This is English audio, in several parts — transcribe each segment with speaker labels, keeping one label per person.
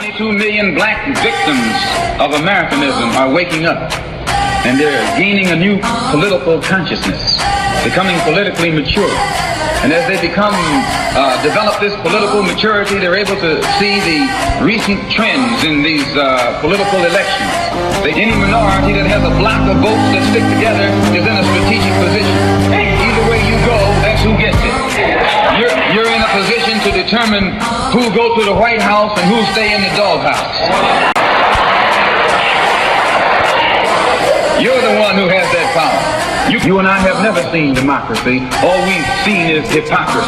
Speaker 1: 22 million black victims of Americanism are waking up, and they're gaining a new political consciousness, becoming politically mature. And as they develop this political maturity, they're able to see the recent trends in these political elections. Any minority that has a block of votes that stick together is in a strategic position. Either way you go, that's who gets it. You're in a position to determine who go to the White House and who stay in the doghouse. You're the one who has that power. You and I have never seen democracy. All we've seen is hypocrisy.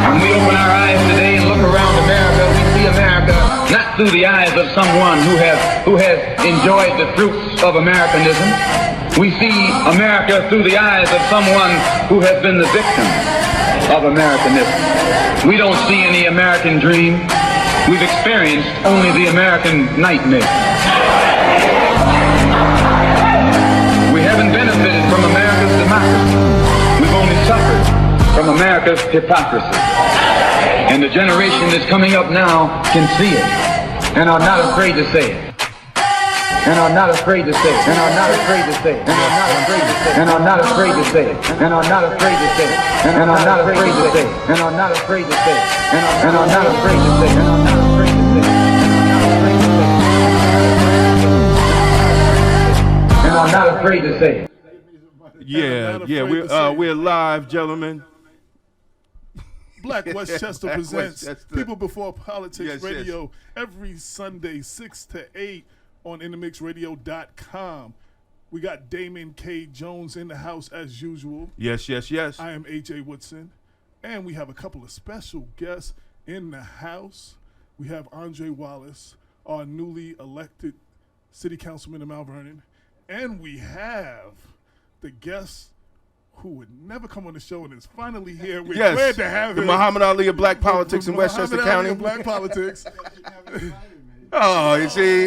Speaker 1: When we open our eyes today and look around America, we see America not through the eyes of someone who has enjoyed the fruits of Americanism. We see America through the eyes of someone who has been the victim of Americanism. We don't see any American dream. We've experienced only the American nightmare. We haven't benefited from America's democracy. We've only suffered from America's hypocrisy. And the generation that's coming up now can see it and are not afraid to say it. And are not afraid to say it. And are not afraid to say it. And are not afraid to say it. And are not afraid to say it. And are not afraid to say it. And are not afraid to say it. And are not afraid to say it. And are not afraid to say it. And are not afraid to say it. And are not afraid to say it.
Speaker 2: Yeah, we're live, gentlemen.
Speaker 3: Black Westchester presents People Before Politics Radio every Sunday 6 to 8 on InTheMixRadio.com. We got Damon K. Jones in the house as usual.
Speaker 2: Yes.
Speaker 3: I am AJ Woodson, and we have a couple of special guests in the house. We have André Wallace, our newly elected city councilman of Mount Vernon, and we have the guest who would never come on the show and is finally here. We're glad to have him.
Speaker 2: The Muhammad Ali of Black Politics in Westchester County.
Speaker 3: Black Politics.
Speaker 2: You see,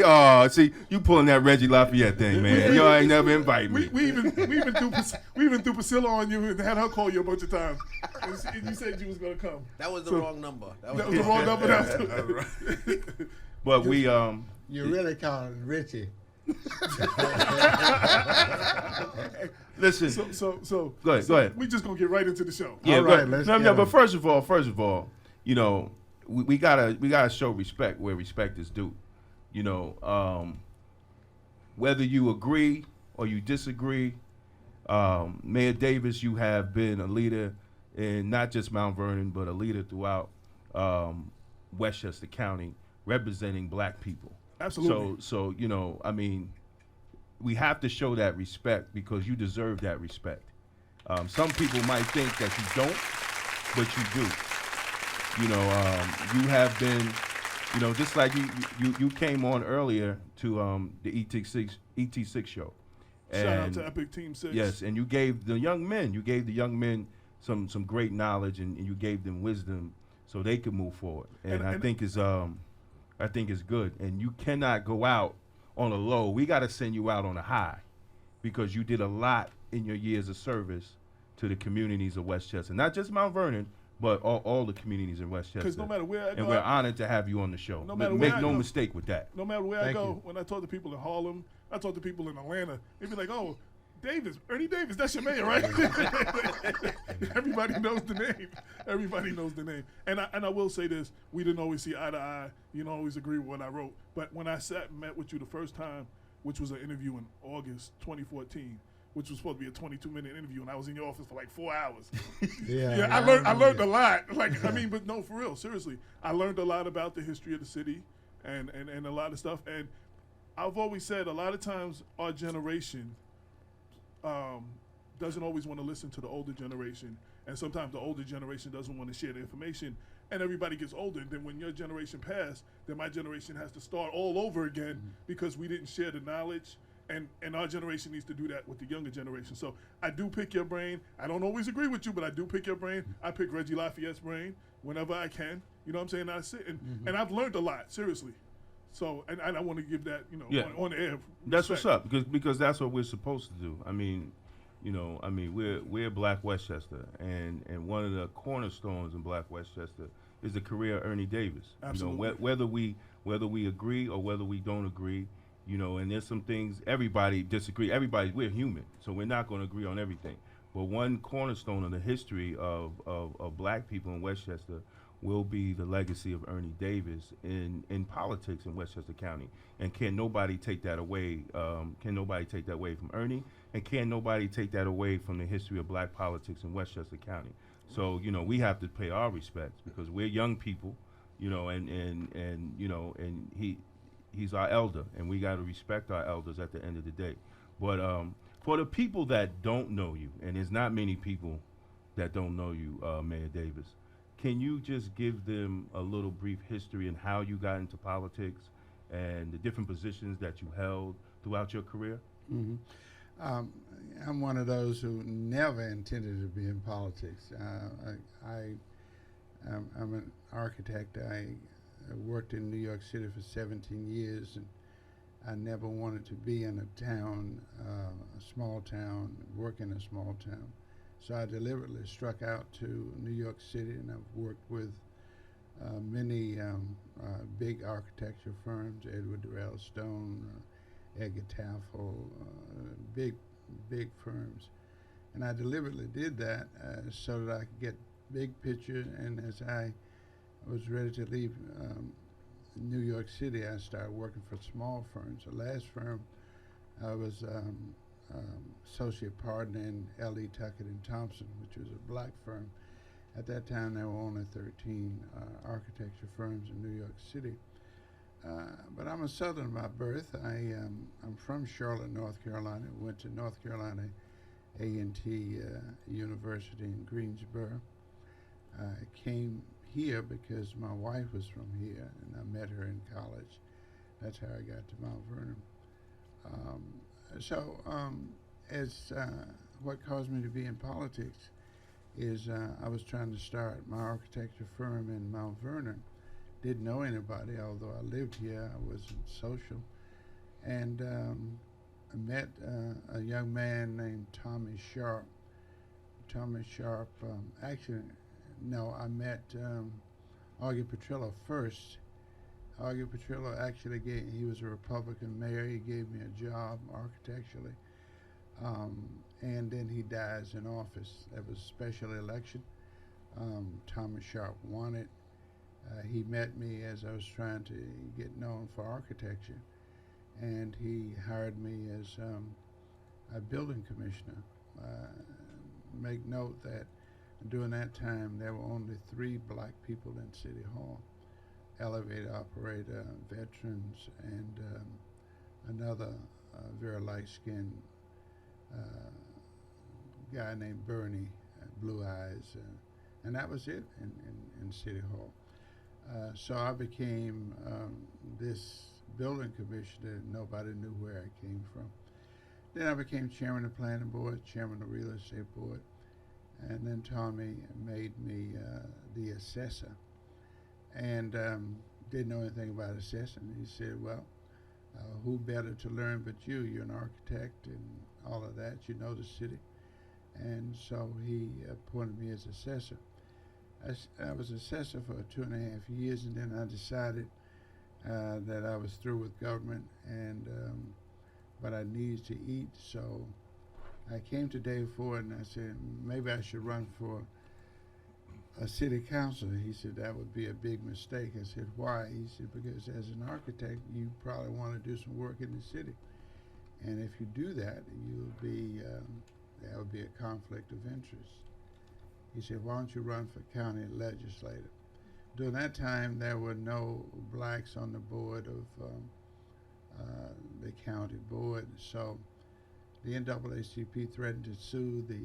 Speaker 2: you pulling that Reggie Lafayette thing, man. You ain't never invite me.
Speaker 3: We even threw Priscilla on you and had her call you a bunch of times. And you said you was gonna come.
Speaker 4: That was the wrong number.
Speaker 3: That was the wrong number.
Speaker 2: But we
Speaker 5: You really called Richie.
Speaker 2: Listen.
Speaker 3: So
Speaker 2: go ahead.
Speaker 3: We just gonna get right into the show.
Speaker 2: Yeah,
Speaker 5: all right. Let's get
Speaker 2: but first of all, you know, we gotta show respect where respect is due. You know, whether you agree or you disagree, Mayor Davis, you have been a leader in not just Mount Vernon, but a leader throughout Westchester County, representing Black people.
Speaker 3: Absolutely.
Speaker 2: So you know, I mean, we have to show that respect because you deserve that respect. Some people might think that you don't, but you do. You know, you have been, you know, just like you came on earlier to the ET6 show.
Speaker 3: And shout out to Epic Team 6.
Speaker 2: Yes, and you gave the young men some great knowledge and you gave them wisdom so they could move forward. And I think it's good. And you cannot go out on a low. We got to send you out on a high because you did a lot in your years of service to the communities of Westchester, not just Mount Vernon, but all the communities in Westchester.
Speaker 3: Because no matter where I go,
Speaker 2: and we're honored to have you on the show.
Speaker 3: Make
Speaker 2: no mistake with that.
Speaker 3: No matter where I go, when I talk to people in Harlem, I talk to people in Atlanta, they be like, "Oh, Ernie Davis, that's your mayor, right?" Everybody knows the name. Everybody knows the name. And I will say this: we didn't always see eye to eye. You don't always agree with what I wrote. But when I sat and met with you the first time, which was an interview in August 2014. Which was supposed to be a 22-minute interview, and I was in your office for like 4 hours. I learned a lot. But no, for real, seriously, I learned a lot about the history of the city, and a lot of stuff. And I've always said a lot of times our generation doesn't always want to listen to the older generation, and sometimes the older generation doesn't want to share the information. And everybody gets older, and then when your generation passed, then my generation has to start all over again because we didn't share the knowledge. And our generation needs to do that with the younger generation. So I do pick your brain. I don't always agree with you, but I do pick your brain. I pick Reggie Lafayette's brain whenever I can. You know what I'm saying? I sit and I've learned a lot, seriously. So and I want to give that, on the air.
Speaker 2: That's what's up because that's what we're supposed to do. I mean, You know, I mean, we're Black Westchester, and one of the cornerstones in Black Westchester is the career of Ernie Davis.
Speaker 3: Absolutely.
Speaker 2: You know, whether we agree or whether we don't agree, you know, and there's some things everybody disagree. We're human, so we're not going to agree on everything. But one cornerstone of the history of Black people in Westchester will be the legacy of Ernie Davis in politics in Westchester County. And can nobody take that away? Can nobody take that away from Ernie? And can nobody take that away from the history of Black politics in Westchester County? So, you know, we have to pay our respects because we're young people, you know, and you know, and he's our elder, and we got to respect our elders at the end of the day. But for the people that don't know you, and there's not many people that don't know you, Mayor Davis, can you just give them a little brief history and how you got into politics and the different positions that you held throughout your career?
Speaker 5: Mm-hmm. I'm one of those who never intended to be in politics. I'm an architect. I worked in New York City for 17 years, and I never wanted to be in a town, a small town, work in a small town. So I deliberately struck out to New York City, and I've worked with many big architecture firms, Edward Durrell Stone, Edgar Taffel, big firms. And I deliberately did that so that I could get big picture, and as I was ready to leave New York City, I started working for small firms. The last firm I was associate partner in L.E. Tuckett and Thompson, which was a black firm. At that time, there were only 13 architecture firms in New York City. But I'm a Southern by birth. I'm from Charlotte, North Carolina. Went to North Carolina A&T University in Greensboro. I came here because my wife was from here, and I met her in college. That's how I got to Mount Vernon. What caused me to be in politics is I was trying to start my architecture firm in Mount Vernon. Didn't know anybody, although I lived here. I wasn't social. And I met a young man named Tommy Sharp. Tommy Sharp, I met Augie Petrillo first. Augie Petrillo actually he was a Republican mayor. He gave me a job architecturally. And then he dies in office. There was a special election. Thomas Sharp won it. He met me as I was trying to get known for architecture, and he hired me as a building commissioner. Make note that during that time there were only 3 black people in City Hall: elevator operator, veterans, and another very light-skinned guy named Bernie, blue eyes, and that was it in City Hall. So I became this building commissioner. Nobody knew where I came from. Then I became chairman of the planning board, chairman of the real estate board, and then Tommy made me the assessor. And didn't know anything about assessing. He said, well, who better to learn but you? You're an architect and all of that. You know the city. And so he appointed me as assessor. I was assessor for 2.5 years, and then I decided that I was through with government, and but I needed to eat. So I came to Dave Ford and I said, maybe I should run for a city councilor. He said, that would be a big mistake. I said, why? He said, because as an architect, you probably want to do some work in the city. And if you do that, you'll be, there will be a conflict of interest. He said, why don't you run for county legislator? During that time, there were no blacks on the board of the county board. So the NAACP threatened to sue the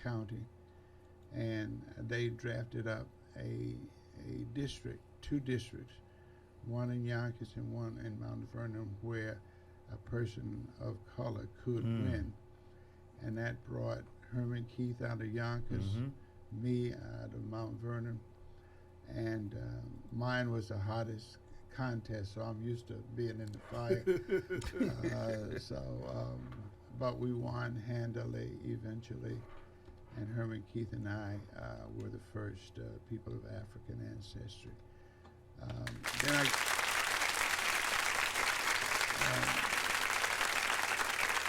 Speaker 5: county, and they drafted up a district, 2 districts, one in Yonkers and one in Mount Vernon, where a person of color could win. And that brought Herman Keith out of Yonkers, me out of Mount Vernon, and mine was the hottest contest, so I'm used to being in the fire. but we won handily eventually. And Herman Keith and I were the first people of African ancestry. Then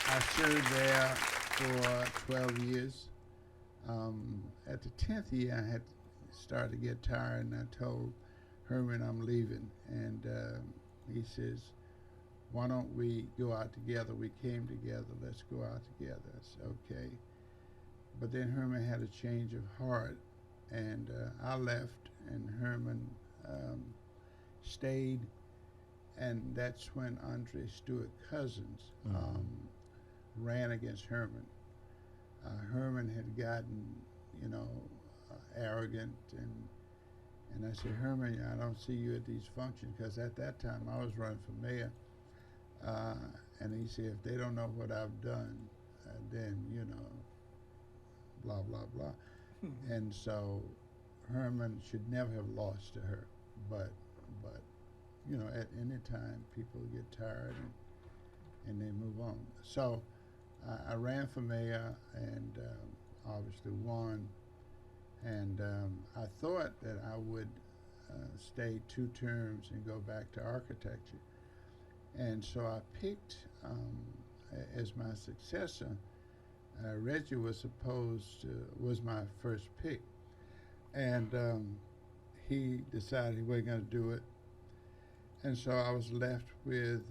Speaker 5: I served there for 12 years. At the 10th year, I had started to get tired, and I told Herman I'm leaving. And he says, why don't we go out together? We came together. Let's go out together. I said, okay. But then Herman had a change of heart, and I left, and Herman stayed. And that's when André Stewart Cousins ran against Herman. Herman had gotten, arrogant, and I said, Herman, I don't see you at these functions, because at that time I was running for mayor. And he said, if they don't know what I've done, then, blah, blah, blah. And so Herman should never have lost to her. But at any time, people get tired and they move on. So I ran for mayor and obviously won. And I thought that I would stay 2 terms and go back to architecture. And so I picked as my successor, Reggie was my first pick. And he decided he wasn't going to do it. And so I was left with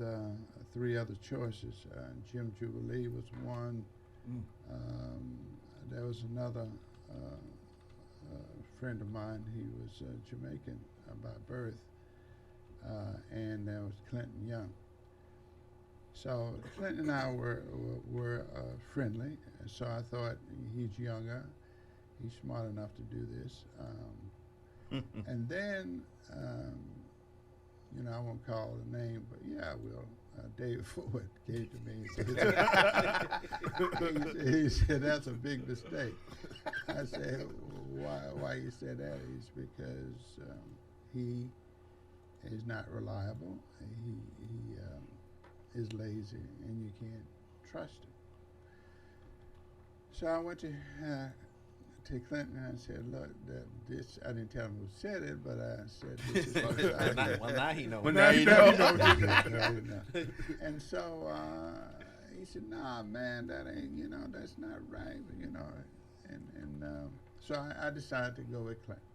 Speaker 5: 3 other choices. Jim Jubilee was one. There was another friend of mine. He was Jamaican by birth. And there was Clinton Young. So Clinton and I were friendly. So I thought, he's younger. He's smart enough to do this. And then, I won't call the name, but yeah, I will. David Ford came to me and said, he said, that's a big mistake. I said, why you said that? He's because he is not reliable. He is lazy, and you can't trust him. So I went to Clinton and I said, look, this, I didn't tell him who said it, but I said, this is what I know.
Speaker 4: Well, now he knows.
Speaker 2: Well, now you know.
Speaker 5: And so he said, nah, man, that ain't, that's not right, so I decided to go with Clinton.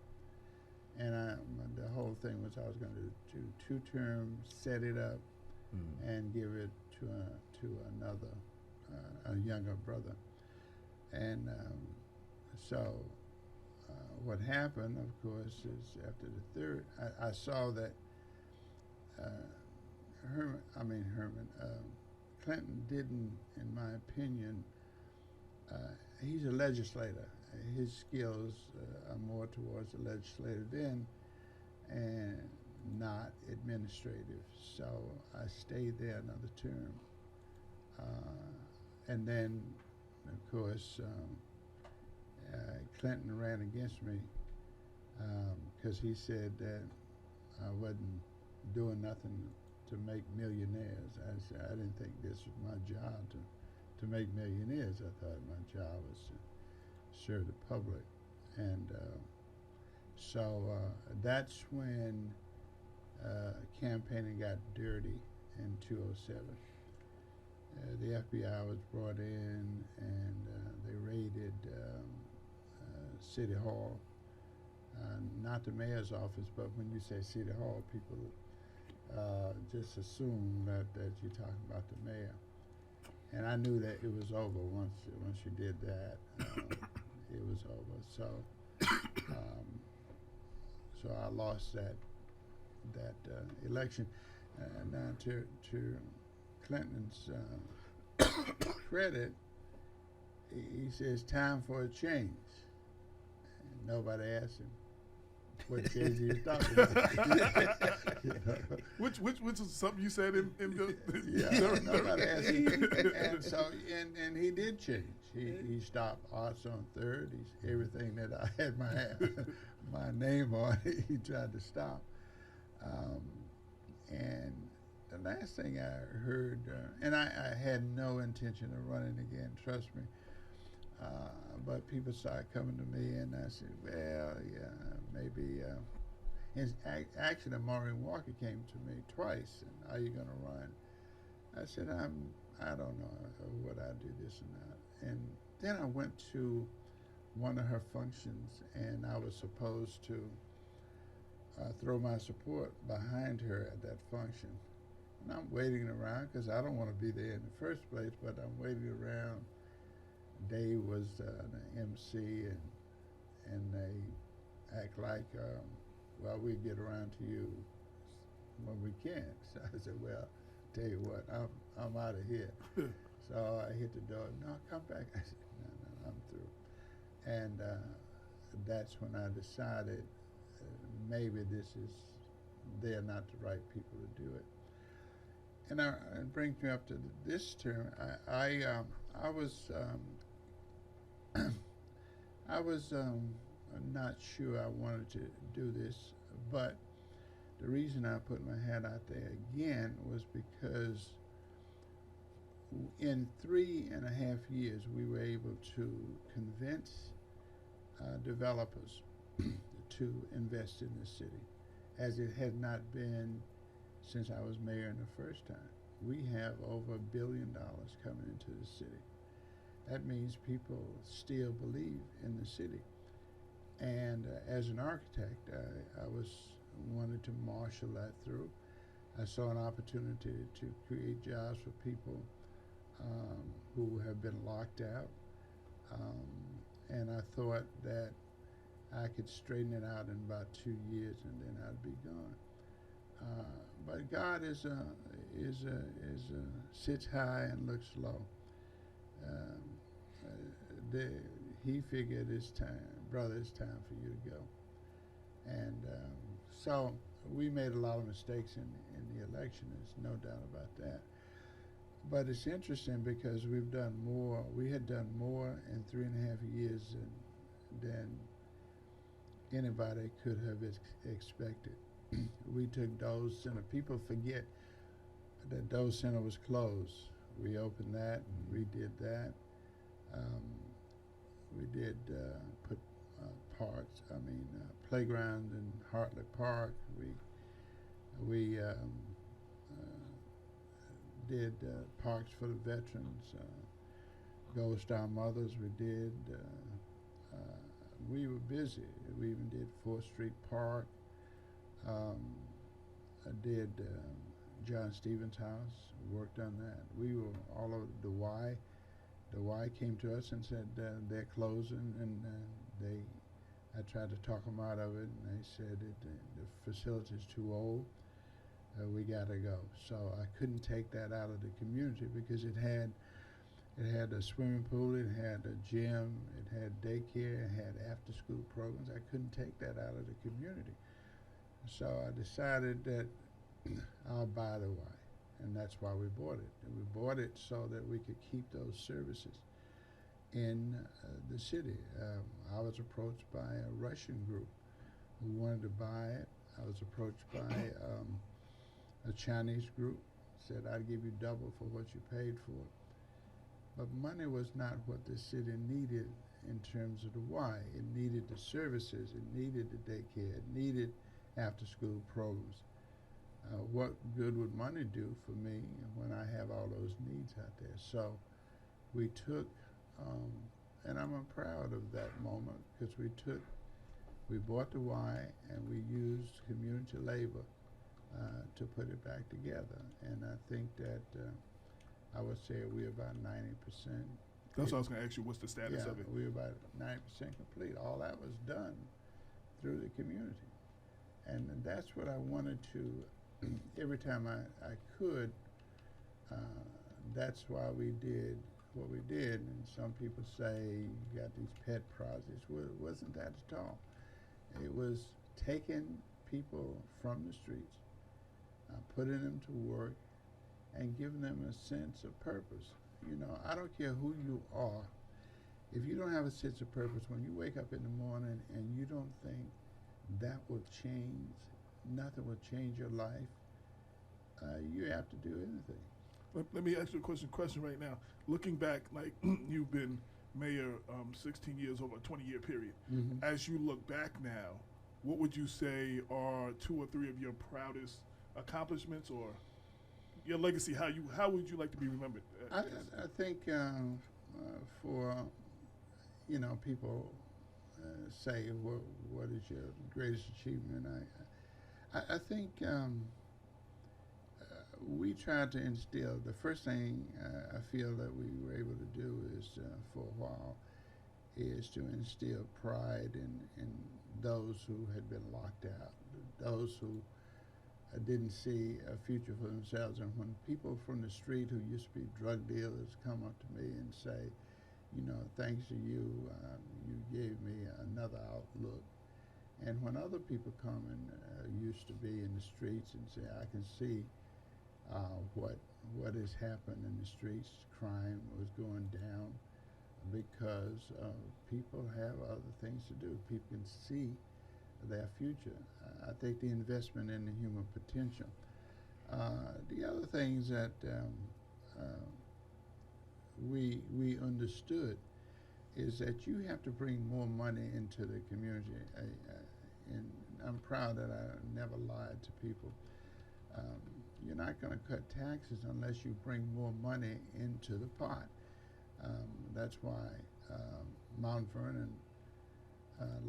Speaker 5: And the whole thing was I was going to do 2 terms, set it up, and give it to another, a younger brother. And so what happened, of course, is after the 3rd, I saw that Clinton didn't, in my opinion, he's a legislator. His skills are more towards the legislative end and not administrative. So I stayed there another term. And then, of course, Clinton ran against me because he said that I wasn't doing nothing to make millionaires. I said I didn't think this was my job to make millionaires. I thought my job was to serve the public. And so that's when campaigning got dirty in 2007. The FBI was brought in and they raided City Hall. Not the mayor's office, but when you say City Hall, people just assume that you're talking about the mayor. And I knew that it was over once you did that. It was over. So I lost that election. Now to Clinton's credit, he says time for a change. And nobody asked him what change he was talking about.
Speaker 3: Which is something you said in the
Speaker 5: nobody asked him. And so and he did change. He stopped arts on 3rd. Everything that I had my name on, he tried to stop. And the last thing I heard, and I had no intention of running again, trust me. But people started coming to me, and I said, well, yeah, maybe. Actually, Maureen Walker came to me twice, and are you going to run? I said, I don't know what I do, this and that. And then I went to one of her functions, and I was supposed to throw my support behind her at that function. And I'm waiting around because I don't want to be there in the first place, but I'm waiting around. Dave was the MC, and they act like, well, we get around to you when we can. So I said, well, tell you what, I'm out of here. So I hit the door. No, come back. I said, no, I'm through. And that's when I decided maybe they're not the right people to do it. And it brings me up to this term. I was not sure I wanted to do this, but the reason I put my hat out there again was because in 3.5 years we were able to convince developers to invest in the city, as it had not been since I was mayor in the first time. We have over $1 billion coming into the city. That means people still believe in the city. And as an architect, I wanted to marshal that through. I saw an opportunity to create jobs for people who have been locked out. And I thought that I could straighten it out in about 2 years, and then I'd be gone. But God sits high and looks low. He figured it's time, brother, it's time for you to go. And so we made a lot of mistakes in the election, there's no doubt about that. But it's interesting because we had done more in 3.5 years than anybody could have expected. We took Dole Center. People forget that Dole Center was closed. We opened that, and we did that. We did put playground in Hartley Park. We did parks for the veterans, Ghost Our Mothers. We did. We were busy. We even did 4th Street Park. I did John Stevens' house, worked on that. We were all over the Y. The Y came to us and said they're closing, and I tried to talk them out of it, and they said the facility's too old. We got to go. So I couldn't take that out of the community because it had a swimming pool, it had a gym, it had daycare, it had after-school programs. I couldn't take that out of the community. So I decided that I'll buy the Y, and that's why we bought it. And we bought it so that we could keep those services in the city. I was approached by a Russian group who wanted to buy it. I was approached by a Chinese group, said I'd give you double for what you paid for it. But money was not what the city needed in terms of the Y. It needed the services, it needed the daycare, it needed after-school programs. What good would money do for me when I have all those needs out there? So we took, and I'm proud of that moment, because we bought the Y and we used community labor to put it back together. And I think that I would say we're about 90%.
Speaker 3: That's what I was going to ask you. What's the status of it?
Speaker 5: We're about 90% complete. All that was done through the community. And that's what I wanted to, every time I could, that's why we did what we did. And some people say you got these pet projects. Well, it wasn't that at all. It was taking people from the streets, putting them to work, and giving them a sense of purpose. You know, I don't care who you are. If you don't have a sense of purpose, when you wake up in the morning and you don't think that will change, nothing will change your life, you have to do anything.
Speaker 3: Let me ask you a question right now. Looking back, like you've been mayor 16 years over a 20-year period.
Speaker 5: Mhm.
Speaker 3: As you look back now, what would you say are 2 or 3 of your proudest accomplishments or your legacy? How would you like to be remembered?
Speaker 5: I think for people say what is your greatest achievement? I think we tried to instill the first thing I feel that we were able to do is for a while is to instill pride in those who had been locked out, those who didn't see a future for themselves. And when people from the street who used to be drug dealers come up to me and say, thanks to you, you gave me another outlook. And when other people come and used to be in the streets and say, I can see what has happened in the streets, crime was going down because people have other things to do. People can see their future. I think the investment in the human potential. The other things that we understood is that you have to bring more money into the community. And I'm proud that I never lied to people. You're not going to cut taxes unless you bring more money into the pot. That's why Mount Vernon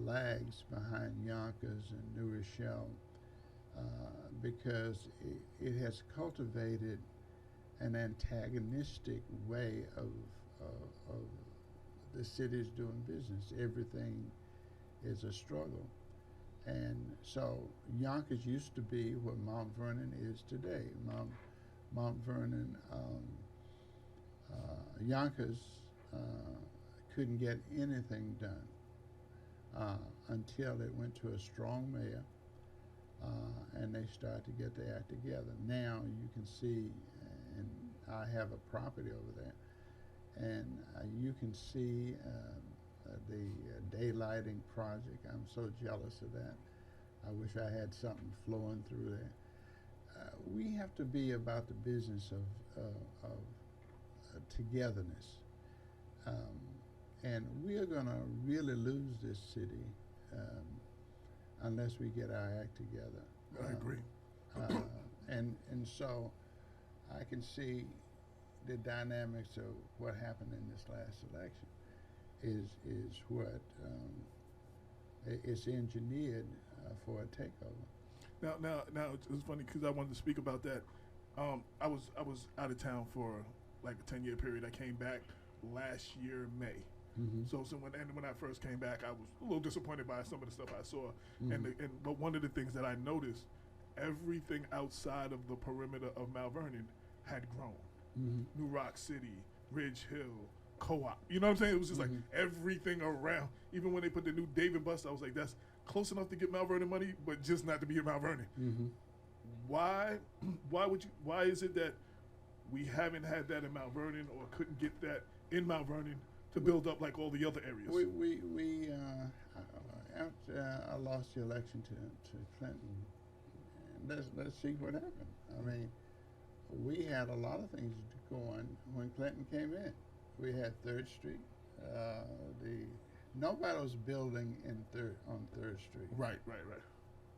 Speaker 5: lags behind Yonkers and New Rochelle because it has cultivated an antagonistic way of the cities doing business. Everything is a struggle. And so Yonkers used to be what Mount Vernon is today. Mount Vernon, Yonkers couldn't get anything done until it went to a strong mayor and they started to get their act together. Now you can see, and I have a property over there, and you can see the daylighting project. I'm so jealous of that. I wish I had something flowing through there. We have to be about the business of togetherness. And we are going to really lose this city unless we get our act together.
Speaker 3: I agree.
Speaker 5: And so I can see the dynamics of what happened in this last election is what it's engineered for a takeover.
Speaker 3: Now it's funny because I wanted to speak about that. I was out of town for like a 10-year period. I came back last year May.
Speaker 5: Mm-hmm.
Speaker 3: So when I first came back, I was a little disappointed by some of the stuff I saw.
Speaker 5: Mm-hmm.
Speaker 3: But one of the things that I noticed, everything outside of the perimeter of Mount Vernon had grown.
Speaker 5: Mm-hmm.
Speaker 3: New Rock City, Ridge Hill, Co-op. You know what I'm saying? It was just like everything around. Even when they put the new David bus, I was like, that's close enough to get Mount Vernon money, but just not to be in Mount Vernon.
Speaker 5: Mm-hmm.
Speaker 3: Why is it that we haven't had that in Mount Vernon or couldn't get that in Mount Vernon to build up like all the other areas?
Speaker 5: We after I lost the election to Clinton, let's see what happened. I mean, we had a lot of things going when Clinton came in. We had 3rd Street. Nobody was building on 3rd Street.
Speaker 3: Right.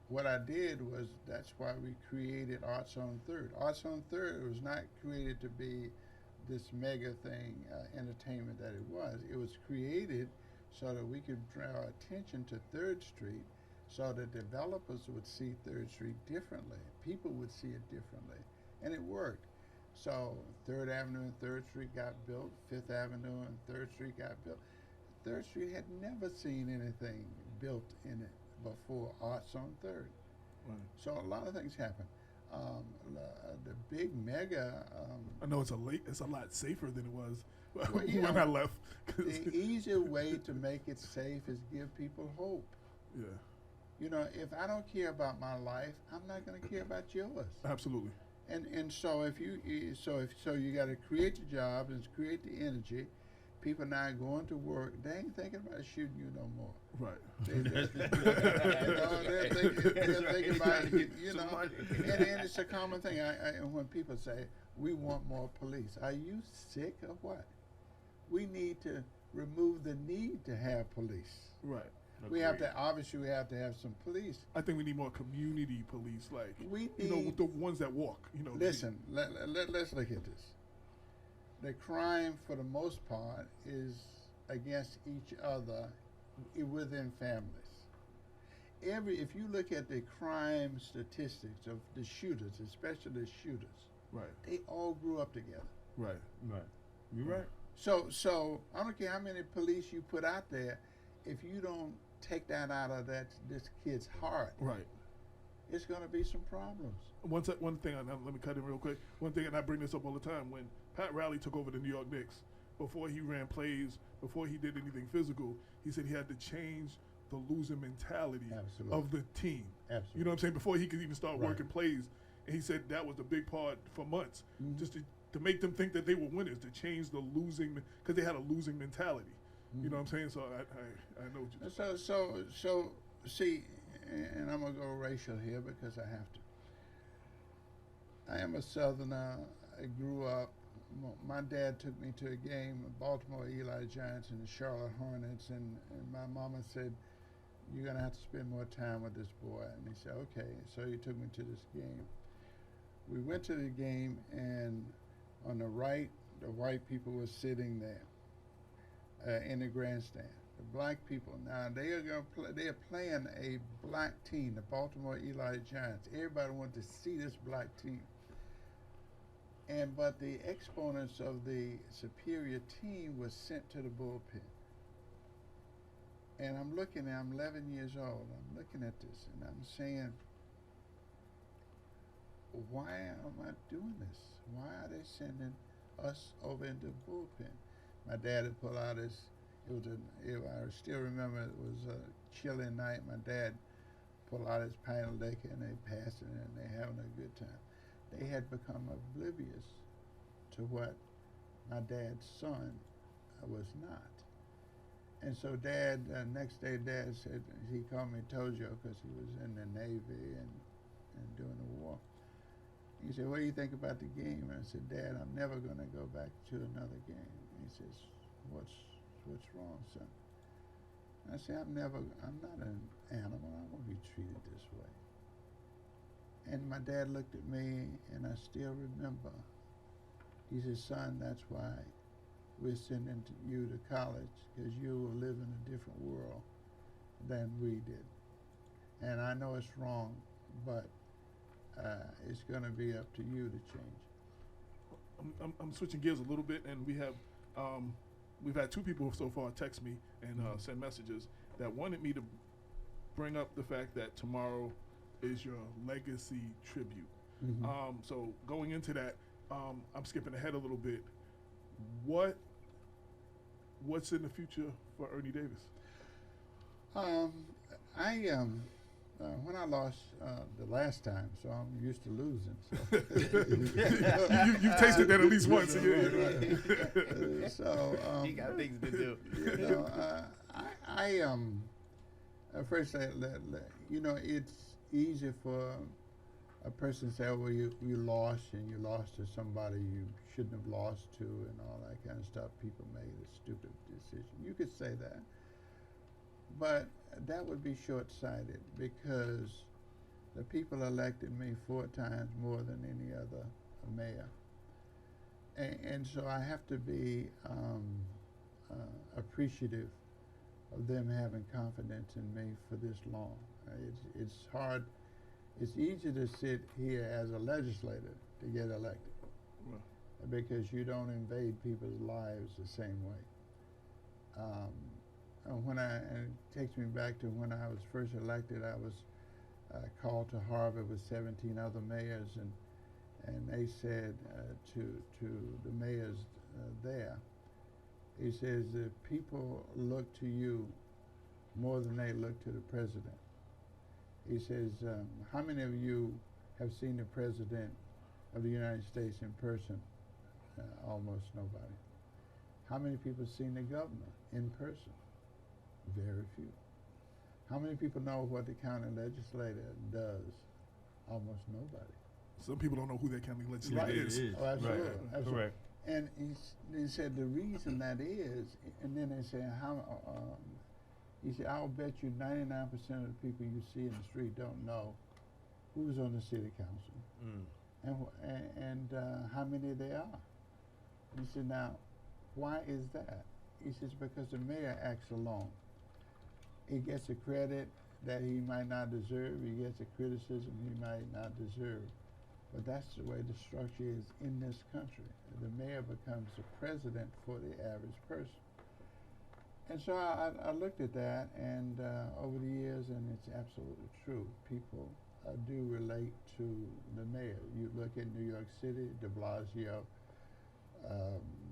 Speaker 5: What I did was, that's why we created Arts on 3rd. Arts on 3rd was not created to be this mega thing, entertainment that it was. It was created so that we could draw attention to 3rd Street so that developers would see 3rd Street differently. People would see it differently. And it worked. So 3rd Avenue and 3rd Street got built, 5th Avenue and 3rd Street got built. 3rd Street had never seen anything built in it before Arts on 3rd.
Speaker 3: Right.
Speaker 5: So a lot of things happened. The big mega.
Speaker 3: I know it's a lot safer than it was
Speaker 5: Well,
Speaker 3: when I left.
Speaker 5: The easier way to make it safe is give people hope.
Speaker 3: Yeah.
Speaker 5: You know, if I don't care about my life, I'm not going to care about yours.
Speaker 3: Absolutely.
Speaker 5: And so you got to create the jobs and create the energy, People now going to work, they ain't thinking about shooting you no more.
Speaker 3: Right.
Speaker 5: They're thinking about, you know, and it's a common thing. When people say, we want more police, are you sick or what? We need to remove the need to have police.
Speaker 3: Right.
Speaker 5: We have to, obviously, we have to have some police.
Speaker 3: I think we need more community police, like,
Speaker 5: We
Speaker 3: you know,
Speaker 5: need-
Speaker 3: the ones that walk, you know.
Speaker 5: Listen, let's look at this. The crime, for the most part, is against each other within families. If you look at the crime statistics of the shooters, especially the shooters,
Speaker 3: Right.
Speaker 5: they all grew up together.
Speaker 3: Right.
Speaker 2: Right. You're right.
Speaker 5: So I don't care how many police you put out there, if you don't take that out of this kid's heart,
Speaker 3: Right.
Speaker 5: it's going to be some problems.
Speaker 3: One thing, let me cut in real quick. One thing, and I bring this up all the time, when Pat Riley took over the New York Knicks, before he ran plays, before he did anything physical, he said he had to change the losing mentality
Speaker 5: Absolutely.
Speaker 3: of the team.
Speaker 5: Absolutely.
Speaker 3: You know what I'm saying? Before he could even start
Speaker 5: Right.
Speaker 3: working plays, and he said that was the big part for months,
Speaker 5: Mhm.
Speaker 3: just to make them think that they were winners, to change the losing, because they had a losing mentality. You know what I'm saying? So I know what you're saying.
Speaker 5: So see, and I'm gonna go racial here because I have to. I am a Southerner. I grew up. My dad took me to a game of Baltimore Eli Giants and the Charlotte Hornets, and my mama said, "You're gonna have to spend more time with this boy." And he said, "Okay." So he took me to this game. We went to the game, and on the right, the white people were sitting there in the grandstand. The black people, now they are playing a black team, the Baltimore Eli Giants. Everybody wanted to see this black team. But the exponents of the superior team was sent to the bullpen. And I'm 11 years old. I'm looking at this and I'm saying, why am I doing this? Why are they sending us over into the bullpen? My dad had pulled out his, I still remember it was a chilly night. My dad pulled out his pint of liquor and they passed it and they having a good time. They had become oblivious to what my dad's son was not. And so Dad, next day Dad said, he called me Tojo because he was in the Navy and during the war. He said, "What do you think about the game?" And I said, "Dad, I'm never going to go back to another game." He says, what's wrong, son? I said, I'm not an animal. I won't be treated this way. And my dad looked at me, and I still remember. He said, "Son, that's why we're sending you to college, because you will live in a different world than we did. And I know it's wrong, but it's going to be up to you to change."
Speaker 3: I'm switching gears a little bit, and we've had two people so far text me and send messages that wanted me to bring up the fact that tomorrow is your legacy tribute.
Speaker 5: Mm-hmm.
Speaker 3: So going into that, I'm skipping ahead a little bit. What's in the future for Ernie Davis?
Speaker 5: When I lost the last time, so I'm used to losing. So.
Speaker 3: You've tasted that at least once.
Speaker 5: Right. So
Speaker 4: he got things to do.
Speaker 5: First, it's easy for a person to say, "Well, you lost, and you lost to somebody you shouldn't have lost to," and all that kind of stuff. People made a stupid decision. You could say that, but that would be short-sighted, because the people elected me 4 times more than any other mayor, and so I have to be appreciative of them having confidence in me for this long. It's hard. It's easy to sit here as a legislator to get elected, because you don't invade people's lives the same way. And it takes me back to when I was first elected. I was called to Harvard with 17 other mayors, and they said to the mayors there, he says, "The people look to you more than they look to the president." He says, "How many of you have seen the President of the United States in person?" Almost nobody. How many people seen the governor in person? Very few. How many people know what the county legislator does? Almost nobody.
Speaker 3: Some people don't know who that county legislator
Speaker 5: Right.
Speaker 3: is.
Speaker 5: Oh, absolutely.
Speaker 2: Right.
Speaker 5: Absolutely.
Speaker 2: Correct.
Speaker 5: And he said the reason that is, and then they say how. He said, I'll bet you 99% of the people you see in the street don't know who's on the city council and how many they are. He said, now, why is that? He says, because the mayor acts alone. He gets a credit that he might not deserve. He gets a criticism he might not deserve. But that's the way the structure is in this country. The mayor becomes the president for the average person. And so I looked at that, and over the years, and it's absolutely true. People do relate to the mayor. You look at New York City, de Blasio,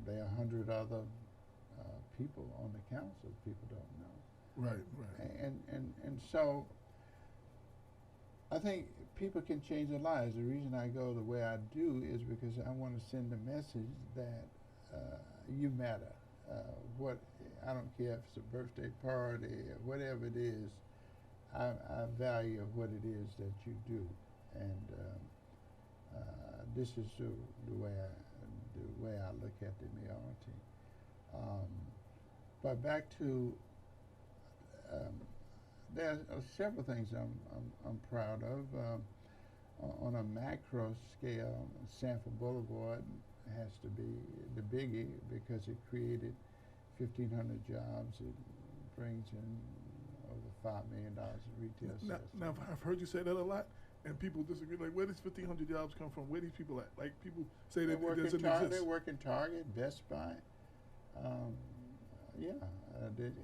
Speaker 5: there are 100 other people on the council people don't know.
Speaker 3: Right.
Speaker 5: And so I think people can change their lives. The reason I go the way I do is because I want to send a message that you matter. What I don't care if it's a birthday party or whatever it is. I value what it is that you do, and this is the way I look at the mayoralty. But back to there are several things I'm proud of. On a macro scale, Sanford Boulevard has to be the biggie because it created 1,500 jobs. It brings in over $5 million in retail sales.
Speaker 3: Now, I've heard you say that a lot, and people disagree. Like, where does 1,500 jobs come from? Where these people at? Like, people say that it doesn't exist.
Speaker 5: They work in Target, Best Buy.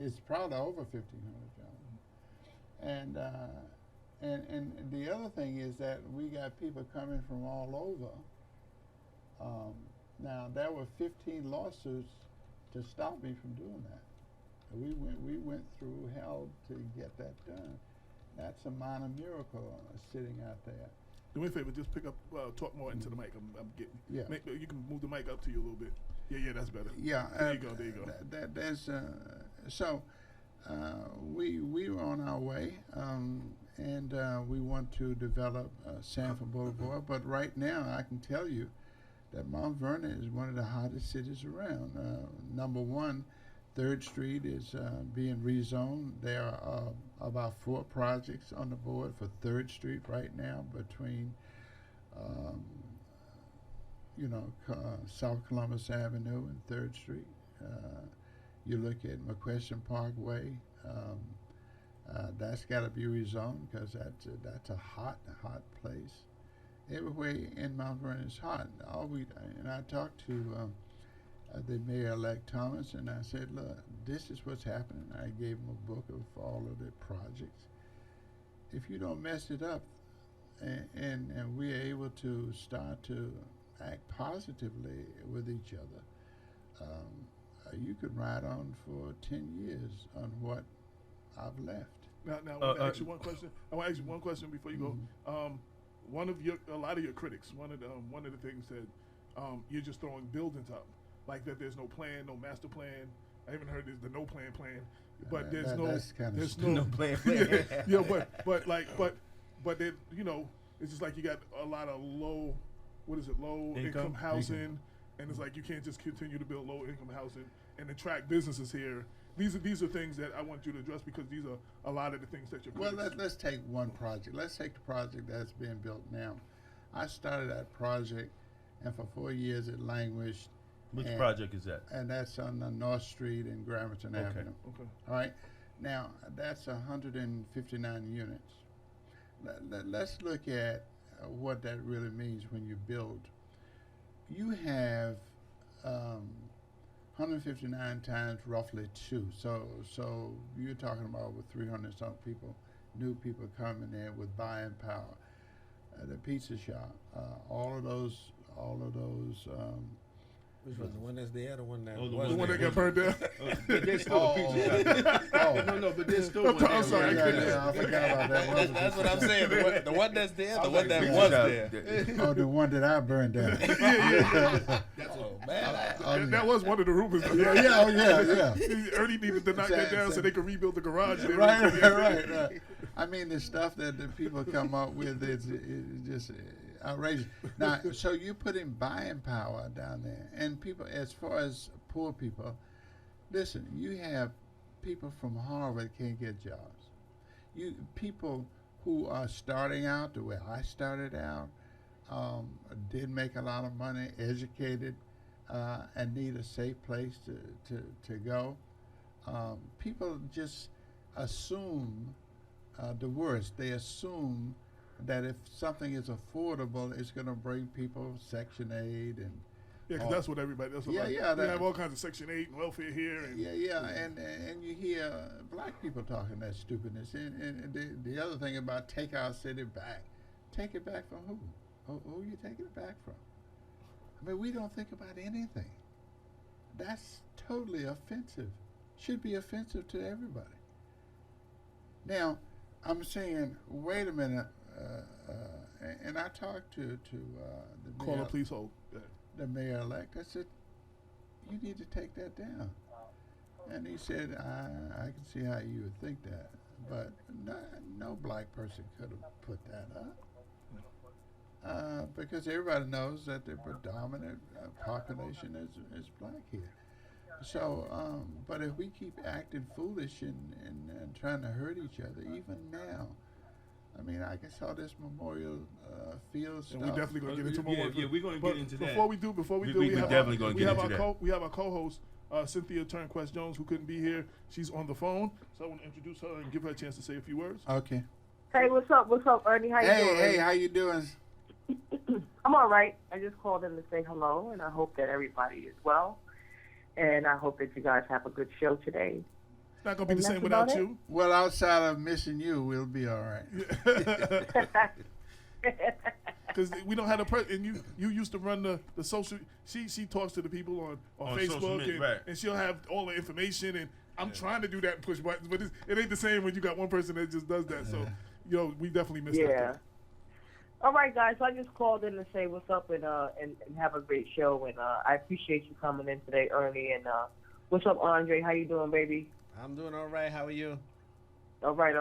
Speaker 5: It's probably over 1,500 jobs. And the other thing is that we got people coming from all over. Now, there were 15 lawsuits to stop me from doing that. We went through hell to get that done. That's a minor miracle sitting out there.
Speaker 3: Do me a favor, just pick up, talk more into the mic. I'm getting.
Speaker 5: Yeah.
Speaker 3: You can move the mic up to you a little bit. Yeah, that's better.
Speaker 5: Yeah.
Speaker 3: There you go.
Speaker 5: There's we were on our way, and we want to develop Sanford Boulevard. But right now, I can tell you that Mount Vernon is one of the hottest cities around. Number one, 3rd Street is being rezoned. There are about 4 projects on the board for 3rd Street right now between, South Columbus Avenue and 3rd Street. You look at McQuestion Parkway. That's got to be rezoned because that's a hot place. Everywhere in Mount Vernon is hot. And I talked to the Mayor-elect Thomas, and I said, look, this is what's happening. I gave him a book of all of the projects. If you don't mess it up, and we're able to start to act positively with each other, you could ride on for 10 years on what I've left.
Speaker 3: Now I want to ask you one question. I want to ask you one question before you go. A lot of your critics, one of the things said, you're just throwing buildings up, like that. There's no plan, no master plan. I haven't heard there's the no plan, but there's no
Speaker 2: plan.
Speaker 3: but then it's just like you got a lot of low income housing, and it's like you can't just continue to build low income housing and attract businesses here. These are things that I want you to address because these are a lot of the things that you're.
Speaker 5: Well, let's take one project. Let's take the project that's being built now. I started that project, and for 4 years it languished.
Speaker 2: Which project is that?
Speaker 5: And that's on North Street and Gramerton Avenue.
Speaker 3: Okay.
Speaker 5: All right. Now, that's 159 units. Let's look at what that really means when you build. You have 159 times roughly 2. So you're talking about over 300 some people, new people coming in with buying power. The pizza shop, all of those
Speaker 4: Which one? The one that's there, the one that
Speaker 2: Oh, the
Speaker 4: was
Speaker 3: The one
Speaker 4: there?
Speaker 3: that got burned down.
Speaker 2: But there's still a pizza shop. No, but there's still one there.
Speaker 3: I'm sorry.
Speaker 5: I forgot about that.
Speaker 4: That's what I'm saying. The one that's there, the one that
Speaker 2: Pizza
Speaker 4: was
Speaker 2: shop.
Speaker 4: there.
Speaker 5: Oh, the one that I burned down.
Speaker 4: Oh man.
Speaker 3: That was one of the rumors.
Speaker 5: Yeah.
Speaker 3: Ernie needed to knock that down so they could rebuild the garage there.
Speaker 5: Right. I mean, the stuff that the people come up with is just outrageous. Now, so you're putting buying power down there, and people, as far as poor people, listen, you have people from Harvard can't get jobs. People who are starting out the way I started out, did make a lot of money, educated, and need a safe place to go. People just assume the worst. They assume that if something is affordable, it's going to bring people Section 8 and
Speaker 3: Yeah, because that's what everybody. That's what we
Speaker 5: that-
Speaker 3: have all kinds of Section 8 and welfare here. And
Speaker 5: and you hear black people talking that stupidness. And the other thing about take our city back, take it back from who? Who you taking it back from? I mean, we don't think about anything. That's totally offensive. Should be offensive to everybody. Now, I'm saying, wait a minute. And I talked to the
Speaker 3: caller,
Speaker 5: mayor,
Speaker 3: please hold.
Speaker 5: the mayor-elect. I said, you need to take that down. And he said, I can see how you would think that, but no black person could have put that up. Because everybody knows that the predominant population is black here. So, but if we keep acting foolish and trying to hurt each other, even now, I mean, I saw this memorial field stuff.
Speaker 3: And we definitely gonna get into more.
Speaker 2: Yeah, we're gonna get into that.
Speaker 3: Before we do,
Speaker 2: We definitely gonna get into that.
Speaker 3: We have our co-host, Cynthia Turnquest-Jones, who couldn't be here. She's on the phone, so I want to introduce her and give her a chance to say a few words.
Speaker 5: Okay.
Speaker 6: Hey, what's up? What's up, Ernie? How you doing?
Speaker 5: Hey, how you doing?
Speaker 6: I'm all right. I just called in to say hello, and I hope that everybody is well. And I hoop that you guys have a good show today.
Speaker 3: It's not gonna be
Speaker 6: And
Speaker 3: the same
Speaker 6: that's
Speaker 3: without
Speaker 6: about
Speaker 3: you.
Speaker 5: Well, outside of missing you, we'll be all right.
Speaker 3: Because we don't have a and you used to run the social. She talks to the people on
Speaker 2: social
Speaker 3: Facebook
Speaker 2: media,
Speaker 3: and,
Speaker 2: right.
Speaker 3: and she'll have all the information. And I'm trying to do that and push buttons, but it ain't the same when you got one person that just does that. So we definitely missed that.
Speaker 6: Yeah. All right, guys. So I just called in to say what's up and have a great show. And I appreciate you coming in today, Ernie. And what's up, Andre? How you doing, baby?
Speaker 4: I'm doing all right. How are you?
Speaker 6: All right. So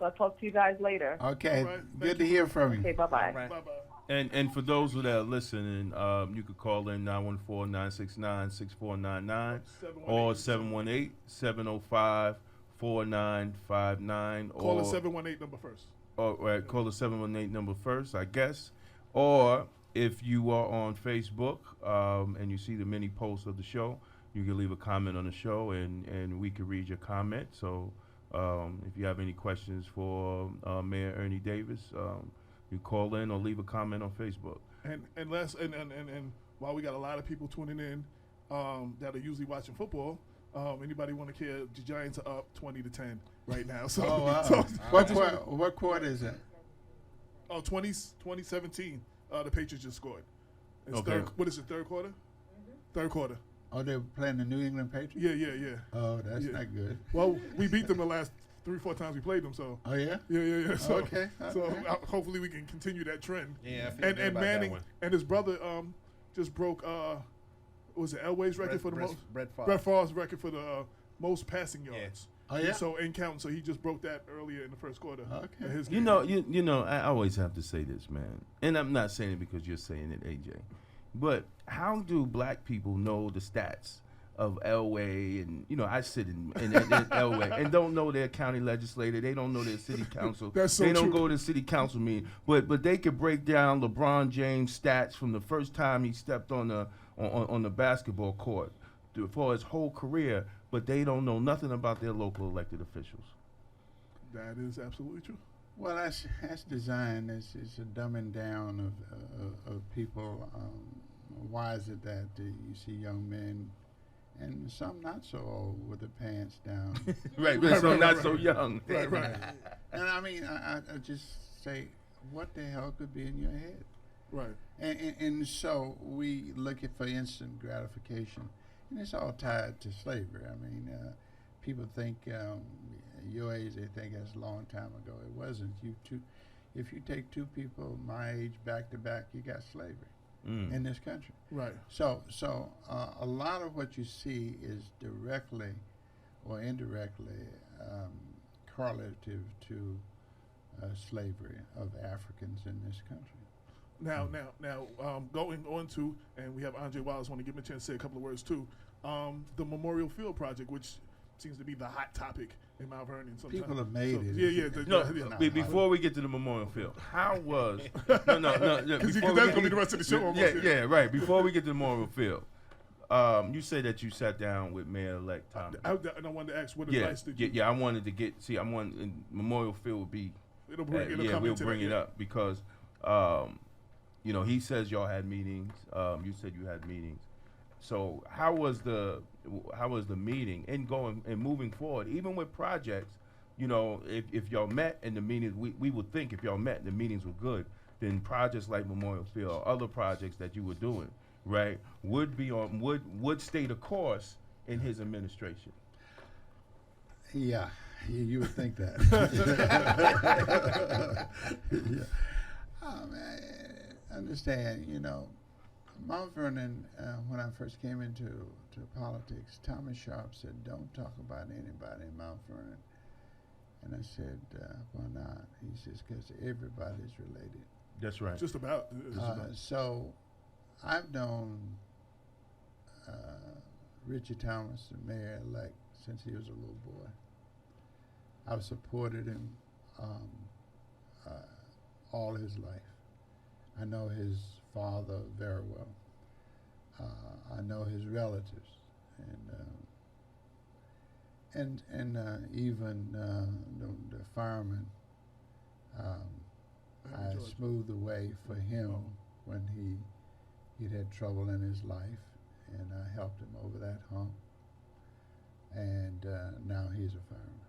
Speaker 6: I'll talk to you guys later.
Speaker 5: Okay,
Speaker 3: All right,
Speaker 5: good
Speaker 3: thank
Speaker 5: to
Speaker 3: you.
Speaker 5: hear from you.
Speaker 6: Okay, bye-bye.
Speaker 4: All right.
Speaker 3: Bye bye.
Speaker 2: And for those that are listening, you could call in 914-969-6499 or 718-705-4959
Speaker 3: Call
Speaker 2: or
Speaker 3: the 718 number first.
Speaker 2: call the 718 number first, I guess. Or if you are on Facebook and you see the many posts of the show, you can leave a comment on the show and we can read your comment. So if you have any questions for Mayor Ernie Davis, you call in or leave a comment on Facebook.
Speaker 3: And while we got a lot of people tuning in that are usually watching football, anybody want to care? The Giants are up 20-10 right now. So,
Speaker 5: Oh, wow.
Speaker 3: so
Speaker 5: What quarter is it?
Speaker 3: 2017, the Patriots just scored. It's
Speaker 2: Okay.
Speaker 3: what is it? Third quarter. Third quarter.
Speaker 5: Oh, they're playing the New England Patriots?
Speaker 3: Yeah.
Speaker 5: Oh, that's
Speaker 3: Yeah.
Speaker 5: not good.
Speaker 3: Well, we beat them the last 3-4 times we played them. So
Speaker 5: Oh, yeah?
Speaker 3: yeah. So,
Speaker 5: Okay,
Speaker 3: So
Speaker 5: okay.
Speaker 3: Hopefully we can continue that trend.
Speaker 4: Yeah, I feel
Speaker 3: And
Speaker 4: good about
Speaker 3: Manning
Speaker 4: that one.
Speaker 3: and his brother just broke was it Elway's record for the most?
Speaker 4: Brett Favre.
Speaker 3: Brett Favre's record for the most passing yards.
Speaker 5: Oh, yeah?
Speaker 3: So in counting, so he just broke that earlier in the first quarter.
Speaker 5: Okay.
Speaker 3: of his
Speaker 2: You
Speaker 3: game.
Speaker 2: know, I always have to say this, man. And I'm not saying it because you're saying it, AJ. But how do black people know the stats of Elway? And, I sit in Elway and don't know their county legislator. They don't know their city council.
Speaker 3: That's so
Speaker 2: they don't
Speaker 3: true.
Speaker 2: go to the city council meeting. But they could break down LeBron James' stats from the first time he stepped on the basketball court for his whole career. But they don't know nothing about their local elected officials.
Speaker 3: That is absolutely true.
Speaker 5: Well, that's design. It's a dumbing down of people. Why is it that you see young men, and some not so old, with the pants down?
Speaker 2: Right, so not so young.
Speaker 3: Right.
Speaker 5: And I mean, I just say, what the hell could be in your head?
Speaker 3: Right.
Speaker 5: And so we look at for instant gratification, and it's all tied to slavery. I mean, people think your age, they think that's a long time ago. It wasn't. If you take two people my age back to back, you got slavery in this country.
Speaker 3: Right.
Speaker 5: So a lot of what you see is directly or indirectly correlative to slavery of Africans in this country.
Speaker 3: Now, going on to, and we have André Wallace want to give him a chance to say a couple of words too. The Memorial Field Project, which seems to be the hot topic in Mount Vernon. Sometimes.
Speaker 5: People have made it.
Speaker 3: Yeah.
Speaker 2: Before we get to the Memorial Field, how was no?
Speaker 3: Because that's
Speaker 2: before we
Speaker 3: gonna
Speaker 2: get-
Speaker 3: be the rest of the show.
Speaker 2: Yeah, right. Before we get to the Memorial Field, you said that you sat down with Mayor-elect Thomas.
Speaker 3: I wanted to ask what advice did you?
Speaker 2: I wanted to get. See, I want Memorial Field would be.
Speaker 3: It'll come
Speaker 2: we'll
Speaker 3: into
Speaker 2: bring
Speaker 3: that,
Speaker 2: it
Speaker 3: yeah.
Speaker 2: up because, he says y'all had meetings. You said you had meetings. So how was the meeting and going and moving forward, even with projects? If y'all met in the meetings, we would think if y'all met and the meetings were good, then projects like Memorial Field or other projects that you were doing, right, would stay the course in his administration.
Speaker 5: Yeah, you would think that. Yeah. Man, understand, Mount Vernon, when I first came into politics, Thomas Sharp said, don't talk about anybody in Mount Vernon. And I said, why not? He says, because everybody's related.
Speaker 2: That's right.
Speaker 3: Just about.
Speaker 5: So I've known Richard Thomas, the mayor-elect, since he was a little boy. I've supported him all his life. I know his father very well. I know his relatives, and even the firemen. I smoothed the way for him when he'd had trouble in his life, and I helped him over that hump. And now he's a fireman.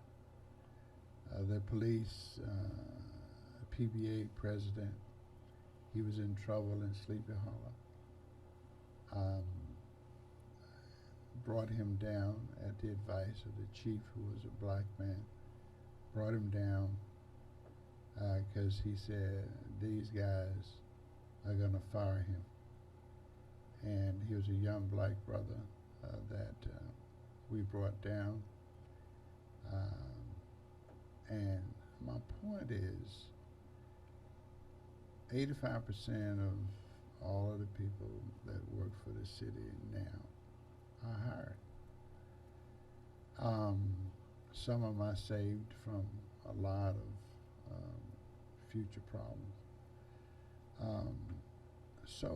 Speaker 5: The police, PBA president, he was in trouble in Sleepy Hollow. Brought him down at the advice of the chief, who was a black man. Brought him down because he said these guys are going to fire him. And he was a young black brother that we brought down. And my point is, 85% of all of the people that work for the city now are hired. Some of them I saved from a lot of future problems. So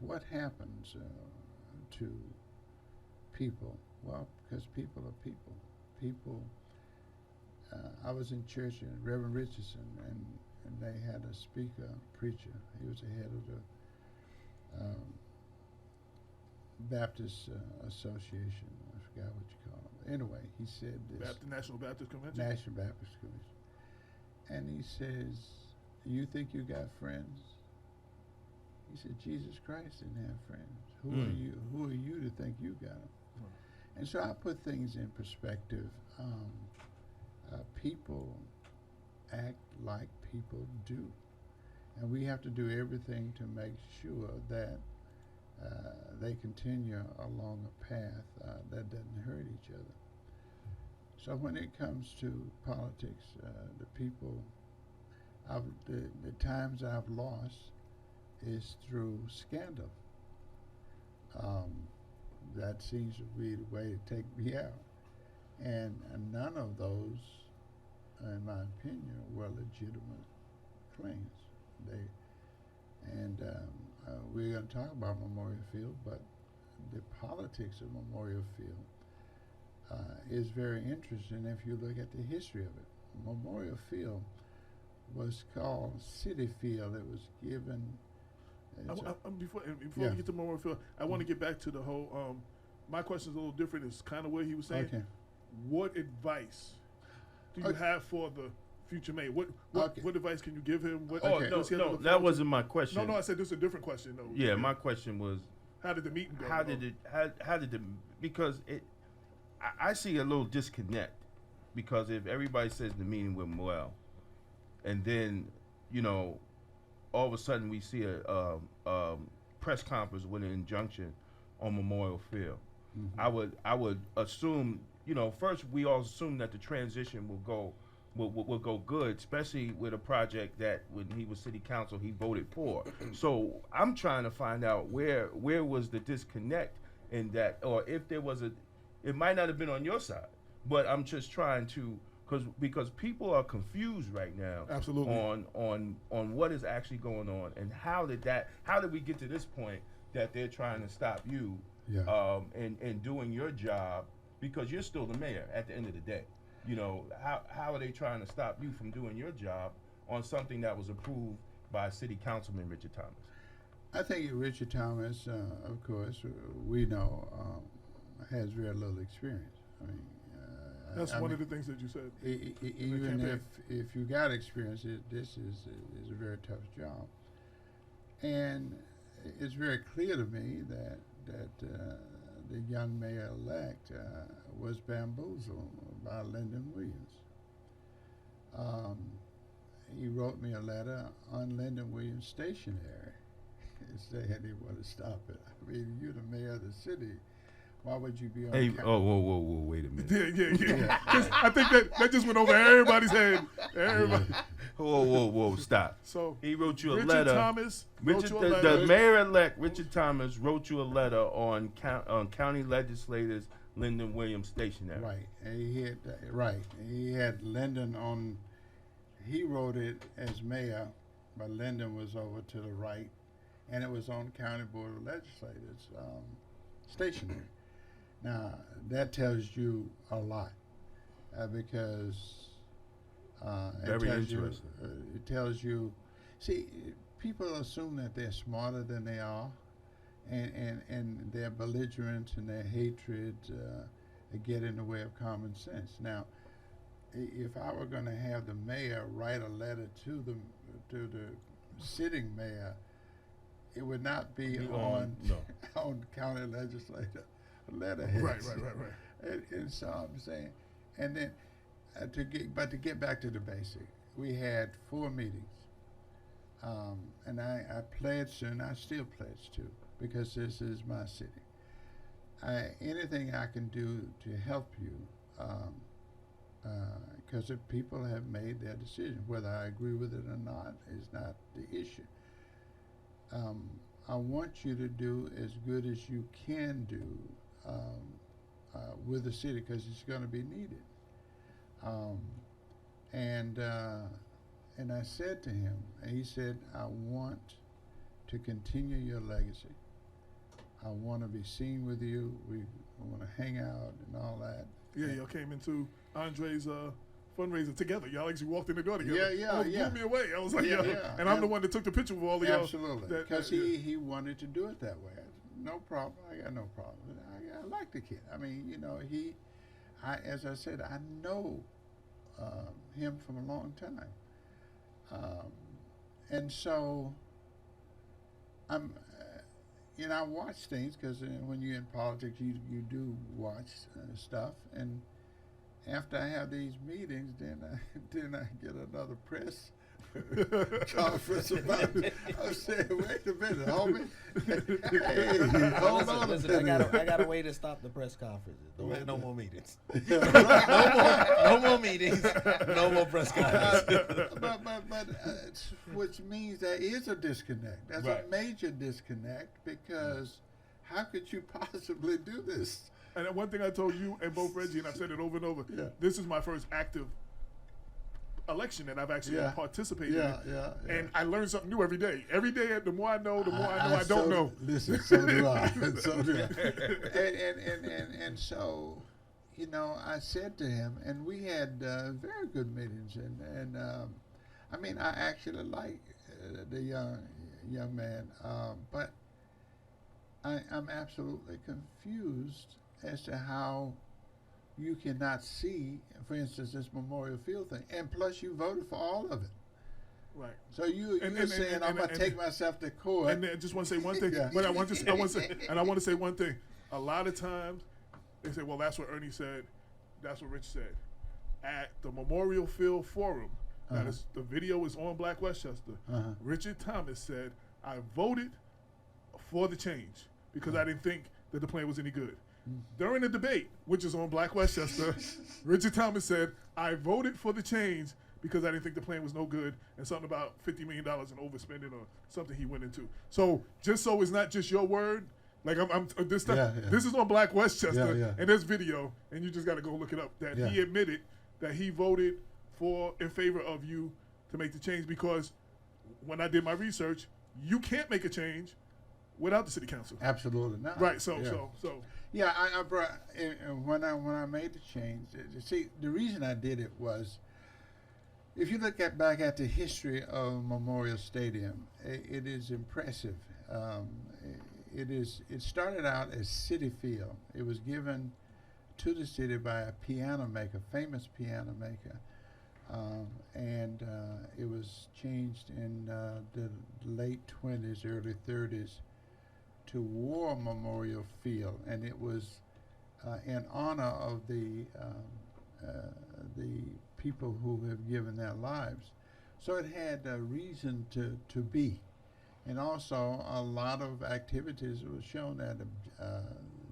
Speaker 5: what happens to people? Well, because people are people. People, I was in church in Reverend Richardson, and they had a speaker, preacher. He was the head of the Baptist Association. I forgot what you call them. Anyway, he said this.
Speaker 3: National Baptist Convention?
Speaker 5: National Baptist Convention. And he says, you think you got friends? He said, Jesus Christ didn't have friends. Who are you? Who are you to think you got them? And so I put things in perspective. People act like people do. And we have to do everything to make sure that they continue along a path that doesn't hurt each other. So when it comes to politics, the people, the times I've lost is through scandal. That seems to be the way to take me out. And none of those, in my opinion, were legitimate claims. We're going to talk about Memorial Field, but the politics of Memorial Field is very interesting if you look at the history of it. Memorial Field was called City Field. It was given.
Speaker 3: Before we get to Memorial Field, I want to get back to the whole. My question is a little different. It's kind of what he was saying.
Speaker 5: Okay.
Speaker 3: What advice do you have for the future mayor. What
Speaker 5: Okay.
Speaker 3: what advice can you give him? What,
Speaker 2: Oh,
Speaker 5: Okay.
Speaker 2: no,
Speaker 3: what's he have to
Speaker 2: no,
Speaker 3: look
Speaker 2: that
Speaker 3: forward
Speaker 2: wasn't
Speaker 3: to?
Speaker 2: my question.
Speaker 3: No, I said this is a different question though.
Speaker 2: Yeah, my question was,
Speaker 3: How did the meeting go?
Speaker 2: how did it, because I see a little disconnect, because if everybody says the meeting went well, and then, you know, all of a sudden we see a press conference with an injunction on Memorial Field. I would assume, you know, first we all assume that the transition will go good, especially with a project that when he was city council he voted for. So I'm trying to find out where was the disconnect in that, or if there was it might not have been on your side, but I'm just trying to, because people are confused right now.
Speaker 3: Absolutely.
Speaker 2: On what is actually going on, and how did we get to this point that they're trying to stop you and doing your job, because you're still the mayor at the end of the day. You know, how are they trying to stop you from doing your job on something that was approved by City Councilman Richard Thomas?
Speaker 5: I think Richard Thomas, of course, we know, has very little experience. I mean,
Speaker 3: That's
Speaker 5: I
Speaker 3: one
Speaker 5: mean,
Speaker 3: of the things that you said.
Speaker 5: even
Speaker 3: campaign.
Speaker 5: if you got experience, this is a very tough job, and it's very clear to me that the young mayor-elect was bamboozled by Lyndon Williams. He wrote me a letter on Lyndon Williams stationery saying he wanted to stop it. I mean, you're the mayor of the city. Why would you be on
Speaker 2: Hey,
Speaker 5: camera?
Speaker 2: whoa, wait a minute.
Speaker 3: Yeah. I think that just went over everybody's head. Everybody.
Speaker 2: Whoa, stop.
Speaker 3: So
Speaker 2: He wrote you a
Speaker 3: Richard
Speaker 2: letter.
Speaker 3: Thomas wrote
Speaker 2: Richard,
Speaker 3: you a letter.
Speaker 2: the mayor-elect Richard Thomas wrote you a letter on county legislators Lyndon Williams stationery.
Speaker 5: Right, and he had Lyndon on. He wrote it as mayor, but Lyndon was over to the right, and it was on County Board of Legislators stationery. Now that tells you a lot, because
Speaker 2: Very
Speaker 5: it tells
Speaker 2: interesting.
Speaker 5: it tells you. See, people assume that they're smarter than they are, and their belligerence and their hatred get in the way of common sense. Now, if I were going to have the mayor write a letter to the sitting mayor, it would not be on on county legislator letterhead.
Speaker 3: Right.
Speaker 5: And so I'm saying, and then to get back to the basic, we had 4 meetings, and I pledged, and I still pledge to, because this is my city. Anything I can do to help you, because if people have made their decision, whether I agree with it or not is not the issue. I want you to do as good as you can do with the city, because it's going to be needed. And I said to him, and he said, I want to continue your legacy. I want to be seen with you. We want to hang out and all that.
Speaker 3: Yeah, y'all came into Andre's fundraiser together. Y'all actually walked in the door together.
Speaker 5: Yeah.
Speaker 3: Almost blew me away. I was like,
Speaker 5: Yeah.
Speaker 3: and I'm the one that took the picture with all of y'all.
Speaker 5: Absolutely, because he wanted to do it that way. No problem. I got no problem. I like the kid. I mean, you know, as I said, I know him from a long time, and so I'm. I watch things, because when you're in politics, you do watch stuff, and after I have these meetings, then I get another press conference about it. I'm saying, wait a minute, homie. Hey, hold on.
Speaker 4: Listen, I got a way to stop the press conferences. Don't have no more meetings.
Speaker 5: Yeah, right.
Speaker 4: No more meetings. No more press conferences.
Speaker 5: But which means there is a disconnect. There's a major disconnect, because how could you possibly do this?
Speaker 3: And then one thing I told you and both Reggie, and I've said it over and over, this is my first active election that I've actually participated in.
Speaker 5: Yeah.
Speaker 3: And I learn something new every day. Every day, the more I know, the more I know I don't know.
Speaker 5: Listen, so do I. So do I. And so, I said to him, and we had very good meetings, and I mean, I actually like the young man, but I'm absolutely confused as to how you cannot see for instance, this Memorial Field thing, and plus you voted for all of it.
Speaker 3: Right.
Speaker 5: So you're saying I'm gonna take myself to court.
Speaker 3: And then I just want to say one thing.
Speaker 5: Yeah.
Speaker 3: But I want to say one thing. A lot of times they say, well, that's what Ernie said. That's what Rich said. At the Memorial Field Forum, that is, the video is on Black Westchester. Richard Thomas said, I voted for the change because I didn't think that the plan was any good. During the debate, which is on Black Westchester, Richard Thomas said, I voted for the change because I didn't think the plan was no good, and something about $50 million in overspending or something he went into. So just so it's not just your word, like this stuff, this is on Black Westchester, and there's video, and you just got to go look it up, that he admitted that he voted in favor of you to make the change, because when I did my research, you can't make a change without the city council.
Speaker 5: Absolutely not.
Speaker 3: Right. So.
Speaker 5: Yeah, I brought when I made the change. See, the reason I did it was, if you look back at the history of Memorial Stadium, it is impressive. It started out as City Field. It was given to the city by a piano maker, famous piano maker, and it was changed in the late 20s, early 30s to War Memorial Field, and it was in honor of the people who have given their lives. So it had a reason to be. And also a lot of activities were shown at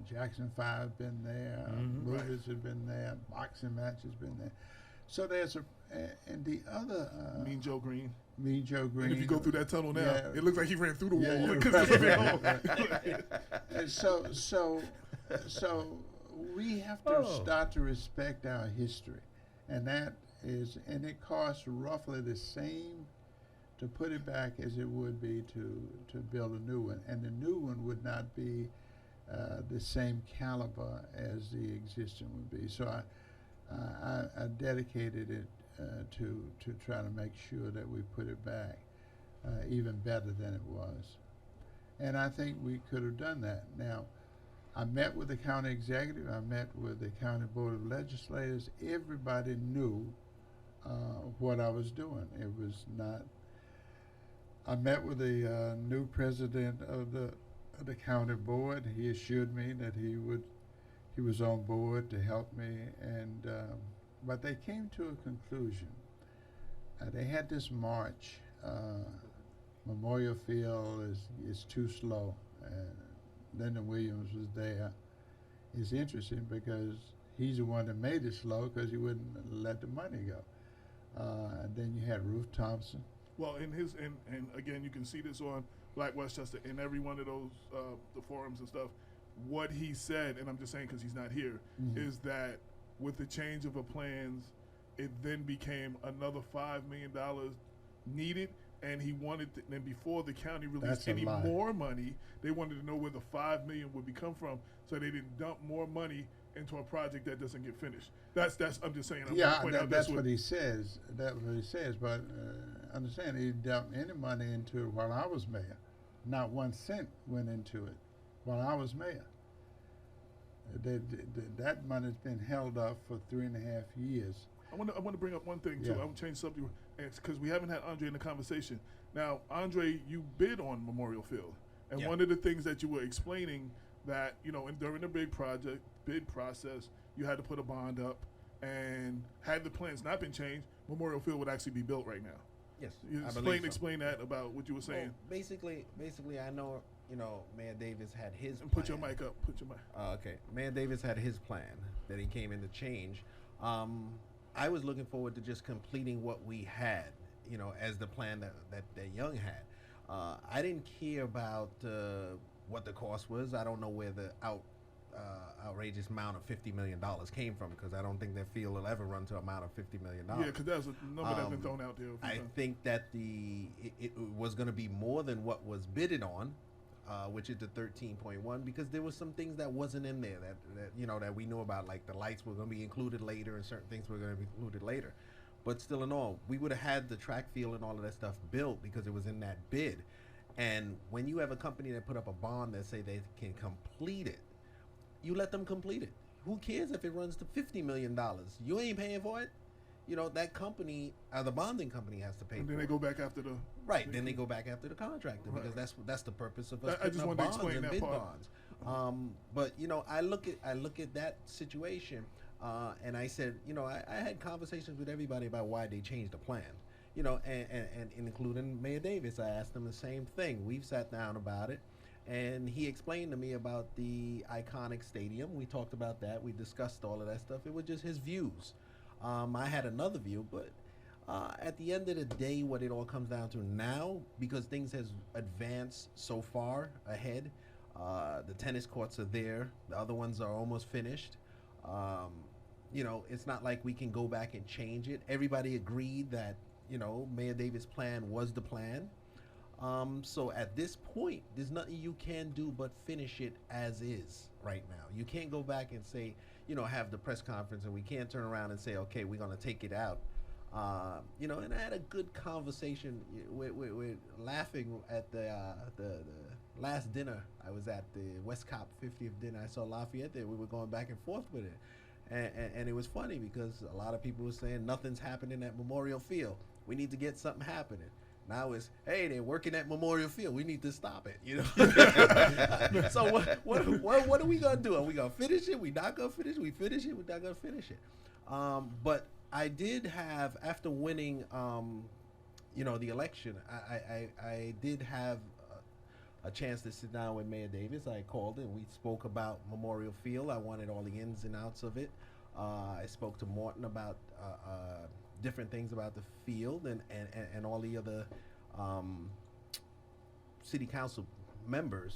Speaker 5: Jackson 5 been there, movies have been there, boxing matches been there. So there's and the other
Speaker 3: Mean Joe Green.
Speaker 5: Mean Joe Green.
Speaker 3: And if you go through that tunnel now, it looks like he ran through the wall.
Speaker 5: And so we have to start to respect our history, and it costs roughly the same to put it back as it would be to build a new one, and the new one would not be the same caliber as the existing would be. So I dedicated it to try to make sure that we put it back even better than it was, and I think we could have done that. Now, I met with the county executive, I met with the county board of legislators. Everybody knew what I was doing. It was not. I met with the new president of the county board. He assured me that he was on board to help me, and but they came to a conclusion. They had this march. Memorial Field is too slow. Lyndon Williams was there. It's interesting because he's the one that made it slow because he wouldn't let the money go. And then you had Ruth Thompson.
Speaker 3: Well, and again, you can see this on Black Westchester in every one of those the forums and stuff. What he said, and I'm just saying because he's not here, is that with the change of the plans, it then became another $5 million needed, and he wanted to, and before the county released any more money, they wanted to know where the $5 million would come from, so they didn't dump more money into a project that doesn't get finished. That's I'm just saying.
Speaker 5: That's what he says. That's what he says. But understand, he didn't dump any money into it while I was mayor. Not 1 cent went into it while I was mayor. That money's been held up for 3.5 years.
Speaker 3: I want to bring up one thing too. I want to change the subject because we haven't had André in the conversation. Now, André, you bid on Memorial Field, and one of the things that you were explaining that during the bid process, you had to put a bond up, and had the plans not been changed, Memorial Field would actually be built right now.
Speaker 4: Yes,
Speaker 3: Explain that about what you were saying.
Speaker 4: Well, basically, I know Mayor Davis had his.
Speaker 3: And put your mic up. Put your mic.
Speaker 4: Okay, Mayor Davis had his plan that he came in to change. I was looking forward to just completing what we had, as the plan that Young had. I didn't care about what the cost was. I don't know where the outrageous amount of $50 million came from, because I don't think that field will ever run to an amount of $50 million.
Speaker 3: Yeah, because that's a number that's been thrown out there.
Speaker 4: I think that it was going to be more than what was bidded on, which is the 13.1, because there was some things that wasn't in there that we knew about, like the lights were going to be included later and certain things were going to be included later. But still in all, we would have had the track field and all of that stuff built because it was in that bid. And when you have a company that put up a bond that say they can complete it, you let them complete it. who cares if it runs to $50 million? You ain't paying for it. You know, that company, the bonding company, has to pay.
Speaker 3: And
Speaker 4: for
Speaker 3: then they
Speaker 4: it.
Speaker 3: go back after the.
Speaker 4: Right. Then they go back after the contractor because that's the purpose of us
Speaker 3: I just
Speaker 4: putting up
Speaker 3: wanted to
Speaker 4: bonds
Speaker 3: explain
Speaker 4: and
Speaker 3: that
Speaker 4: bid
Speaker 3: part.
Speaker 4: bonds. But you know, I look at that situation, and I said, you know, I had conversations with everybody about why they changed the plan. You know, and including Mayor Davis, I asked him the same thing. We've sat down about it, and he explained to me about the iconic stadium. We talked about that. We discussed all of that stuff. It was just his views. I had another view, but at the end of the day, what it all comes down to now, because things has advanced so far ahead, the tennis courts are there. The other ones are almost finished. You know, it's not like we can go back and change it. Everybody agreed that, you know, Mayor Davis' plan was the plan. So at this point, there's nothing you can do but finish it as is right now. You can't go back and say, you know, have the press conference, and we can't turn around and say, okay, we're going to take it out. You know, and I had a good conversation. We're laughing at the last dinner I was at, the West Cop 50th dinner. I saw Lafayette there. We were going back and forth with it. And it was funny because a lot of people were saying nothing's happening at Memorial Field. We need to get something happening. Now it's, hey, they're working at Memorial Field. We need to stop it, you know. So what are we gonna do? Are we gonna finish it? We not gonna finish it? We finish it? We're not gonna finish it. But I did have, after winning, you know, the election, I did have a chance to sit down with Mayor Davis. I called and we spoke about Memorial Field. I wanted all the ins and outs of it. I spoke to Morton about different things about the field and all the other city council members.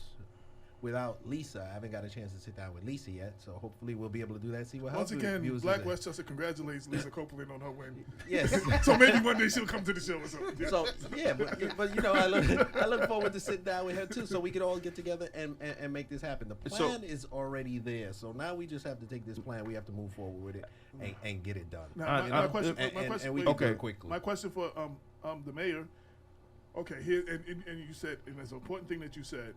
Speaker 4: Without Lisa, I haven't got a chance to sit down with Lisa yet, so hopefully we'll be able to do that. See what
Speaker 3: Once
Speaker 4: happens.
Speaker 3: again, Black Westchester congratulates Lisa Copeland on her win.
Speaker 4: Yes.
Speaker 3: So maybe one day she'll come to the show or something. Yeah.
Speaker 4: So yeah, but you know, I look forward to sit down with her too, so we can all get together and make this happen. The plan is already there, so now we just have to take this plan. We have to move forward with it and get it done.
Speaker 3: Now, my question,
Speaker 4: and we
Speaker 3: wait,
Speaker 4: can do it quickly.
Speaker 3: My question for the mayor. Okay, here and you said, and it's an important thing that you said.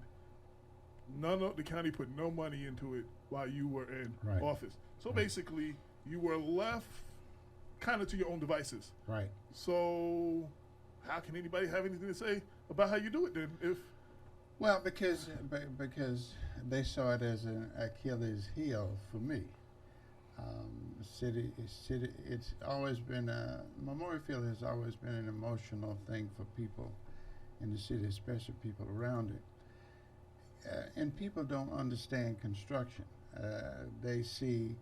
Speaker 3: None of the county put no money into it while you were in office. So basically, you were left kind of to your own devices.
Speaker 5: Right.
Speaker 3: So, how can anybody have anything to say about how you do it then?
Speaker 5: Well, because they saw it as an Achilles heel for me. It's always been Memorial Field has always been an emotional thing for people in the city, especially people around it. And people don't understand construction. They see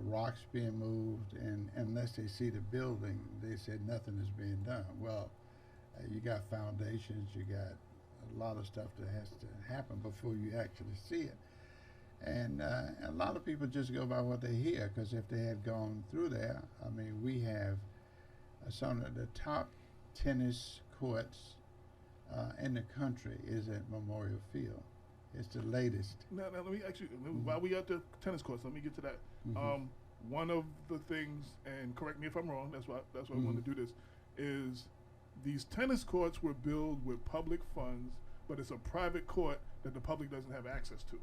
Speaker 5: rocks being moved, and unless they see the building, they said nothing is being done. Well, you got foundations, you got a lot of stuff that has to happen before you actually see it. And a lot of people just go by what they hear, because if they had gone through there, I mean, we have some of the top tennis courts in the country is at Memorial Field. It's the latest.
Speaker 3: Now let me actually, while we at the tennis courts, let me get to that. One of the things, and correct me if I'm wrong, that's why I wanted to do this, is these tennis courts were built with public funds, but it's a private court that the public doesn't have access to.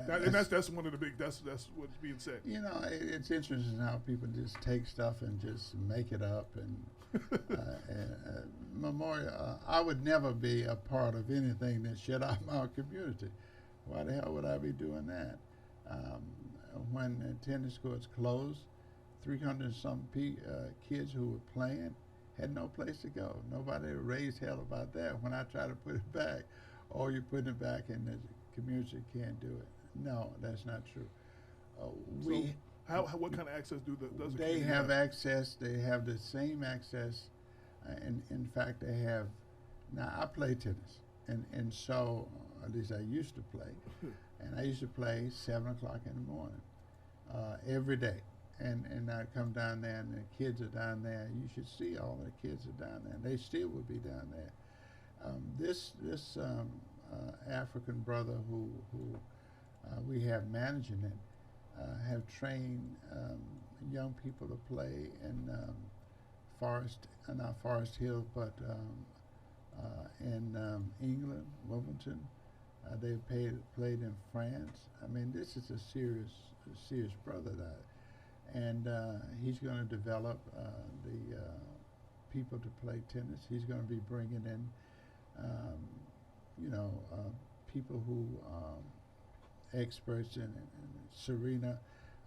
Speaker 3: That's one of the big, that's what's being said.
Speaker 5: You know, it's interesting how people just take stuff and just make it up. And Memorial, I would never be a part of anything that shut out my community. Why the hell would I be doing that? When the tennis courts closed, 300 some kids who were playing had no place to go. Nobody raised hell about that. When I try to put it back, oh, you're putting it back and the community can't do it. No, that's not true.
Speaker 3: What kind of access does the
Speaker 5: they have access? They have the same access. In fact, they have. Now I play tennis, and so at least I used to play, and I used to play 7 o'clock in the morning every day, and I come down there, and the kids are down there. You should see all the kids are down there. They still would be down there. This African brother who we have managing it have trained young people to play in not Forest Hill, but in England, Wimbledon. They played in France. I mean, this is a serious see his brother die. And he's going to develop the people to play tennis. He's going to be bringing in, people who experts in Serena.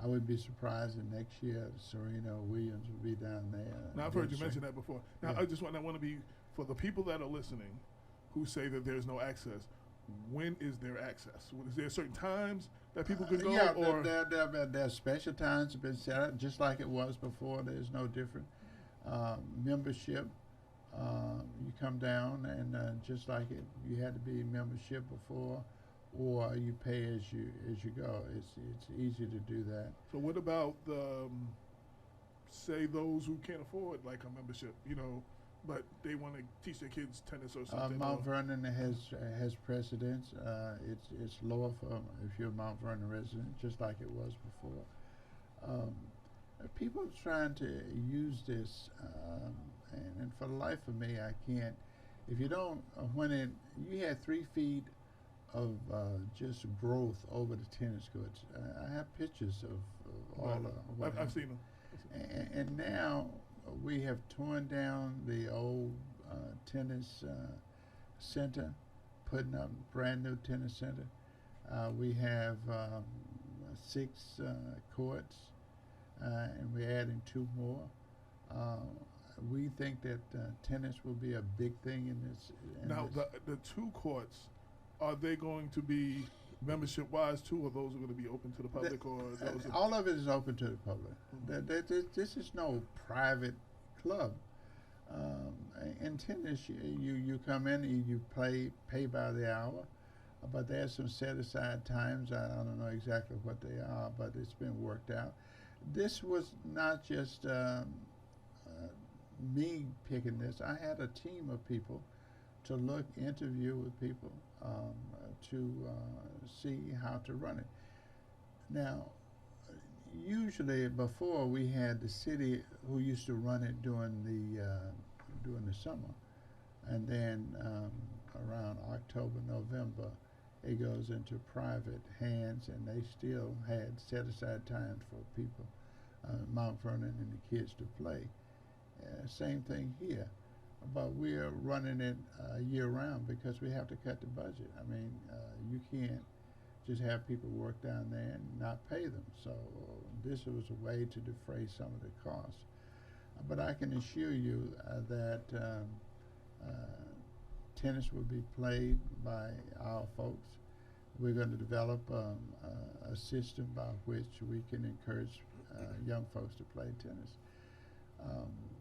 Speaker 5: I wouldn't be surprised if next year Serena Williams will be down there.
Speaker 3: Now, I've heard you mention that before. Now,
Speaker 5: Yeah.
Speaker 3: I want to be, for the people that are listening who say that there's no access, when is there access? Is there certain times that people could go?
Speaker 5: Yeah,
Speaker 3: or
Speaker 5: there special times have been set up, just like it was before. There's no different. Membership, you come down and just like it, you had to be membership before, or you pay as you go. It's easy to do that.
Speaker 3: So what about the, say those who can't afford like a membership, but they want to teach their kids tennis or something?
Speaker 5: Mount Vernon has precedence. It's lower for if you're a Mount Vernon resident, just like it was before. People are trying to use this, and for the life of me, I can't. If you don't, you had 3 feet of just growth over the tennis courts. I have pictures of all of what
Speaker 3: I've seen them.
Speaker 5: and now we have torn down the old tennis center, putting up a brand new tennis center. We have 6 courts, and we're adding 2 more. We think that tennis will be a big thing in this.
Speaker 3: Now, the 2 courts, are they going to be membership-wise too, or those are going to be open to the public, or those
Speaker 5: all of it is open to the public. This is no private club. In tennis, you come in and you pay by the hour, but there's some set-aside times. I don't know exactly what they are, but it's been worked out. This was not just me picking this. I had a team of people to interview with people to see how to run it. Now, usually before we had the city who used to run it during the summer, and then around October, November, it goes into private hands, and they still had set aside times for people, Mount Vernon and the kids to play. Same thing here, but we're running it year round because we have to cut the budget. I mean, you can't just have people work down there and not pay them. So this was a way to defray some of the costs. But I can assure you that tennis will be played by our folks. We're going to develop a system by which we can encourage young folks to play tennis.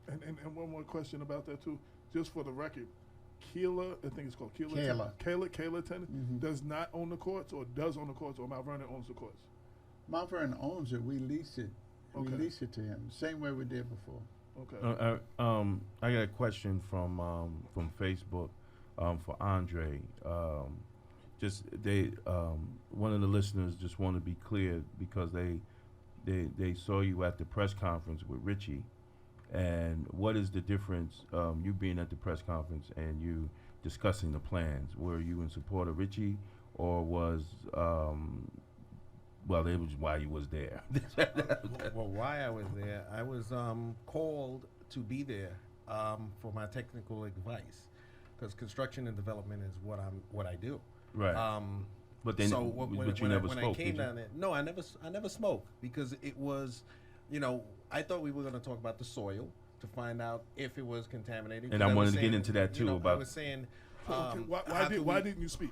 Speaker 3: And one more question about that too, just for the record. Keela, I think it's called Keela. Keila Tennis does not own the courts, or does own the courts, or Mount Vernon owns the courts?
Speaker 5: Mount Vernon owns it. We lease it.
Speaker 3: Okay.
Speaker 5: We lease it to him, same way we did before.
Speaker 3: Okay.
Speaker 2: I got a question from Facebook for André. One of the listeners just want to be clear because they saw you at the press conference with Richie. And what is the difference, you being at the press conference and you discussing the plans? Were you in support of Richie, or was, it was why you was there?
Speaker 4: Well, why I was there, I was called to be there for my technical advice, because construction and development is what I do.
Speaker 2: Right. But then,
Speaker 4: so
Speaker 2: when you never spoke,
Speaker 4: I came down there, no, I never smoked, because it was, I thought we were going to talk about the soil to find out if it was contaminated.
Speaker 2: And I wanted to get into that too, about.
Speaker 4: I was saying,
Speaker 3: why didn't you speak?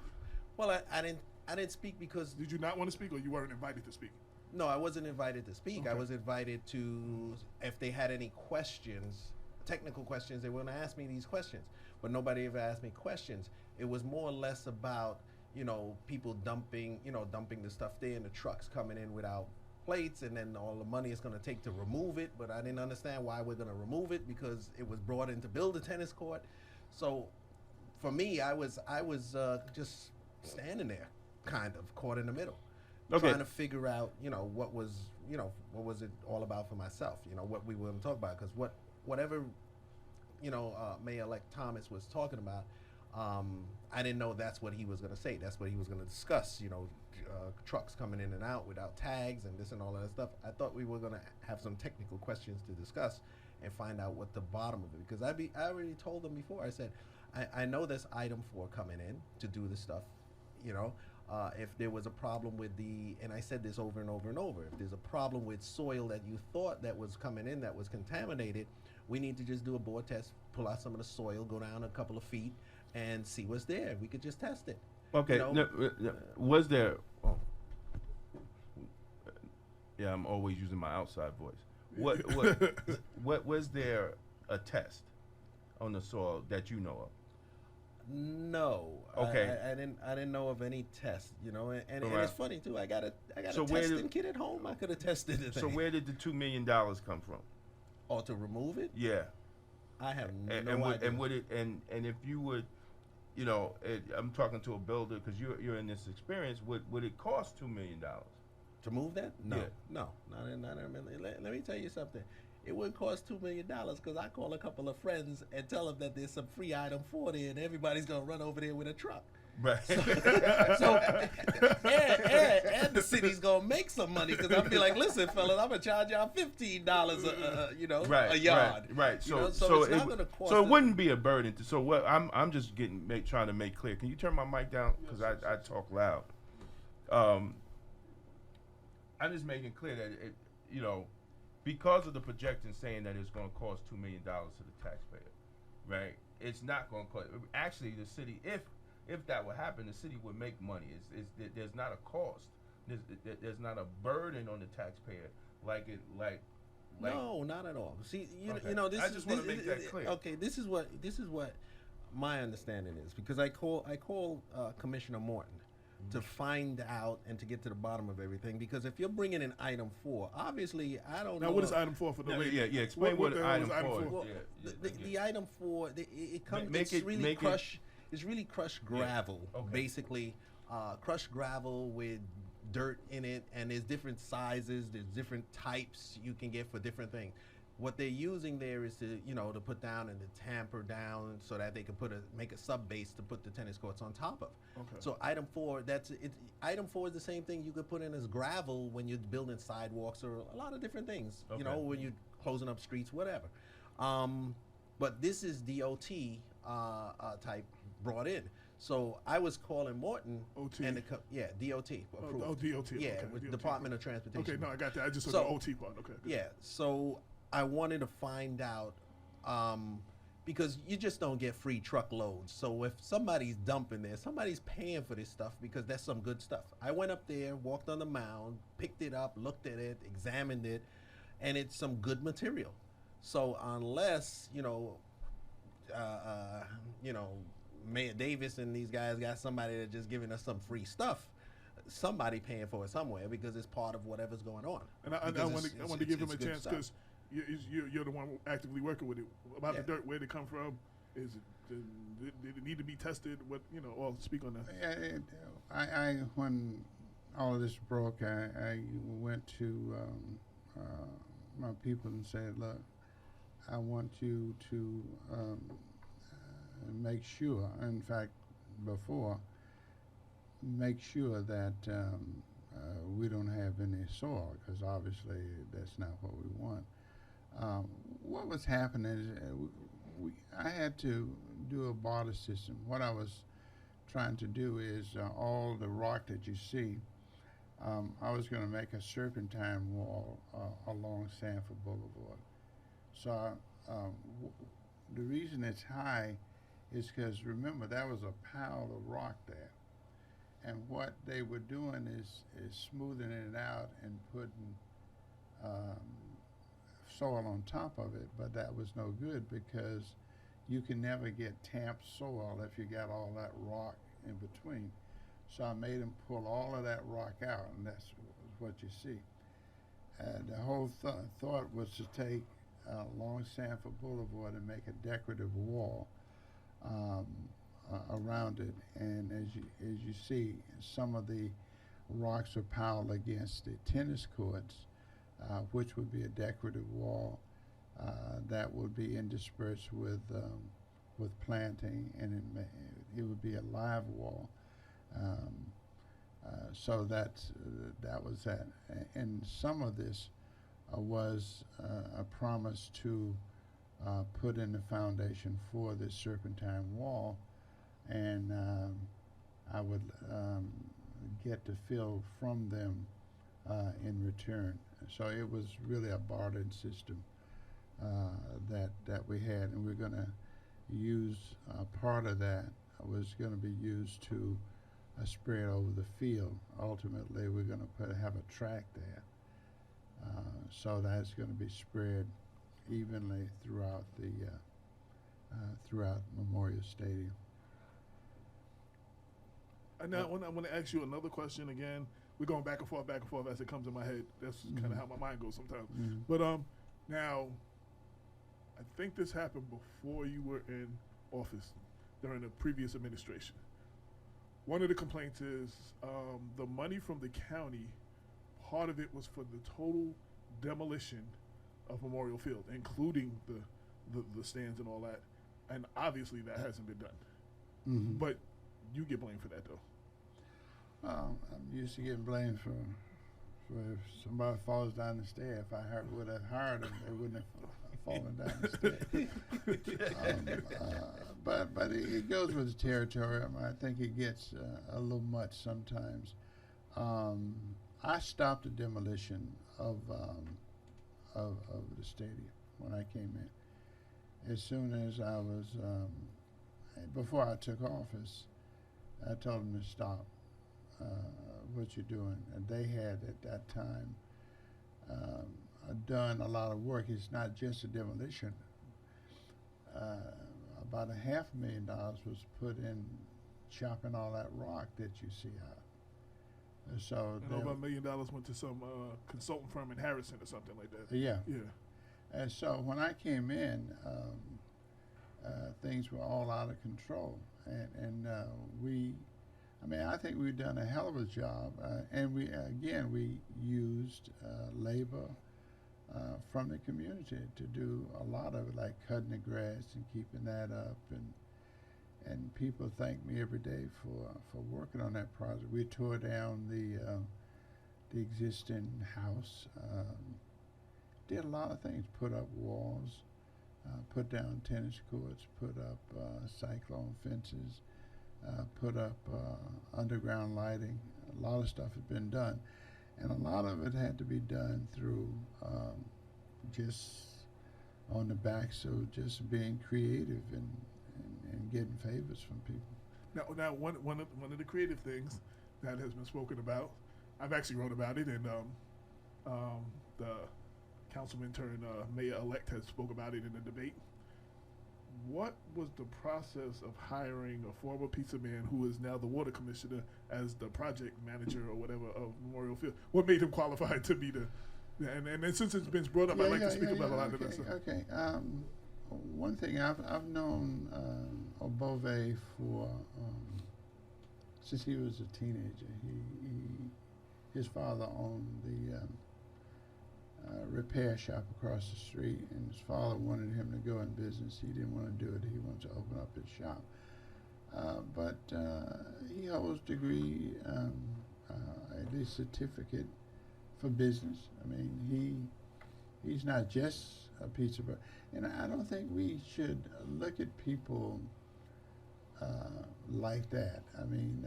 Speaker 4: Well, I didn't speak because.
Speaker 3: Did you not want to speak, or you weren't invited to speak?
Speaker 4: No, I wasn't invited to speak.
Speaker 3: Okay.
Speaker 4: I was invited to, if they had any questions, technical questions, they were going to ask me these questions. But nobody ever asked me questions. It was more or less about, people dumping the stuff there, and the trucks coming in without plates, and then all the money it's going to take to remove it. But I didn't understand why we're going to remove it, because it was brought in to build a tennis court. So for me, I was just standing there, kind of caught in the middle, trying to figure out what was it all about for myself, what we were going to talk about, because whatever Mayor-elect Thomas was talking about, I didn't know that's what he was going to say. That's what he was going to discuss. Trucks coming in and out without tags and this and all that stuff. I thought we were going to have some technical questions to discuss and find out what the bottom of it. Because I already told them before. I said, I know there's item 4 coming in to do the stuff. If there was a problem with and I said this over and over and over, if there's a problem with soil that you thought that was coming in that was contaminated, we need to just do a bore test, pull out some of the soil, go down a couple of feet, and see what's there. We could just test it.
Speaker 2: Okay. Was there? Oh, yeah, I'm always using my outside voice. What was there a test on the soil that you know of?
Speaker 4: No.
Speaker 2: Okay.
Speaker 4: I didn't know of any test. And
Speaker 2: Right.
Speaker 4: it's funny too. I got a
Speaker 2: So where
Speaker 4: testing
Speaker 2: did-
Speaker 4: kit at home. I could have tested it.
Speaker 2: So where did the $2 million come from?
Speaker 4: Or to remove it?
Speaker 2: Yeah.
Speaker 4: I have no
Speaker 2: And
Speaker 4: idea.
Speaker 2: would it and if you would, I'm talking to a builder because you're in this experience. Would it cost $2 million?
Speaker 4: To move that? No,
Speaker 2: Yeah.
Speaker 4: no, not in a million. Let me tell you something. It wouldn't cost $2 million because I call a couple of friends and tell them that there's some free item 4 there, and everybody's gonna run over there with a truck.
Speaker 2: Right.
Speaker 4: So, and the city's gonna make some money because I'll be like, listen, fellas, I'm gonna charge y'all $15, a yard.
Speaker 2: Right. So
Speaker 4: it's not gonna cost.
Speaker 2: So it wouldn't be a burden. So what I'm just trying to make clear. Can you turn my mic down because I talk loud. I'm just making clear that because of the projection saying that it's going to cost $2 million to the taxpayer, right? It's not going to cost. Actually, the city, if that would happen, the city would make money. There's not a cost. There's not a burden on the taxpayer like.
Speaker 4: No, not at all. See,
Speaker 2: Okay.
Speaker 4: this
Speaker 2: I just want to make that clear.
Speaker 4: Okay, this is what my understanding is because I call Commissioner Morton to find out and to get to the bottom of everything. Because if you're bringing in item 4, obviously I don't know.
Speaker 3: Now, what is item 4 for the lady?
Speaker 2: Yeah. Explain what
Speaker 3: the hell
Speaker 2: item
Speaker 3: is item
Speaker 2: 4 is.
Speaker 3: four?
Speaker 4: Well, the item 4, it comes.
Speaker 2: Make
Speaker 4: It's
Speaker 2: it-
Speaker 4: really
Speaker 2: make it-
Speaker 4: crushed. It's really crushed gravel,
Speaker 2: Okay.
Speaker 4: basically. Crushed gravel with dirt in it, and there's different sizes. There's different types you can get for different things. What they're using there is to put down and to tamper down so that they can make a sub base to put the tennis courts on top of.
Speaker 3: Okay.
Speaker 4: So item 4, item 4 is the same thing you could put in as gravel when you're building sidewalks or a lot of different things.
Speaker 2: Okay.
Speaker 4: When you're closing up streets, whatever. But this is DOT type brought in. So I was calling Morton.
Speaker 3: OT.
Speaker 4: And DOT approved.
Speaker 3: DOT.
Speaker 4: Yeah,
Speaker 3: okay,
Speaker 4: with
Speaker 3: DOT.
Speaker 4: Department of Transportation.
Speaker 3: Okay, no, I got that. I just saw
Speaker 4: So-
Speaker 3: the OT part. Okay. good.
Speaker 4: Yeah, so I wanted to find out because you just don't get free truckloads. So if somebody's dumping there, somebody's paying for this stuff because that's some good stuff. I went up there, walked on the mound, picked it up, looked at it, examined it, and it's some good material. So unless Mayor Davis and these guys got somebody that just giving us some free stuff, somebody paying for it somewhere because it's part of whatever's going on.
Speaker 3: And I
Speaker 4: Because
Speaker 3: want to give him a
Speaker 4: good
Speaker 3: chance
Speaker 4: stuff.
Speaker 3: because you're the one actively working with it. About
Speaker 4: Yeah.
Speaker 3: the dirt, where did it come from? Did it need to be tested? Or speak on that.
Speaker 5: I when all of this broke, I went to my people and said, look, I want you to make sure, in fact, make sure that we don't have any soil, because obviously that's not what we want. What was happening is I had to do a barter system. What I was trying to do is all the rock that you see, I was going to make a serpentine wall along Sanford Boulevard. So the reason it's high is because, remember, that was a pile of rock there. And what they were doing is smoothing it out and putting soil on top of it, but that was no good because you can never get tamp soil if you got all that rock in between. So I made them pull all of that rock out, and that's what you see. The whole thought was to take along Sanford Boulevard and make a decorative wall around it. And as you see, some of the rocks are piled against the tennis courts, which would be a decorative wall that would be interspersed with with planting, and it would be a live wall. So that was that. And some of this was a promise to put in the foundation for this serpentine wall, and I would get to fill from them in return. So it was really a bartered system that we had, and we're going to use part of that was going to be used to spread over the field. Ultimately, we're going to have a track there, so that's going to be spread evenly throughout the throughout Memorial Stadium.
Speaker 3: And now I want to ask you another question again. We're going back and forth as it comes in my head. That's kind of how my mind goes sometimes. But now, I think this happened before you were in office during the previous administration. One of the complaints is the money from the county, part of it was for the total demolition of Memorial Field, including the stands and all that. And obviously that hasn't been done. But you get blamed for that, though.
Speaker 5: I'm used to getting blamed for if somebody falls down the stair. If I would have hired them, they wouldn't have fallen down the stair. But it goes with the territory. I think it gets a little much sometimes. I stopped the demolition of the stadium when I came in. As soon as I was, before I took office, I told them to stop what you're doing. And they had at that time done a lot of work. It's not just a demolition. About $500,000 was put in chopping all that rock that you see out. So
Speaker 3: and over $1 million went to some consultant firm in Harrison or something like that.
Speaker 5: Yeah.
Speaker 3: Yeah.
Speaker 5: And so when I came in, things were all out of control, and I think we've done a hell of a job, and we used labor from the community to do a lot of it, like cutting the grass and keeping that up, and people thank me every day for working on that project. We tore down the existing house, did a lot of things, put up walls, put down tennis courts, put up cyclone fences, put up underground lighting. A lot of stuff had been done, and a lot of it had to be done through just on the backs of just being creative and getting favors from people.
Speaker 3: Now one of the creative things that has been spoken about, I've actually wrote about it, and the councilman turned mayor-elect has spoke about it in the debate. What was the process of hiring a former pizza man who is now the water commissioner as the project manager or whatever of Memorial Field? What made him qualified to be the? And since it's been brought up, I'd like to speak about a lot of that stuff.
Speaker 5: Okay. One thing I've known Obove for since he was a teenager. His father owned the repair shop across the street, and his father wanted him to go in business. He didn't want to do it. He wanted to open up his shop. But he holds a degree, at least certificate for business. I mean, he's not just a pizza, but and I don't think we should look at people like that. I mean,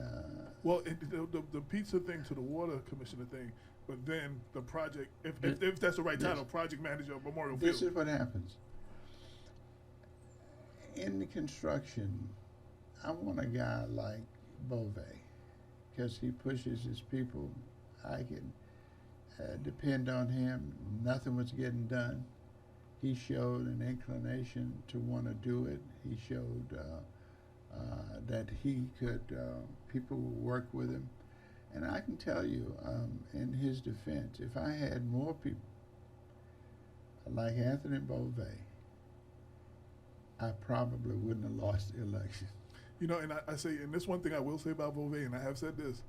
Speaker 3: well, the pizza thing to the water commissioner thing. But then the project, if that's the right title, project manager of Memorial Field.
Speaker 5: This is what happens. In the construction, I want a guy like Bove, because he pushes his people. I can depend on him. Nothing was getting done. He showed an inclination to want to do it. He showed that he could, people would work with him. And I can tell you, in his defense, if I had more people like Anthony Bove, I probably wouldn't have lost the election.
Speaker 3: You know, and I say, and this one thing I will say about Bove, and I have said this,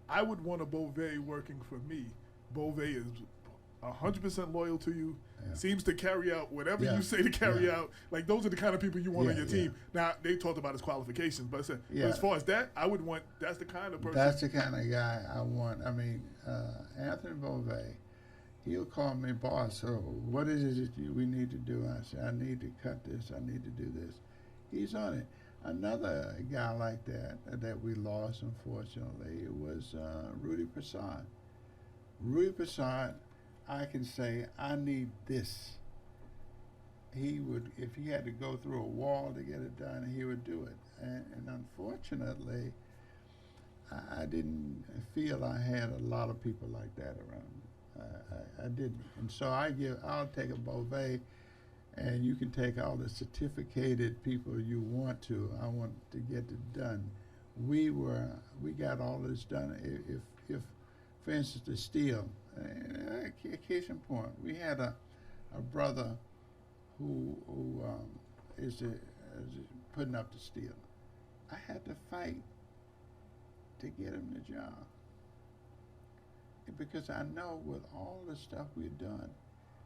Speaker 3: I would want a Bove working for me. Bove is 100% loyal to you,
Speaker 5: Yeah.
Speaker 3: seems to carry out whatever
Speaker 5: Yeah.
Speaker 3: you say to carry
Speaker 5: Yeah.
Speaker 3: out. Like, those are the kind of people you want on
Speaker 5: Yeah,
Speaker 3: your team. Now, they talked about his qualifications, but, but
Speaker 5: Yeah.
Speaker 3: as far as that, I would want, that's the kind of person.
Speaker 5: That's the kind of guy I want. I mean, Anthony Beauvais, he'll call me boss. So what is it that we need to do? I say, I need to cut this. I need to do this. He's on it. Another guy like that we lost, unfortunately, was Rudy Prasad. Rudy Prasad, I can say, I need this. He would, if he had to go through a wall to get it done, he would do it. And unfortunately, I didn't feel I had a lot of people like that around me. I didn't. And so I'll take a Beauvais, and you can take all the certificated people you want to. I want to get it done. We got all this done. If for instance, the steel, case in point, we had a brother who is putting up the steel. I had to fight to get him the job because I know with all the stuff we've done,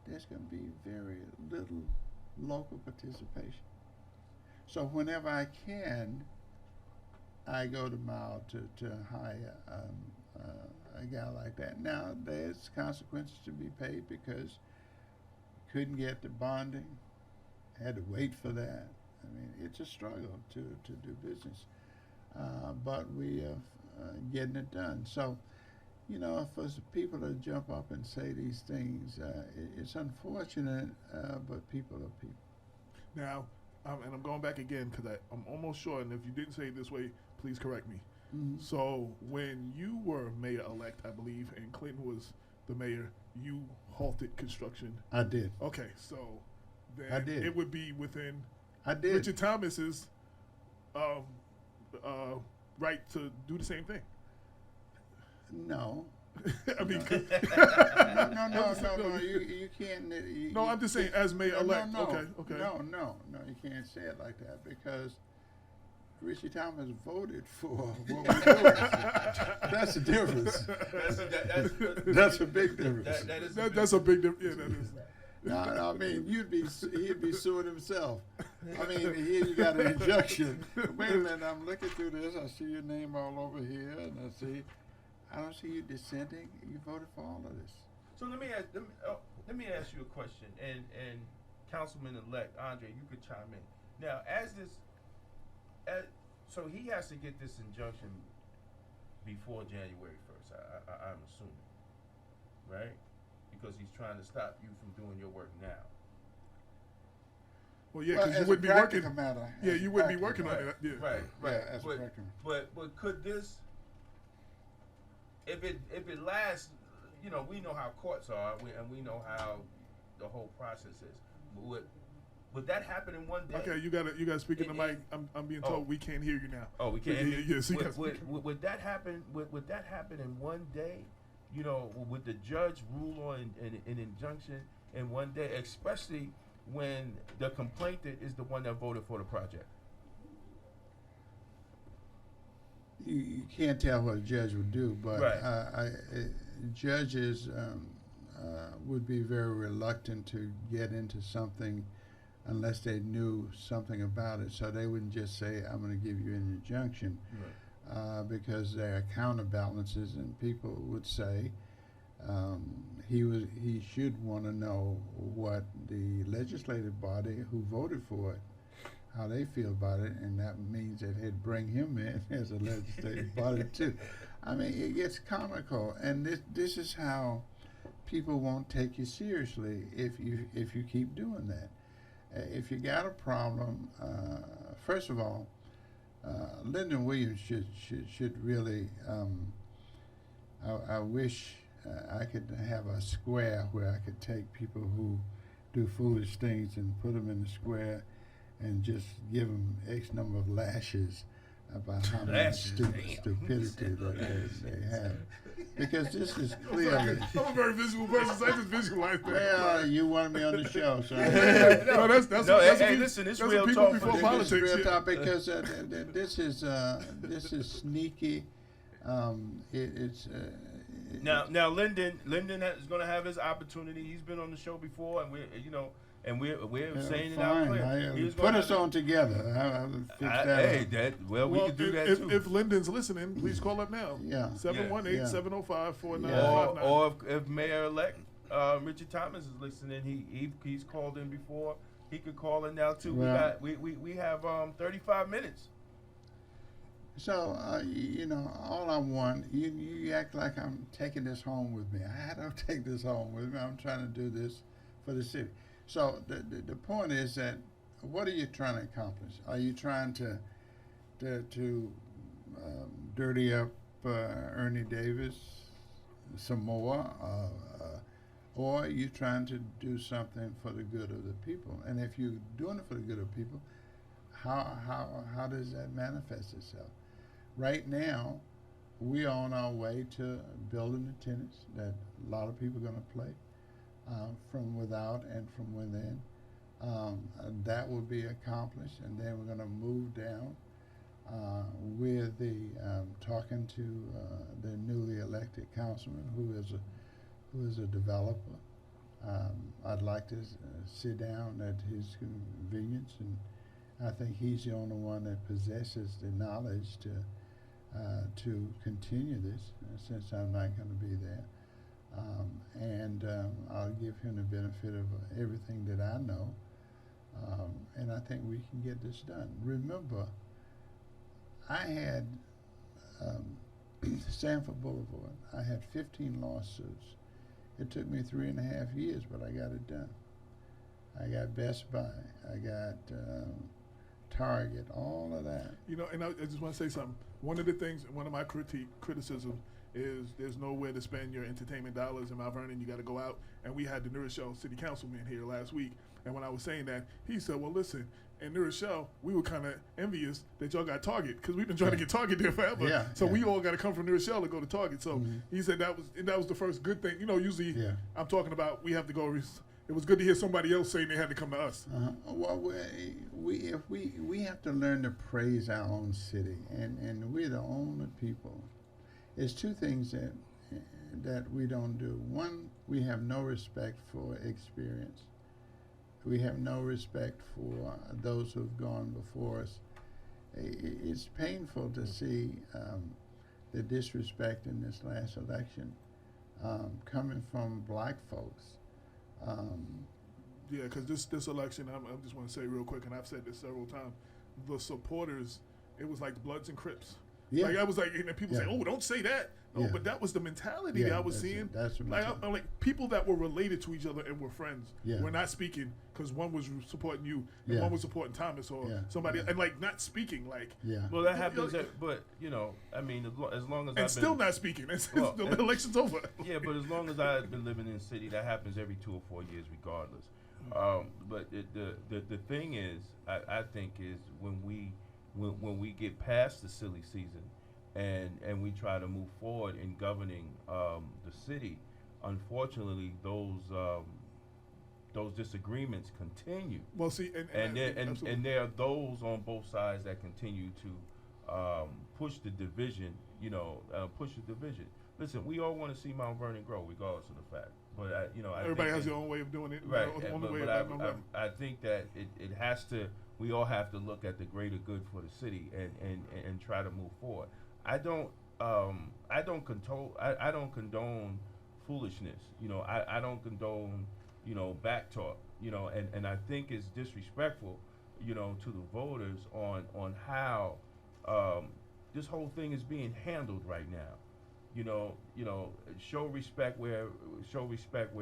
Speaker 5: there's going to be very little local participation. So whenever I can, I go to Mile to hire a guy like that. Now, there's consequences to be paid because couldn't get the bonding, had to wait for that. I mean, it's a struggle to do business, but we are getting it done. So, you know, for people to jump up and say these things, it's unfortunate, but people are people.
Speaker 3: Now, and I'm going back again because I'm almost sure, and if you didn't say it this way, please correct me.
Speaker 5: Mm-hmm.
Speaker 3: So when you were mayor-elect, I believe, and Clinton was the mayor, you halted construction.
Speaker 5: I did.
Speaker 3: Okay, so then
Speaker 5: I did.
Speaker 3: it would be within
Speaker 5: I did.
Speaker 3: Richard Thomas's right to do the same thing.
Speaker 5: No.
Speaker 3: I mean,
Speaker 5: No. You can't.
Speaker 3: no, I'm just saying as mayor-elect.
Speaker 5: No,
Speaker 3: Okay.
Speaker 5: No, you can't say it like that because Richie Thomas voted for what we're doing. That's the difference. That's a big difference.
Speaker 3: That's a big difference. Yeah, that is.
Speaker 5: No, I mean, he'd be suing himself. I mean, here you got an injunction. Wait a minute, I'm looking through this. I see your name all over here, and I don't see you dissenting. You voted for all of this.
Speaker 7: So let me ask you a question, and Councilman-Elect André, you could chime in. Now, so he has to get this injunction before January 1st. I'm assuming, right? Because he's trying to stop you from doing your work now.
Speaker 3: Well, yeah, because you wouldn't be working.
Speaker 5: Matter,
Speaker 3: yeah, you wouldn't be working on it. Yeah.
Speaker 7: Right.
Speaker 5: Yeah, as a practical.
Speaker 7: But could this, if it lasts, you know, we know how courts are, and we know how the whole process is. Would that happen in one day?
Speaker 3: Okay, you gotta speak in the mic. I'm being told we can't hear you now.
Speaker 7: Oh, we can't hear you.
Speaker 3: Yeah, so
Speaker 7: would that happen? Would that happen in one day? You know, would the judge rule on an injunction in one day, especially when the complainant is the one that voted for the project?
Speaker 5: You can't tell what a judge would do, but
Speaker 7: Right.
Speaker 5: Judges would be very reluctant to get into something unless they knew something about it. So they wouldn't just say, I'm going to give you an injunction.
Speaker 7: Right.
Speaker 5: Because there are counterbalances, and people would say he should want to know what the legislative body who voted for it, how they feel about it, and that means that it'd bring him in as a legislative body too. I mean, it gets comical, and this is how people won't take you seriously if you keep doing that. If you got a problem, first of all, Lyndon Williams should really. I wish I could have a square where I could take people who do foolish things and put them in the square, and just give them X number of lashes about how much stupidity that they have. Because this is clearly.
Speaker 3: I'm a very visual person, so I just visualize that.
Speaker 5: Well, you wanted me on the show, so.
Speaker 3: No, that's
Speaker 7: listen, it's
Speaker 3: that's
Speaker 7: real
Speaker 3: people
Speaker 7: talk.
Speaker 3: before
Speaker 5: This
Speaker 3: politics.
Speaker 5: is real
Speaker 3: Yeah.
Speaker 5: talk because this is sneaky.
Speaker 7: Now, Lyndon is going to have his opportunity. He's been on the show before, and we're saying it out clear. He's
Speaker 5: Put us on together. I'll fix that up.
Speaker 7: We can do that too.
Speaker 3: If Lyndon's listening, please call up now.
Speaker 5: Yeah.
Speaker 3: 718-705-4959.
Speaker 7: Or if Mayor-elect Richard Thomas is listening, he's called in before. He could call in now too.
Speaker 5: Well,
Speaker 7: We have 35 minutes.
Speaker 5: So, all I want, you act like I'm taking this home with me. I don't take this home with me. I'm trying to do this for the city. So the point is that, what are you trying to accomplish? Are you trying to dirty up Ernie Davis some more? Or are you trying to do something for the good of the people? And if you're doing it for the good of people, how does that manifest itself? Right now, we're on our way to building the tenants that a lot of people are going to play from without and from within. That will be accomplished, and then we're going to move down with the talking to the newly elected councilman, who is a developer. I'd like to sit down at his convenience, and I think he's the only one that possesses the knowledge to continue this, since I'm not going to be there. I'll give him the benefit of everything that I know, and I think we can get this done. Remember, I had Sanford Boulevard. I had 15 lawsuits. It took me 3.5 years, but I got it done. I got Best Buy. I got Target, all of that.
Speaker 3: And I just want to say something. One of the things, one of my criticism is there's nowhere to spend your entertainment dollars in Mount Vernon. You got to go out. And we had the New Rochelle City Councilman here last week. And when I was saying that, he said, well, listen, in New Rochelle, we were kind of envious that y'all got Target, because we've been trying to get Target there forever. We all got to come from New Rochelle to go to Target. So he said that was the first good thing. Usually I'm talking about we have to go. It was good to hear somebody else saying they had to come to us.
Speaker 5: Well, we have to learn to praise our own city, and we're the only people. There's two things that we don't do. One, we have no respect for experience. We have no respect for those who have gone before us. It's painful to see the disrespect in this last election coming from black folks.
Speaker 3: Because this election, I just want to say real quick, and I've said this several times, the supporters, it was like the Bloods and Crips.
Speaker 5: Yeah.
Speaker 3: Like I was like, and people say, "Oh, don't say that." No, but that was the mentality that I was seeing.
Speaker 5: That's
Speaker 3: I'm like people that were related to each other and were friends were not speaking because one was supporting you and one was supporting Thomas or somebody, and like not speaking. Like,
Speaker 7: well, that happens. But I mean, as long as
Speaker 3: and still not speaking, the election's over.
Speaker 7: Yeah, but as long as I've been living in the city, that happens every 2 or 4 years, regardless. But the thing is, I think is when we get past the silly season and we try to move forward in governing the city, unfortunately those disagreements continue.
Speaker 3: Well, see,
Speaker 7: and there are those on both sides that continue to push the division. Push the division. Listen, we all want to see Mount Vernon grow, regardless of the fact. But
Speaker 3: everybody has their own way of doing it.
Speaker 7: Right. I think that it has to. We all have to look at the greater good for the city and try to move forward. I don't condone foolishness. I don't condone back talk. And I think it's disrespectful, to the voters on how this whole thing is being handled right now. Show respect where respect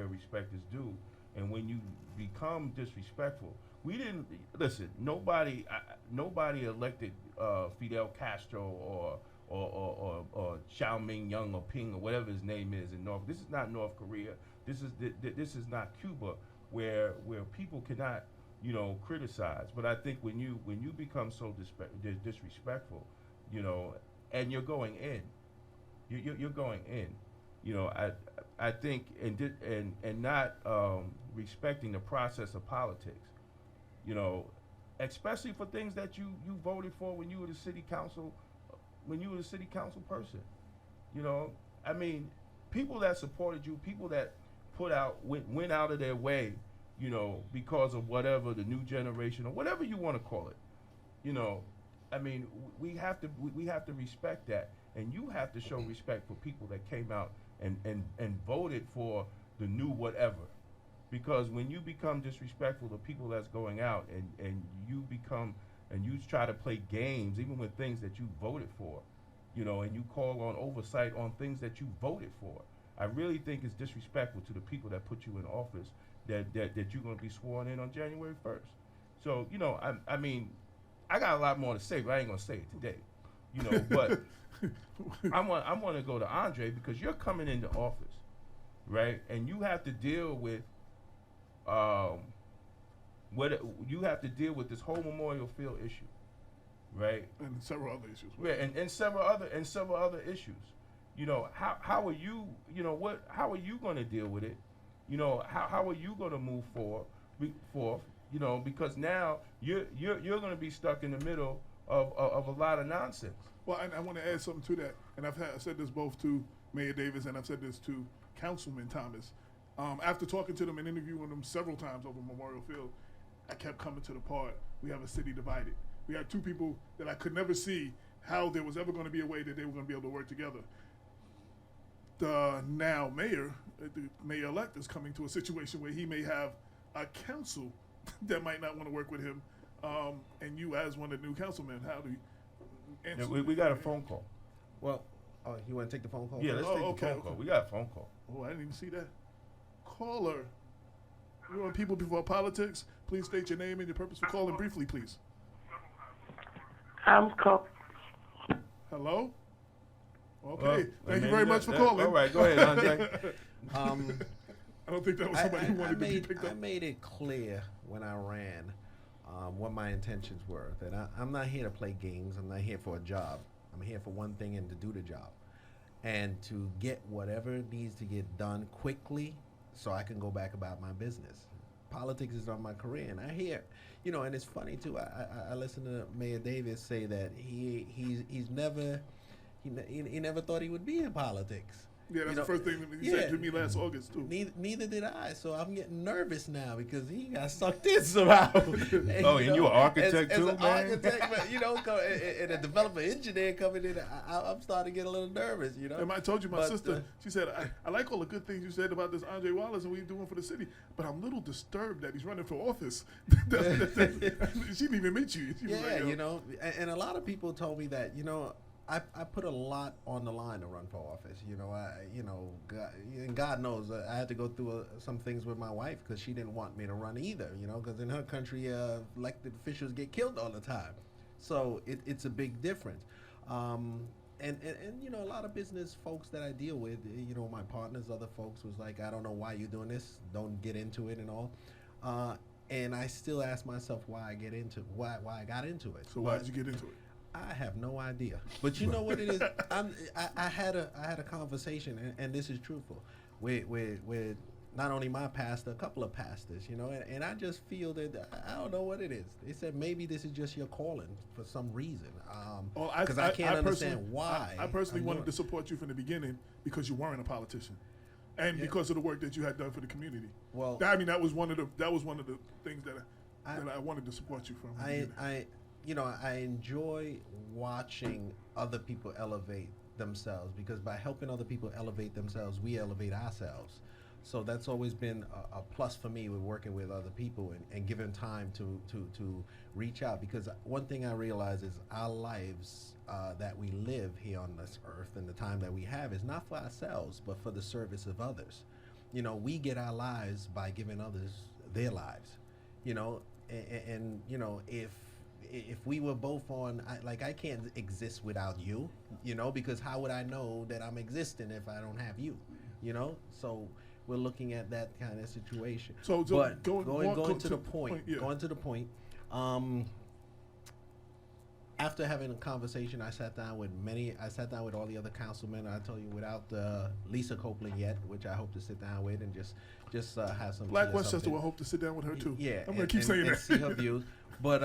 Speaker 7: is due, and when you become disrespectful, we didn't listen. Nobody elected Fidel Castro or Xiao Ming Young or Ping or whatever his name is in North. This is not North Korea. This is not Cuba, where people cannot criticize. But I think when you become so disrespectful, and you're going in. You're going in, I think, and not respecting the process of politics, especially for things that you voted for when you were the city council person. I mean, people that supported you, people that went out of their way, you know, because of whatever the new generation or whatever you want to call it, you know, I mean, we have to respect that, and you have to show respect for people that came out and voted for the new whatever, because when you become disrespectful to people that's going out and you try to play games even with things that you voted for, you know, and you call on oversight on things that you voted for, I really think it's disrespectful to the people that put you in office that you're going to be sworn in on January 1st. So, you know, I mean, I got a lot more to say, but I ain't going to say it today, you know, but I want to go to Andre, because you're coming into office, right? And you have to deal with this whole Memorial Field issue, right?
Speaker 3: And several other issues.
Speaker 7: Yeah, and several other issues. You know, how are you, you know, how are you going to deal with it? You know, how are you going to move forth, you know, because now you're going to be stuck in the middle of a lot of nonsense.
Speaker 3: Well, I want to add something to that, and I've said this both to Mayor Davis and I've said this to Councilman Thomas. After talking to them and interviewing them several times over Memorial Field, I kept coming to the part, we have a city divided. We had two people that I could never see how there was ever going to be a way that they were going to be able to work together. The now mayor, the mayor-elect, is coming to a situation where he may have a council that might not want to work with him, and you as one of the new councilmen, how do you answer?
Speaker 7: Yeah, we got a phone call.
Speaker 4: Well, you want to take the phone call?
Speaker 7: Yeah,
Speaker 4: first?
Speaker 7: let's take the phone call. We got a phone call.
Speaker 3: Oh, I didn't even see that. Caller. We want people before politics. Please state your name and your purpose for calling briefly, please.
Speaker 6: I'm call.
Speaker 3: Hello? Okay.
Speaker 7: Well,
Speaker 3: Thank you very much for calling.
Speaker 7: All right, go ahead, Andre.
Speaker 3: I don't think that was somebody who wanted to be picked up.
Speaker 4: I made it clear when I ran what my intentions were, that I'm not here to play games. I'm not here for a job. I'm here for one thing, and to do the job. And to get whatever needs to get done quickly so I can go back about my business. Politics is on my career, and I hear, you know, and it's funny too, I listen to Mayor Davis say that he never thought he would be in politics.
Speaker 3: Yeah, that's the first thing that he said to me last August, too.
Speaker 4: Neither did I, so I'm getting nervous now because he got sucked in somehow.
Speaker 7: And you an architect
Speaker 4: as
Speaker 7: too,
Speaker 4: an
Speaker 7: man?
Speaker 4: architect, but, you know, and a development engineer coming in, I'm starting to get a little nervous, you know.
Speaker 3: And I told you, my sister, she said, I like all the good things you said about this Andre Wallace and what he's doing for the city, but I'm a little disturbed that he's running for office. She didn't even meet you. She was
Speaker 4: Yeah,
Speaker 3: like,
Speaker 4: you know, and a lot of people told me that, you know, I put a lot on the line to run for office. You know, God knows I had to go through some things with my wife because she didn't want me to run either. You know, because in her country, elected officials get killed all the time, so it's a big difference. And you know, a lot of business folks that I deal with, you know, my partners, other folks was like, I don't know why you're doing this. Don't get into it and all. And I still ask myself why I got into it.
Speaker 3: So why did you get into it?
Speaker 4: I have no idea, but you know what it is. I had a conversation, and this is truthful, with not only my pastor, a couple of pastors, you know, and I just feel that I don't know what it is. They said maybe this is just your calling for some reason, because I can't understand why.
Speaker 3: I personally wanted to support you from the beginning because you weren't a politician, and because of the work that you had done for the community.
Speaker 4: Well,
Speaker 3: I mean, that was one of the things that I wanted to support you from.
Speaker 4: You know, I enjoy watching other people elevate themselves, because by helping other people elevate themselves, we elevate ourselves. So that's always been a plus for me with working with other people and giving time to reach out, because one thing I realize is our lives that we live here on this earth and the time that we have is not for ourselves, but for the service of others. You know, we get our lives by giving others their lives, you know, and you know, if we were both on, I can't exist without you, you know, because how would I know that I'm existing if I don't have you, you know? So we're looking at that kind of situation. But going to the point, after having a conversation, I sat down with all the other councilmen. I told you, without Lisa Copeland yet, which I hope to sit down with and just have some.
Speaker 3: Black Westchester will hope to sit down with her too.
Speaker 4: Yeah,
Speaker 3: I'm gonna keep saying that.
Speaker 4: See her views. But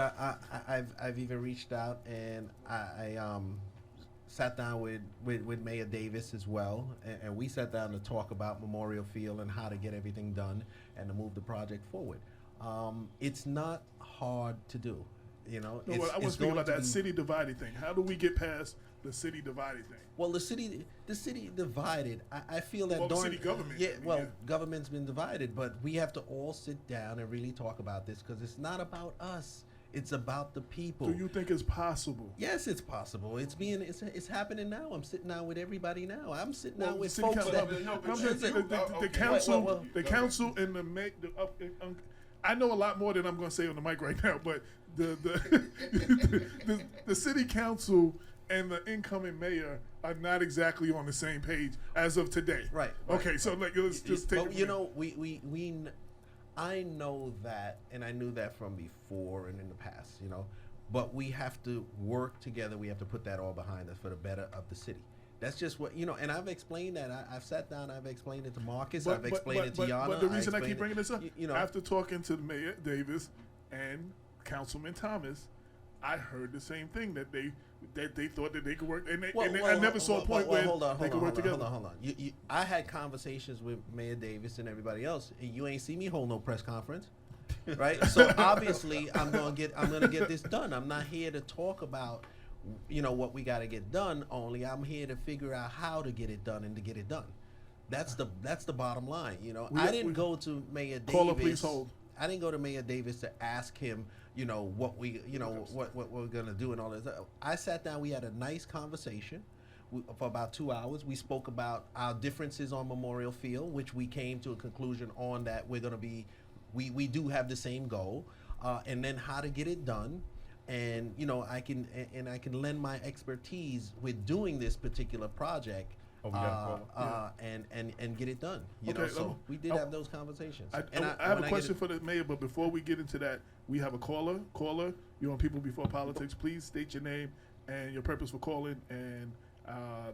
Speaker 4: I've even reached out, and I sat down with Mayor Davis as well, and we sat down to talk about Memorial Field and how to get everything done and to move the project forward. It's not hard to do, you know.
Speaker 3: No, I want to speak about that city divided thing. How do we get past the city divided thing?
Speaker 4: Well, the city divided. I feel that
Speaker 3: the city government.
Speaker 4: Yeah, well, government's been divided, but we have to all sit down and really talk about this because it's not about us. It's about the people.
Speaker 3: Do you think it's possible?
Speaker 4: Yes, it's possible. It's happening now. I'm sitting down with everybody now. I'm sitting down with
Speaker 3: city
Speaker 4: folks
Speaker 3: the council, the council and I know a lot more than I'm going to say on the mic right now, but the city council and the incoming mayor are not exactly on the same page as of today.
Speaker 4: Right.
Speaker 3: Okay, so let's just take.
Speaker 4: But you know, I know that, and I knew that from before and in the past, you know. But we have to work together. We have to put that all behind us for the better of the city. That's just what, you know, and I've explained that. I've sat down, I've explained it to Marcus, I've explained it to Yana.
Speaker 3: But the reason I keep bringing this up,
Speaker 4: you know,
Speaker 3: after talking to Mayor Davis and Councilman Thomas, I heard the same thing, that they thought that they could work, and I never saw a point where they could work together.
Speaker 4: Hold on. I had conversations with Mayor Davis and everybody else, and you ain't see me hold no press conference, right? So obviously, I'm gonna get this done. I'm not here to talk about, you know, what we got to get done. Only I'm here to figure out how to get it done and to get it done. That's the bottom line. You know, I didn't go to Mayor Davis.
Speaker 3: Caller, please hold.
Speaker 4: I didn't go to Mayor Davis to ask him, you know, what we're gonna do and all this. I sat down. We had a nice conversation for about 2 hours. We spoke about our differences on Memorial Field, which we came to a conclusion on that we're gonna be, we do have the same goal, and then how to get it done. And you know, I can lend my expertise with doing this particular project, and get it done. You know, so we did have those conversations.
Speaker 3: I have a question for the mayor, but before we get into that, we have a caller. Caller, you're on People Before Politics. Please state your name and your purpose for calling, and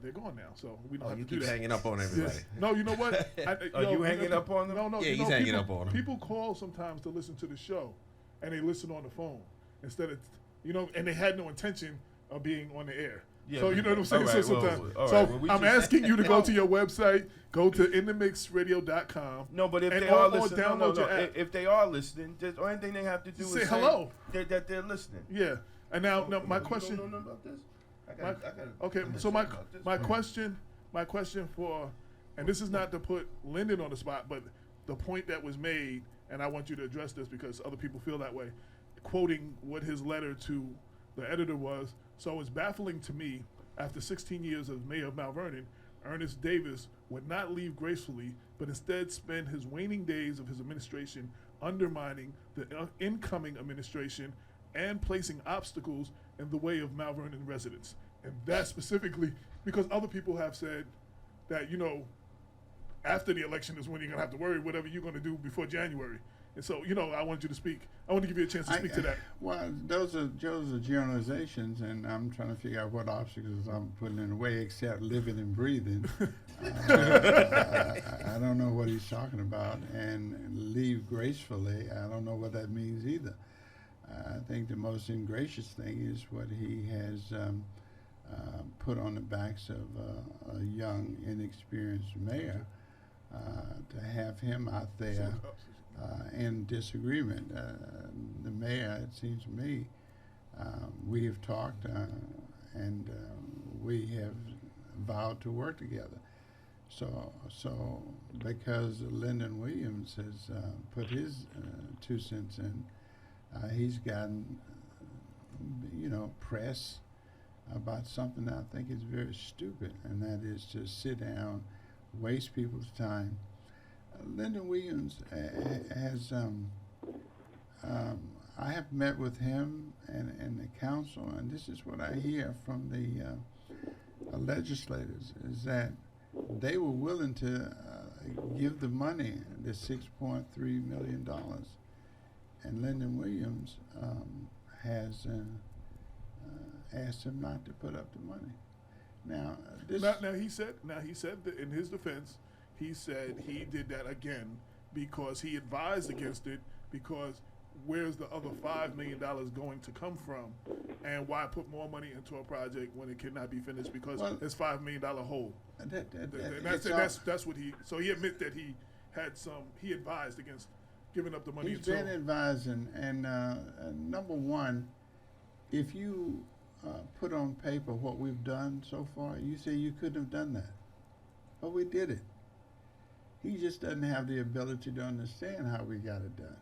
Speaker 3: they're gone now, so we don't have to do that.
Speaker 4: You keep hanging up on everybody.
Speaker 3: No, you know what?
Speaker 7: Are you hanging up on them?
Speaker 3: No.
Speaker 4: Yeah,
Speaker 3: you
Speaker 4: he's
Speaker 3: know,
Speaker 4: hanging up on them.
Speaker 3: People call sometimes to listen to the show, and they listen on the phone instead of, you know, and they had no intention of being on the air.
Speaker 7: Yeah,
Speaker 3: so you know what I'm saying?
Speaker 7: right,
Speaker 3: so
Speaker 7: well,
Speaker 3: I'm asking you to go to your website, go to inthemixradio.com.
Speaker 7: No, but if
Speaker 3: and
Speaker 7: they are
Speaker 3: or
Speaker 7: listening,
Speaker 3: download your app.
Speaker 7: if they are listening, the only thing they have to do
Speaker 3: Say
Speaker 7: is
Speaker 3: hello.
Speaker 7: That they're listening.
Speaker 3: Yeah, and now my
Speaker 7: You
Speaker 3: question.
Speaker 7: don't know about this?
Speaker 3: Okay, so my question for, and this is not to put Lyndon on the spot, but the point that was made, and I want you to address this because other people feel that way, quoting what his letter to the editor was. So it's baffling to me, after 16 years as mayor of Mount Vernon, Ernest Davis would not leave gracefully, but instead spend his waning days of his administration undermining the incoming administration and placing obstacles in the way of Mount Vernon residents. And that specifically because other people have said that, you know, after the election is when you're going to have to worry whatever you're going to do before January. And so, you know, I want you to speak. I want to give you a chance to speak to that.
Speaker 5: Well, those are generalizations, and I'm trying to figure out what obstacles I'm putting in the way except living and breathing. I don't know what he's talking about. And leave gracefully, I don't know what that means either. I think the most ingracious thing is what he has put on the backs of a young, inexperienced mayor, to have him out there in disagreement. The mayor, it seems to me, we have talked and we have vowed to work together. So because Lyndon Williams has put his 2 cents in, he's gotten, you know, press about something I think is very stupid, and that is to sit down, waste people's time. Lyndon Williams has, I have met with him and the council, and this is what I hear from the legislators, is that they were willing to give the money, the $6.3 million. And Lyndon Williams has asked him not to put up the money. Now
Speaker 3: he said that in his defense, he said he did that again because he advised against it because where's the other $5 million going to come from, and why put more money into a project when it cannot be finished because it's $5 million hole. That's what he. So he admit that he advised against giving up the money.
Speaker 5: He's been advising, and number one, if you put on paper what we've done so far, you say you couldn't have done that, but we did it. He just doesn't have the ability to understand how we got it done.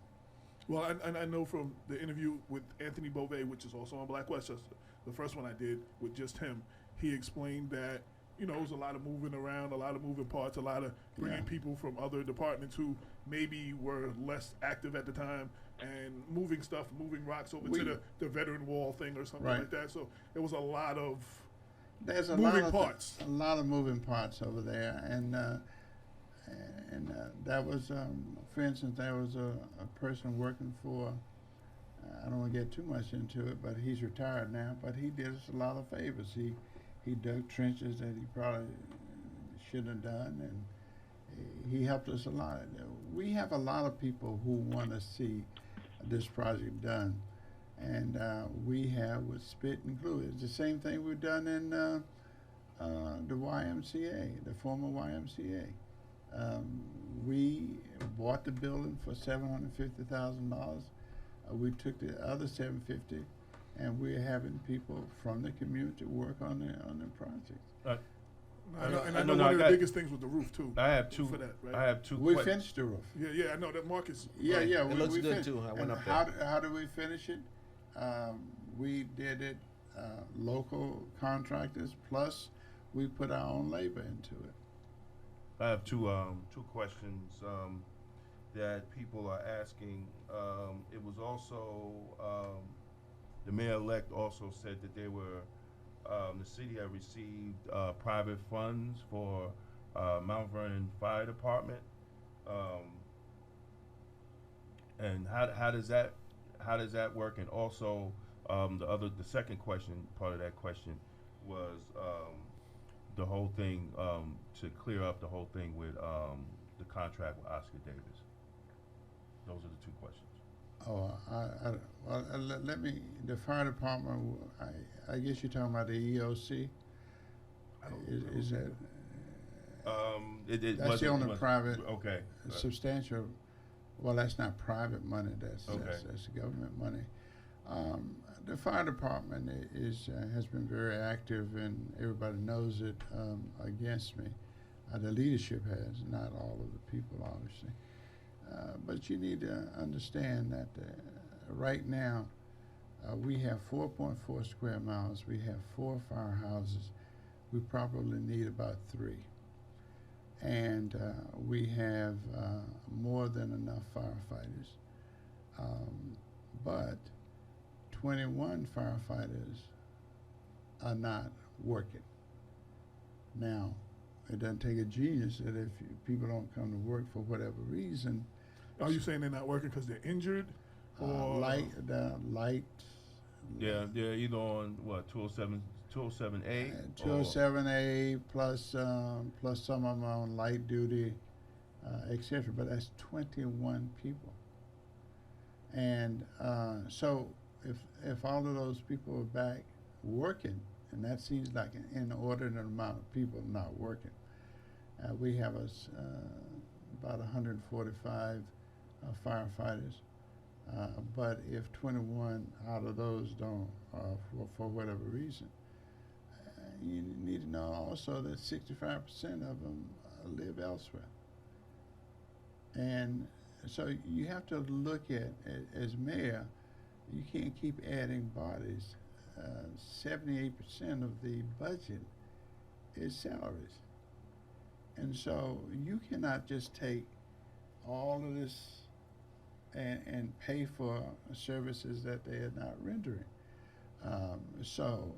Speaker 3: Well, I know from the interview with Anthony Beauvais, which is also on Black Westchester, the first one I did with just him, he explained that, it was a lot of moving around, a lot of moving parts, a lot of bringing people from other departments who maybe were less active at the time and moving rocks over to the veteran wall thing or something like that. So it was a lot of moving parts.
Speaker 5: A lot of moving parts over there. And that was, for instance, there was a person working for, I don't want to get too much into it, but he's retired now, but he did us a lot of favors. He dug trenches that he probably shouldn't have done, and he helped us a lot. We have a lot of people who want to see this project done, and we have with spit and glue. It's the same thing we've done in the YMCA, the former YMCA. We bought the building for $750,000. We took the other $750,000, and we're having people from the community work on the project.
Speaker 3: I know one of the biggest things with the roof too.
Speaker 7: I have two.
Speaker 3: For that, right?
Speaker 7: I have two.
Speaker 5: We finished the roof.
Speaker 3: Yeah, I know that Marcus.
Speaker 5: Yeah.
Speaker 4: It looks good too. I went up there.
Speaker 5: How do we finish it? We did it local contractors, plus we put our own labor into it.
Speaker 7: I have two questions that people are asking. It was also the mayor-elect also said that they were the city had received private funds for Mount Vernon Fire Department, and how does that work? And also the second question, part of that question was the whole thing to clear up the whole thing with the contract with Oscar Davis. Those are the two questions.
Speaker 5: Let me. The fire department. I guess you're talking about the EOC. Is that? That's the only private.
Speaker 7: Okay.
Speaker 5: Substantial. Well, that's not private money. That's government money. The fire department has been very active, and everybody knows it against me. The leadership has, not all of the people, obviously. But you need to understand that right now we have 4.4 square miles. We have 4 firehouses. We probably need about 3. And we have more than enough firefighters. But 21 firefighters are not working. Now, it doesn't take a genius that if people don't come to work for whatever reason.
Speaker 3: Are you saying they're not working because they're injured? Or
Speaker 5: light.
Speaker 7: Yeah, they're either on what 207A.
Speaker 5: 207A plus some of them on light duty, etc. But that's 21 people. And so if all of those people are back working, and that seems like an inordinate amount of people not working. We have about 145 firefighters, but if 21 out of those don't, for whatever reason, you need to know also that 65% of them live elsewhere. And so you have to look at, as mayor, you can't keep adding bodies. 78% of the budget is salaries. And so you cannot just take all of this and pay for services that they are not rendering. So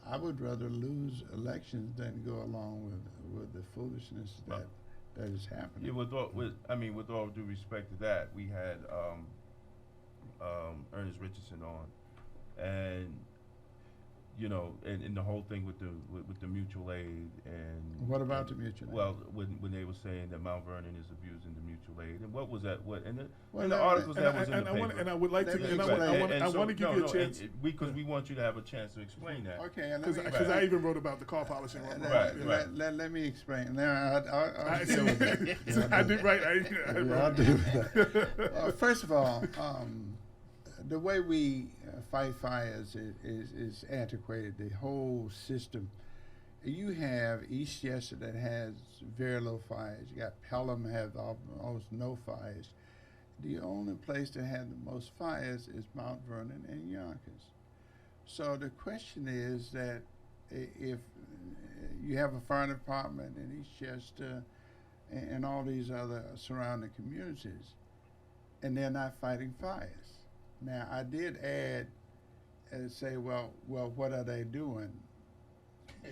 Speaker 5: I would rather lose elections than go along with the foolishness that is happening.
Speaker 7: Yeah, with all due respect to that, we had Ernest Richardson on, and
Speaker 2: you know, and the whole thing with the mutual aid and
Speaker 5: What about the mutual aid?
Speaker 2: Well, when they were saying that Mount Vernon is abusing the mutual aid, and what was that? What and the,
Speaker 5: Well,
Speaker 2: in the articles that was in the
Speaker 3: I want,
Speaker 2: paper.
Speaker 3: and I would like to,
Speaker 5: Let me
Speaker 3: and I
Speaker 5: explain.
Speaker 3: want to give you a chance
Speaker 2: because we want you to have a chance to explain that.
Speaker 5: Okay, and
Speaker 3: because I even wrote about the car polishing.
Speaker 5: Let me explain. Now, I'll deal with that.
Speaker 3: I did right.
Speaker 5: I'll deal with that. First of all, the way we fight fires is antiquated. The whole system. You have Eastchester that has very low fires. You got Pelham has almost no fires. The only place that has the most fires is Mount Vernon and Yonkers. So the question is that if you have a fire department in Eastchester and all these other surrounding communities, and they're not fighting fires. Now, I did add and say, well, what are they doing?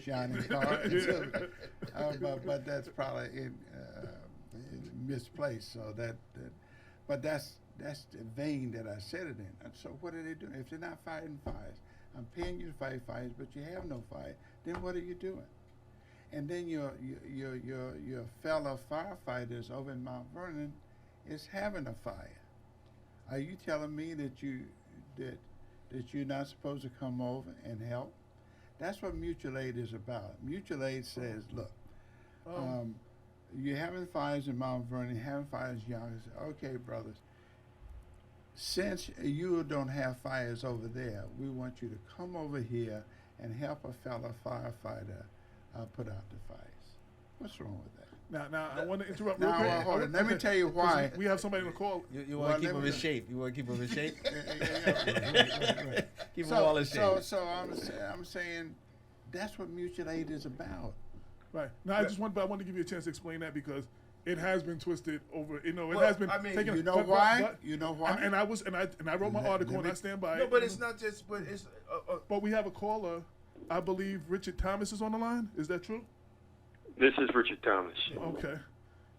Speaker 5: Shining cars? But that's probably misplaced. So but that's the vein that I said it in. And so what are they doing? If they're not fighting fires, I'm paying you to fight fires, but you have no fire. Then what are you doing? And then your fellow firefighters over in Mount Vernon is having a fire. Are you telling me that you're not supposed to come over and help? That's what mutual aid is about. Mutual aid says, look, you're having fires in Mount Vernon, you're having fires in Yonkers. Okay, brothers, since you don't have fires over there, we want you to come over here and help a fellow firefighter put out the fires. What's wrong with that?
Speaker 3: Now I want to interrupt real quick.
Speaker 5: Now, hold on. Let me tell you why.
Speaker 3: We have somebody on the call.
Speaker 4: You want to keep him in shape. You want to keep him in shape?
Speaker 5: Right.
Speaker 4: Keep him all in shape.
Speaker 5: So I'm saying that's what mutual aid is about.
Speaker 3: Right. Now I want to give you a chance to explain that because it has been twisted over. It
Speaker 2: Well,
Speaker 3: has been
Speaker 2: I mean,
Speaker 3: taken.
Speaker 5: You know why? You know why?
Speaker 3: And I wrote my article and I stand by
Speaker 2: No,
Speaker 3: it.
Speaker 2: but it's not just. But it's.
Speaker 3: But we have a caller. I believe Richard Thomas is on the line. Is that true?
Speaker 8: This is Richard Thomas.
Speaker 3: Okay.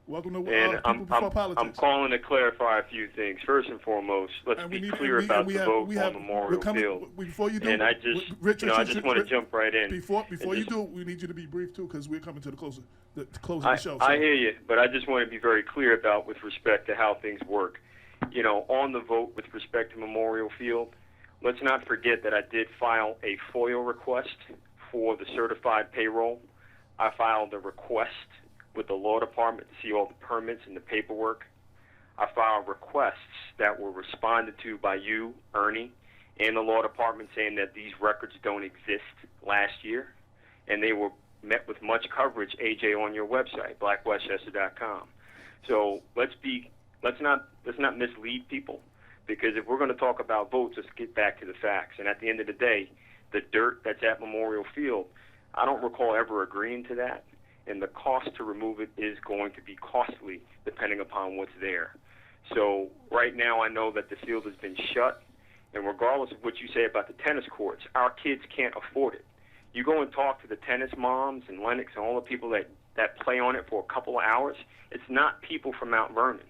Speaker 3: Welcome to
Speaker 8: And
Speaker 3: People Before Politics.
Speaker 8: I'm calling to clarify a few things. First and foremost, let's
Speaker 3: And
Speaker 8: be clear about the vote on Memorial Field.
Speaker 3: Before you do,
Speaker 8: And I just, I just want to jump right in.
Speaker 3: Before you do, we need you to be brief too, because we're coming to the close of the show.
Speaker 8: I hear you, but I just want to be very clear about with respect to how things work. You know, on the vote with respect to Memorial Field, let's not forget that I did file a FOIA request for the certified payroll. I filed a request with the law department to see all the permits and the paperwork. I filed requests that were responded to by you, Ernie, and the law department saying that these records don't exist last year, and they were met with much coverage, AJ, on your website, blackwestchester.com. So let's not mislead people, because if we're going to talk about votes, let's get back to the facts. And at the end of the day, the dirt that's at Memorial Field, I don't recall ever agreeing to that, and the cost to remove it is going to be costly depending upon what's there. So right now I know that the field has been shut, and regardless of what you say about the tennis courts, our kids can't afford it. You go and talk to the tennis moms and Lennox and all the people that play on it for a couple of hours, it's not people from Mount Vernon.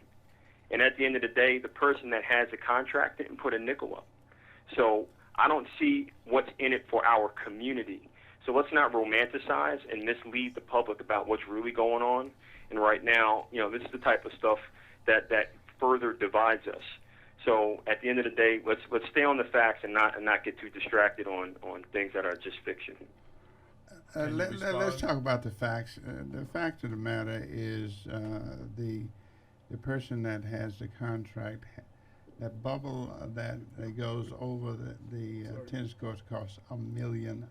Speaker 8: And at the end of the day, the person that has a contract didn't put a nickel up. So I don't see what's in it for our community. So let's not romanticize and mislead the public about what's really going on. And right now, you know, this is the type of stuff that further divides us. So at the end of the day, let's stay on the facts and not get too distracted on things that are just fiction.
Speaker 5: Let's talk about the facts. The fact of the matter is the person that has the contract, that bubble that goes over the tennis courts costs $1 million.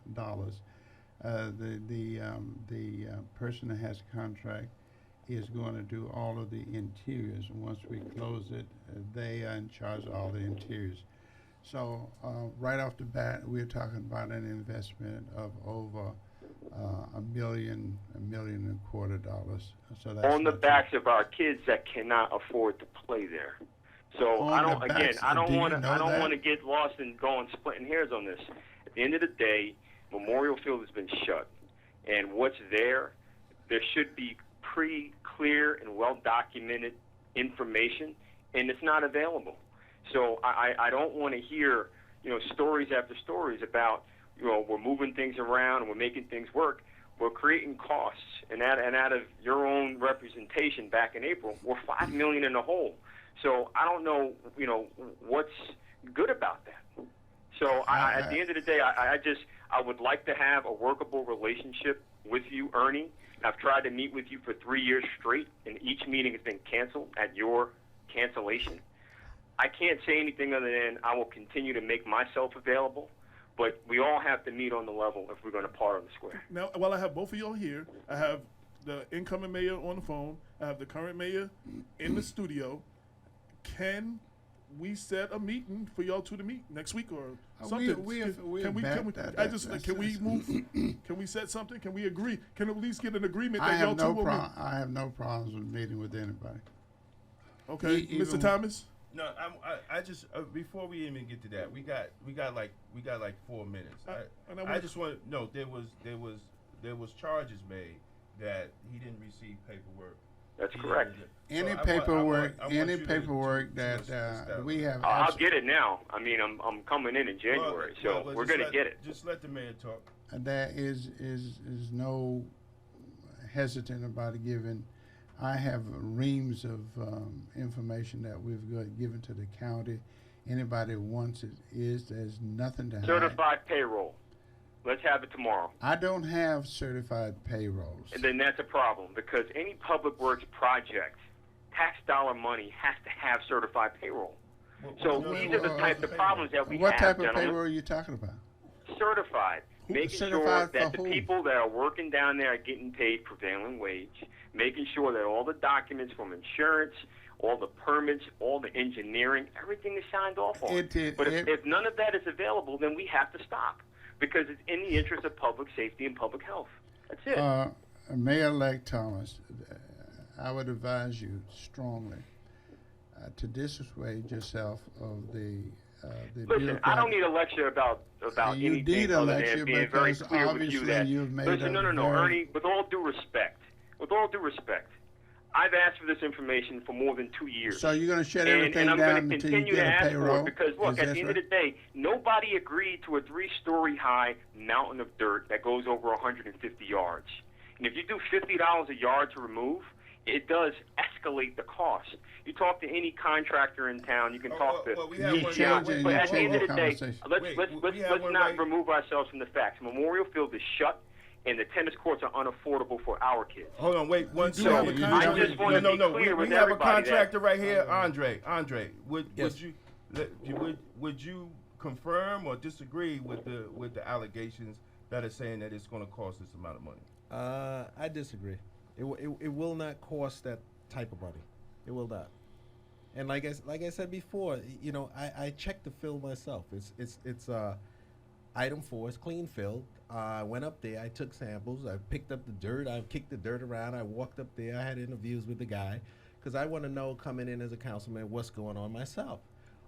Speaker 5: The person that has a contract is going to do all of the interiors. And once we close it, they are in charge of all the interiors. So right off the bat, we're talking about an investment of over $1 million and a quarter dollars. So that's
Speaker 8: on the backs of our kids that cannot afford to play there. So I don't want to get lost and go on splitting hairs on this. At the end of the day, Memorial Field has been shut, and what's there should be pretty clear and well-documented information, and it's not available. So I don't want to hear, stories after stories about, we're moving things around and we're making things work, we're creating costs. And out of your own representation back in April, we're $5 million in the hole. So I don't know, what's good about that. So at the end of the day, I would like to have a workable relationship with you, Ernie. I've tried to meet with you for 3 years straight, and each meeting has been canceled at your cancellation. I can't say anything other than I will continue to make myself available, but we all have to meet on the level if we're going to part on the square.
Speaker 3: Now, while I have both of y'all here, I have the incoming mayor on the phone. I have the current mayor in the studio. Can we set a meeting for y'all two to meet next week or something? Can we set something? Can we agree? Can we at least get an agreement that y'all two will meet?
Speaker 5: I have no problems with meeting with anybody.
Speaker 3: Okay, Mr. Thomas.
Speaker 7: No, I just before we even get to that, we got like 4 minutes. I just want to know there was charges made that he didn't receive paperwork.
Speaker 8: That's correct.
Speaker 5: Any paperwork that we have.
Speaker 8: I'll get it now. I mean, I'm coming in January, so we're going to get it.
Speaker 7: Just let the mayor talk.
Speaker 5: There is no hesitant about it giving. I have reams of information that we've given to the county. Anybody wants it, there's nothing to hide.
Speaker 8: Certified payroll. Let's have it tomorrow.
Speaker 5: I don't have certified payrolls.
Speaker 8: And then that's a problem because any public works project, tax dollar money has to have certified payroll. So these are the types of problems that we have,
Speaker 5: What type of
Speaker 8: gentlemen.
Speaker 5: payroll are you talking about?
Speaker 8: Certified. Making
Speaker 5: certified
Speaker 8: sure that the
Speaker 5: who?
Speaker 8: people that are working down there are getting paid prevailing wage, making sure that all the documents from insurance, all the permits, all the engineering, everything is signed off on. But if none of that is available, then we have to stop because it's in the interest of public safety and public health. That's it.
Speaker 5: Mayor-elect Thomas, I would advise you strongly to dissuade yourself of the
Speaker 8: Listen, I don't need a lecture about anything other than being very clear with you that. Listen, no, Ernie. With all due respect, I've asked for this information for more than 2 years.
Speaker 5: So you're going to shut everything
Speaker 8: and I'm
Speaker 5: down
Speaker 8: going to
Speaker 5: until you
Speaker 8: continue
Speaker 5: get
Speaker 8: to
Speaker 5: a
Speaker 8: ask
Speaker 5: payroll?
Speaker 8: for it because look, at the end of the day, nobody agreed to a 3-story high mountain of dirt that goes over 150 yards. And if you do $50 a yard to remove, it does escalate the cost. You talk to any contractor in town, you can talk to.
Speaker 7: We have
Speaker 8: but at the end of the day, let's not remove ourselves from the facts. Memorial Field is shut, and the tennis courts are unaffordable for our kids.
Speaker 7: Hold on, wait one
Speaker 3: do have a
Speaker 7: second.
Speaker 3: contract.
Speaker 8: I just want to be clear with
Speaker 7: we have a
Speaker 8: everybody
Speaker 7: contractor
Speaker 8: that,
Speaker 7: right here, André.
Speaker 4: Yes.
Speaker 7: Would you confirm or disagree with the allegations that are saying that it's going to cost this amount of money?
Speaker 4: I disagree. It will not cost that type of money. It will not. And like I said before, I checked the fill myself. It's item 4 is clean fill. I went up there. I took samples. I picked up the dirt. I kicked the dirt around. I walked up there. I had interviews with the guy because I want to know coming in as a councilman what's going on myself.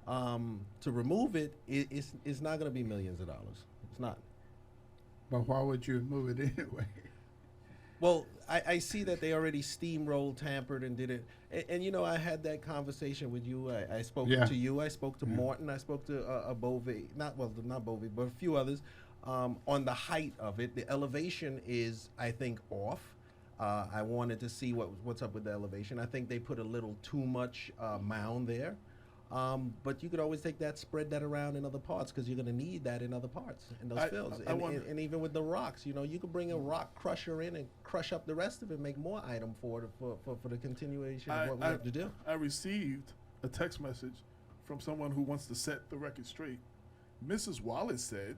Speaker 4: To remove it's not going to be millions of dollars. It's not.
Speaker 5: But why would you move it anyway?
Speaker 4: Well, I see that they already steamrolled, tampered, and did it. And I had that conversation with you. I spoke to you. I spoke to Morton. I spoke to Bovey. Not Bovey, but a few others. On the height of it, the elevation is, I think, off. I wanted to see what's up with the elevation. I think they put a little too much mound there. But you could always take that, spread that around in other parts because you're going to need that in other parts in those fields. And even with the rocks, you could bring a rock crusher in and crush up the rest of it, make more item for the continuation of what we have to do.
Speaker 3: I received a text message from someone who wants to set the record straight. Mrs. Wallace said,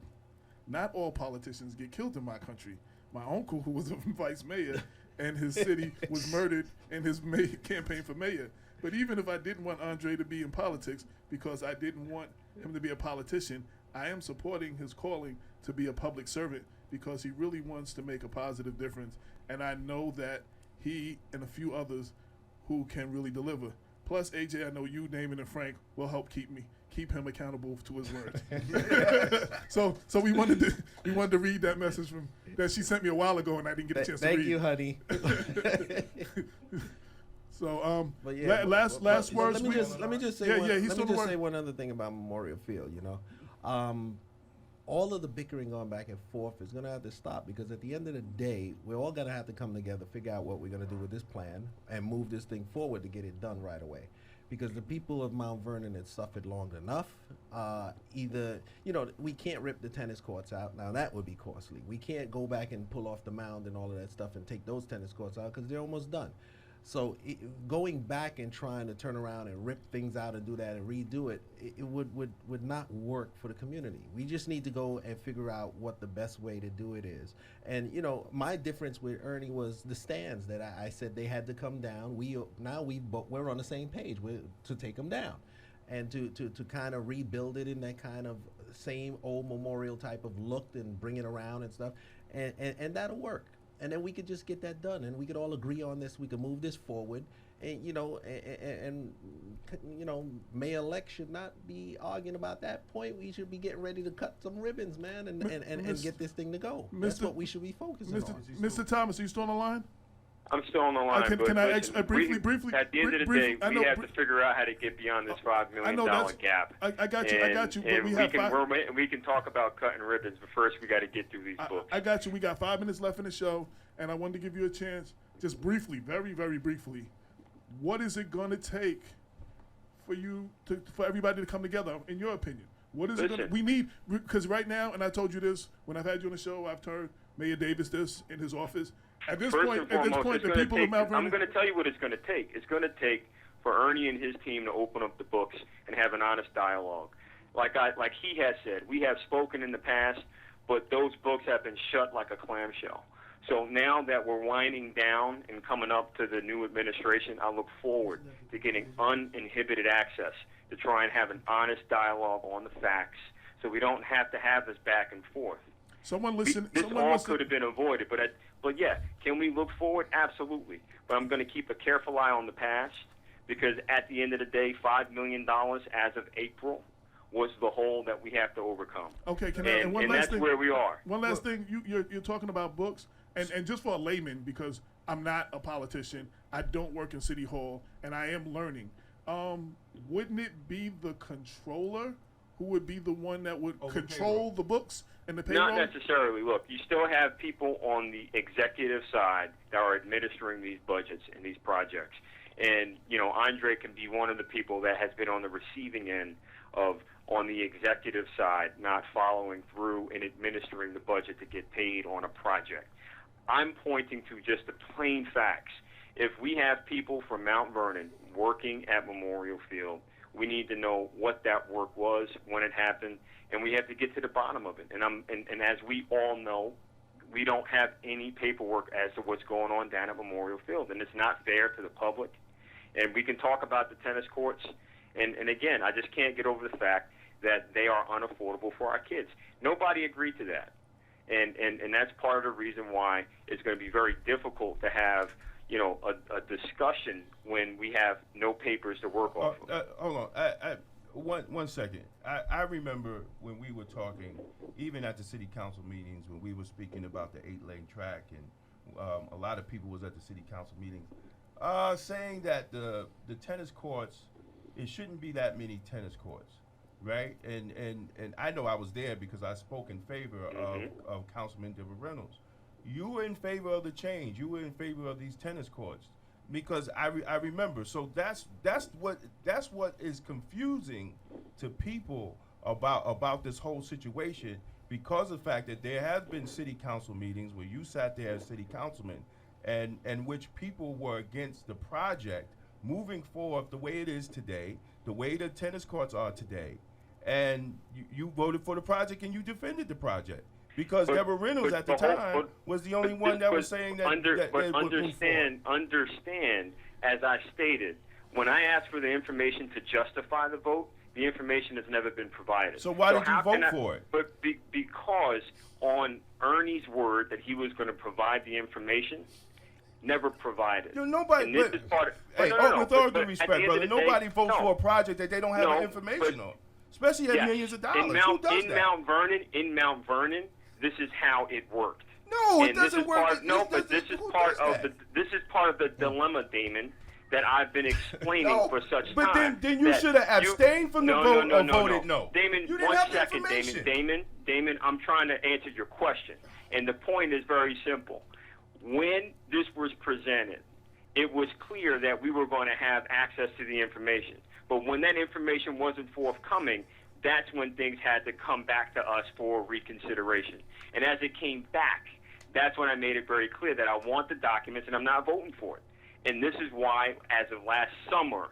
Speaker 3: "Not all politicians get killed in my country. My uncle, who was a vice mayor, and his city was murdered in his campaign for mayor. But even if I didn't want André to be in politics because I didn't want him to be a politician, I am supporting his calling to be a public servant because he really wants to make a positive difference. And I know that he and a few others who can really deliver. Plus, AJ, I know you, Damon, and Frank will help keep him accountable to his words." So we wanted to read that message that she sent me a while ago, and I didn't get a chance to read.
Speaker 4: Thank you, honey.
Speaker 3: So
Speaker 4: But yeah,
Speaker 3: last words.
Speaker 4: Let me just say say one other thing about Memorial Field. all of the bickering going back and forth is going to have to stop, because at the end of the day, we're all going to have to come together, figure out what we're going to do with this plan, and move this thing forward to get it done right away. Because the people of Mount Vernon had suffered long enough. Either, we can't rip the tennis courts out. Now, that would be costly. We can't go back and pull off the mound and all of that stuff and take those tennis courts out, because they're almost done. So going back and trying to turn around and rip things out and do that and redo it, it would not work for the community. We just need to go and figure out what the best way to do it is. And my difference with Ernie was the stands that I said they had to come down. We're on the same page to take them down, and to kind of rebuild it in that kind of same old memorial type of look and bring it around and stuff, and that'll work. And then we could just get that done, and we could all agree on this. We could move this forward, and Mayor-elect should not be arguing about that point. We should be getting ready to cut some ribbons, man, and get this thing to go. That's what we should be focusing on.
Speaker 3: Mr. Thomas, are you still on the line?
Speaker 8: I'm still on the line.
Speaker 3: Can I
Speaker 8: listen,
Speaker 3: briefly?
Speaker 8: At the end of the day, we have to figure out how to get beyond this $5 million gap.
Speaker 3: I got you. But
Speaker 8: we can talk about cutting ribbons, but first we got to get through these books.
Speaker 3: I got you. We got 5 minutes left in the show, and I wanted to give you a chance, just briefly, very, very briefly. What is it going to take for everybody to come together, in your opinion? What is it we need? Because right now, and I told you this when I've had you on the show, I've told Mayor Davis this in his office. At this point, the people of Mount Vernon.
Speaker 8: I'm going to tell you what it's going to take. It's going to take for Ernie and his team to open up the books and have an honest dialogue. Like he has said, we have spoken in the past, but those books have been shut like a clamshell. So now that we're winding down and coming up to the new administration, I look forward to getting uninhibited access to try and have an honest dialogue on the facts, so we don't have to have this back and forth. This all could have been avoided, but yeah, can we look forward? Absolutely. But I'm going to keep a careful eye on the past, because at the end of the day, $5 million as of April was the hole that we have to overcome.
Speaker 3: Okay,
Speaker 8: and that's where we are.
Speaker 3: One last thing, you're talking about books, and just for a layman, because I'm not a politician, I don't work in City Hall, and I am learning. Wouldn't it be the controller who would be the one that would control the books and the payroll?
Speaker 8: Not necessarily. Look, you still have people on the executive side that are administering these budgets and these projects. And, André can be one of the people that has been on the receiving end of, on the executive side, not following through and administering the budget to get paid on a project. I'm pointing to just the plain facts. If we have people from Mount Vernon working at Memorial Field, we need to know what that work was, when it happened, and we have to get to the bottom of it. And as we all know, we don't have any paperwork as to what's going on down at Memorial Field, and it's not fair to the public. And we can talk about the tennis courts, and again, I just can't get over the fact that they are unaffordable for our kids. Nobody agreed to that, and that's part of the reason why it's going to be very difficult to have a discussion when we have no papers to work off of.
Speaker 2: Hold on. One second. I remember when we were talking, even at the city council meetings, when we were speaking about the 8-lane track, and a lot of people was at the city council meetings saying that the tennis courts, it shouldn't be that many tennis courts, right? And I know I was there because I spoke in favor of Councilman Reynolds. You were in favor of the change. You were in favor of these tennis courts, because I remember. So that's what is confusing to people about this whole situation, because of the fact that there have been city council meetings where you sat there as city councilman, and which people were against the project moving forward the way it is today, the way the tennis courts are today, and you voted for the project and you defended the project. Because Deborah Reynolds at the time was the only one that was saying that.
Speaker 8: Understand, as I stated, when I asked for the information to justify the vote, the information has never been provided.
Speaker 2: So why did you vote for it?
Speaker 8: But because on Ernie's word that he was going to provide the information, never provided.
Speaker 2: Nobody. With all due respect, brother, nobody votes for a project that they don't have information on, especially at millions of dollars. Who does that?
Speaker 8: In Mount Vernon. This is how it worked.
Speaker 2: No, it doesn't work.
Speaker 8: This is part of the dilemma, Damon, that I've been explaining for such
Speaker 7: but
Speaker 8: time.
Speaker 7: then you should have abstained from the vote or voted no.
Speaker 8: Damon,
Speaker 7: you didn't
Speaker 8: one
Speaker 7: have the
Speaker 8: second,
Speaker 7: information.
Speaker 8: Damon, I'm trying to answer your question. And the point is very simple. When this was presented, it was clear that we were going to have access to the information. But when that information wasn't forthcoming, that's when things had to come back to us for reconsideration. And as it came back, that's when I made it very clear that I want the documents and I'm not voting for it. And this is why, as of last summer,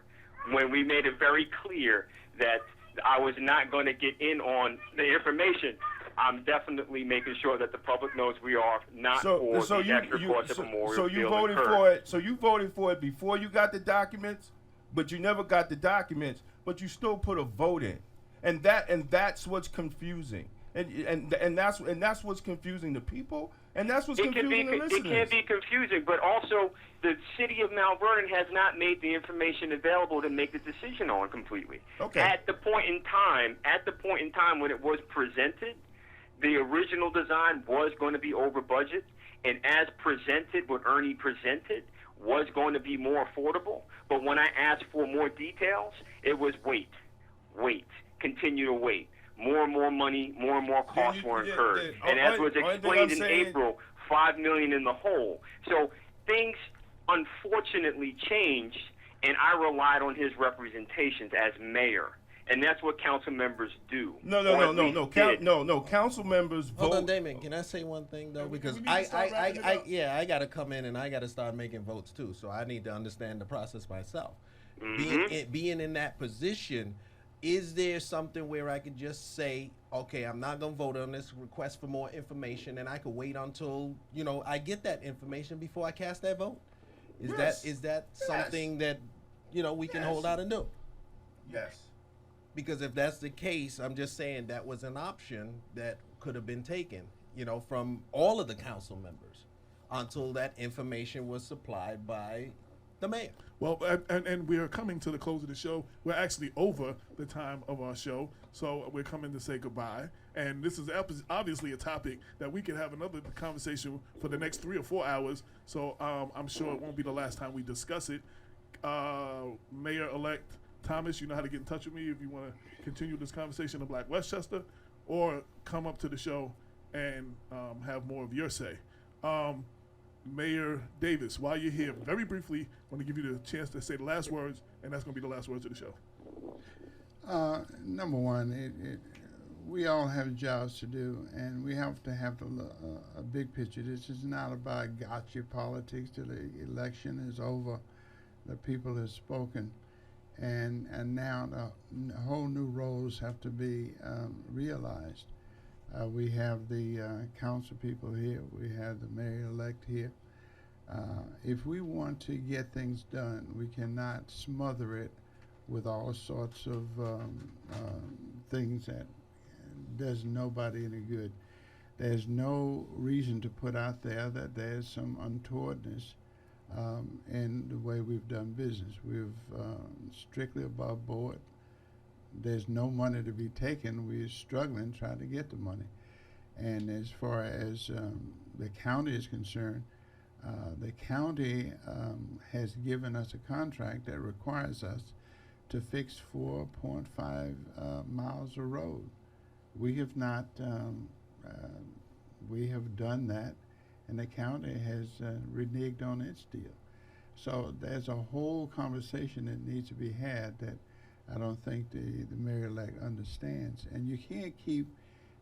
Speaker 8: when we made it very clear that I was not going to get in on the information, I'm definitely making sure that the public knows we are not for the extra cost of Memorial
Speaker 7: So you
Speaker 8: Field
Speaker 7: voted
Speaker 8: incurred.
Speaker 7: for it. So you voted for it before you got the documents, but you never got the documents. But you still put a vote in, and that's what's confusing. And that's what's confusing to people, and that's what's confusing the listeners.
Speaker 8: It can be confusing, but also the city of Mount Vernon has not made the information available to make the decision on completely.
Speaker 7: Okay.
Speaker 8: At the point in time when it was presented, the original design was going to be over budget, and as presented, what Ernie presented was going to be more affordable. But when I asked for more details, it was wait, continue to wait. More and more money, more and more costs were incurred. And as was explained in April, $5 million in the hole. So things unfortunately changed, and I relied on his representations as mayor. And that's what council members do.
Speaker 7: No. Council members vote.
Speaker 4: Hold on, Damon. Can I say one thing though? Because I got to come in and I got to start making votes too. So I need to understand the process myself. Being in that position, is there something where I could just say, okay, I'm not gonna vote on this request for more information, and I could wait until I get that information before I cast that vote? Is that something that we can hold out and do?
Speaker 7: Yes.
Speaker 4: Because if that's the case, I'm just saying that was an option that could have been taken, from all of the council members until that information was supplied by the mayor.
Speaker 3: Well, and we are coming to the close of the show. We're actually over the time of our show, so we're coming to say goodbye. And this is obviously a topic that we can have another conversation for the next 3 or 4 hours. So I'm sure it won't be the last time we discuss it. Mayor-elect Thomas, you know how to get in touch with me if you want to continue this conversation in Black Westchester, or come up to the show and have more of your say. Mayor Davis, while you're here, very briefly, I want to give you the chance to say the last words, and that's going to be the last words of the show.
Speaker 5: Number one, we all have jobs to do, and we have to have a big picture. This is not about gotcha politics till the election is over. The people have spoken, and now the whole new roles have to be realized. We have the council people here. We have the mayor-elect here. If we want to get things done, we cannot smother it with all sorts of things that does nobody any good. There's no reason to put out there that there's some untowardness in the way we've done business. We've strictly above board. There's no money to be taken. We're struggling trying to get the money. And as far as the county is concerned, the county has given us a contract that requires us to fix 4.5 miles of road. We have not, we have done that, and the county has reneged on its deal. So there's a whole conversation that needs to be had that I don't think the mayor-elect understands. And you can't keep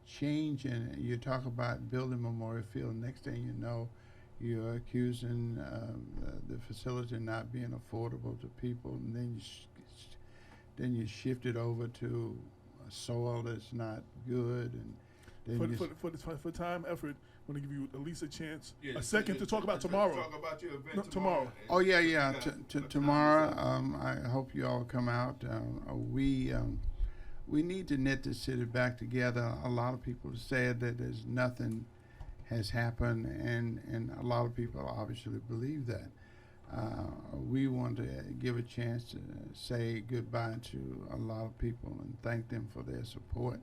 Speaker 5: changing. You talk about building Memorial Field, next thing you know, you're accusing the facility not being affordable to people, and then you shift it over to soil that's not good, and then
Speaker 3: for time, effort, I'm going to give you at least a chance, a second to talk about tomorrow.
Speaker 7: Talk about your event
Speaker 3: tomorrow.
Speaker 5: Oh yeah. Tomorrow, I hope you all come out. We need to knit the city back together. A lot of people said that there's nothing has happened, and a lot of people obviously believe that. We want to give a chance to say goodbye to a lot of people and thank them for their support.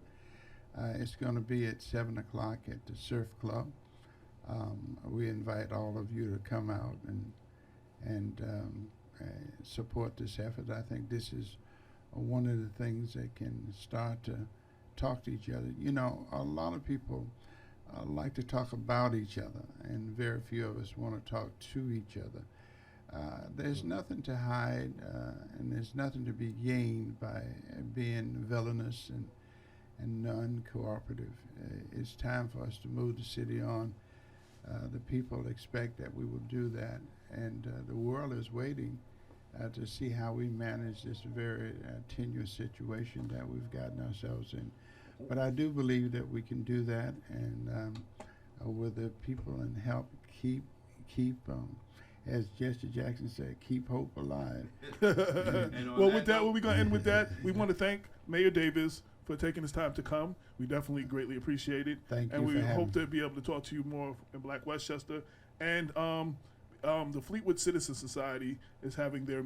Speaker 5: It's going to be at 7 o'clock at the Surf Club. We invite all of you to come out and support this effort. I think this is one of the things that can start to talk to each other. You know, a lot of people like to talk about each other, and very few of us want to talk to each other. There's nothing to hide, and there's nothing to be gained by being villainous and non-cooperative. It's time for us to move the city on. The people expect that we will do that, and the world is waiting to see how we manage this very tenuous situation that we've gotten ourselves in. But I do believe that we can do that, and with the people and help keep as Jesse Jackson said, keep hope alive.
Speaker 3: Well, with that, we're going to end with that. We want to thank Mayor Davis for taking his time to come. We definitely greatly appreciate it.
Speaker 5: Thank you.
Speaker 3: And we
Speaker 5: for having
Speaker 3: hope to be able to talk to you more in Black Westchester. And the Fleetwood Citizen Society is having their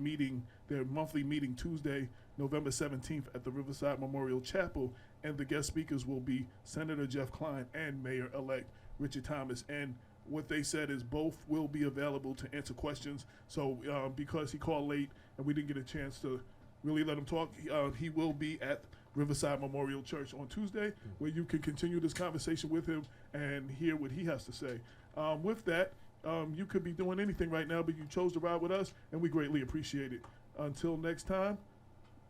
Speaker 3: monthly meeting Tuesday, November 17th at the Riverside Memorial Chapel. And the guest speakers will be Senator Jeff Klein and Mayor-elect Richard Thomas. And what they said is both will be available to answer questions. So because he called late and we didn't get a chance to really let him talk, he will be at Riverside Memorial Church on Tuesday, where you can continue this conversation with him and hear what he has to say. With that, you could be doing anything right now, but you chose to ride with us, and we greatly appreciate it. Until next time,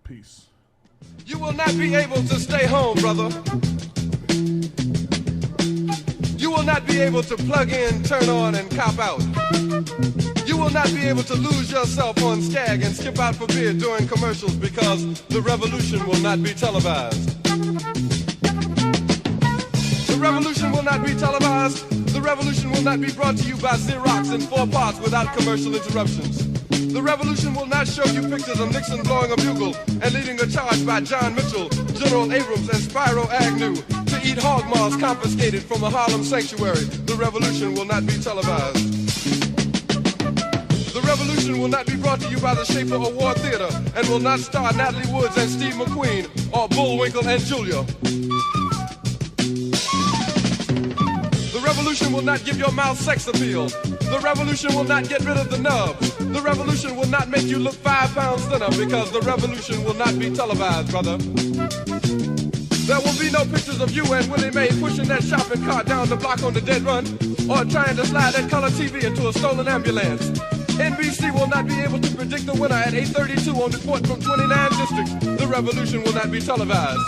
Speaker 3: peace.
Speaker 9: You will not be able to stay home, brother. You will not be able to plug in, turn on, and cop out. You will not be able to lose yourself on Skag and skip out for beer during commercials because the revolution will not be televised. The revolution will not be televised. The revolution will not be brought to you by Xerox in 4 parts without commercial interruptions. The revolution will not show you pictures of Nixon blowing a bugle and leading a charge by John Mitchell, General Abrams, and Spyro Agnew to eat hog maws confiscated from a Harlem sanctuary. The revolution will not be televised. The revolution will not be brought to you by the Schaefer Award Theater and will not star Natalie Woods and Steve McQueen or Bullwinkle and Julia. The revolution will not give your mouth sex appeal. The revolution will not get rid of the nub. The revolution will not make you look 5 pounds thinner because the revolution will not be televised, brother. There will be no pictures of you and Willie Mae pushing that shopping cart down the block on the dead run or trying to slide that color TV into a stolen ambulance. NBC will not be able to predict the winner at 8:32 on report from 29 districts. The revolution will not be televised.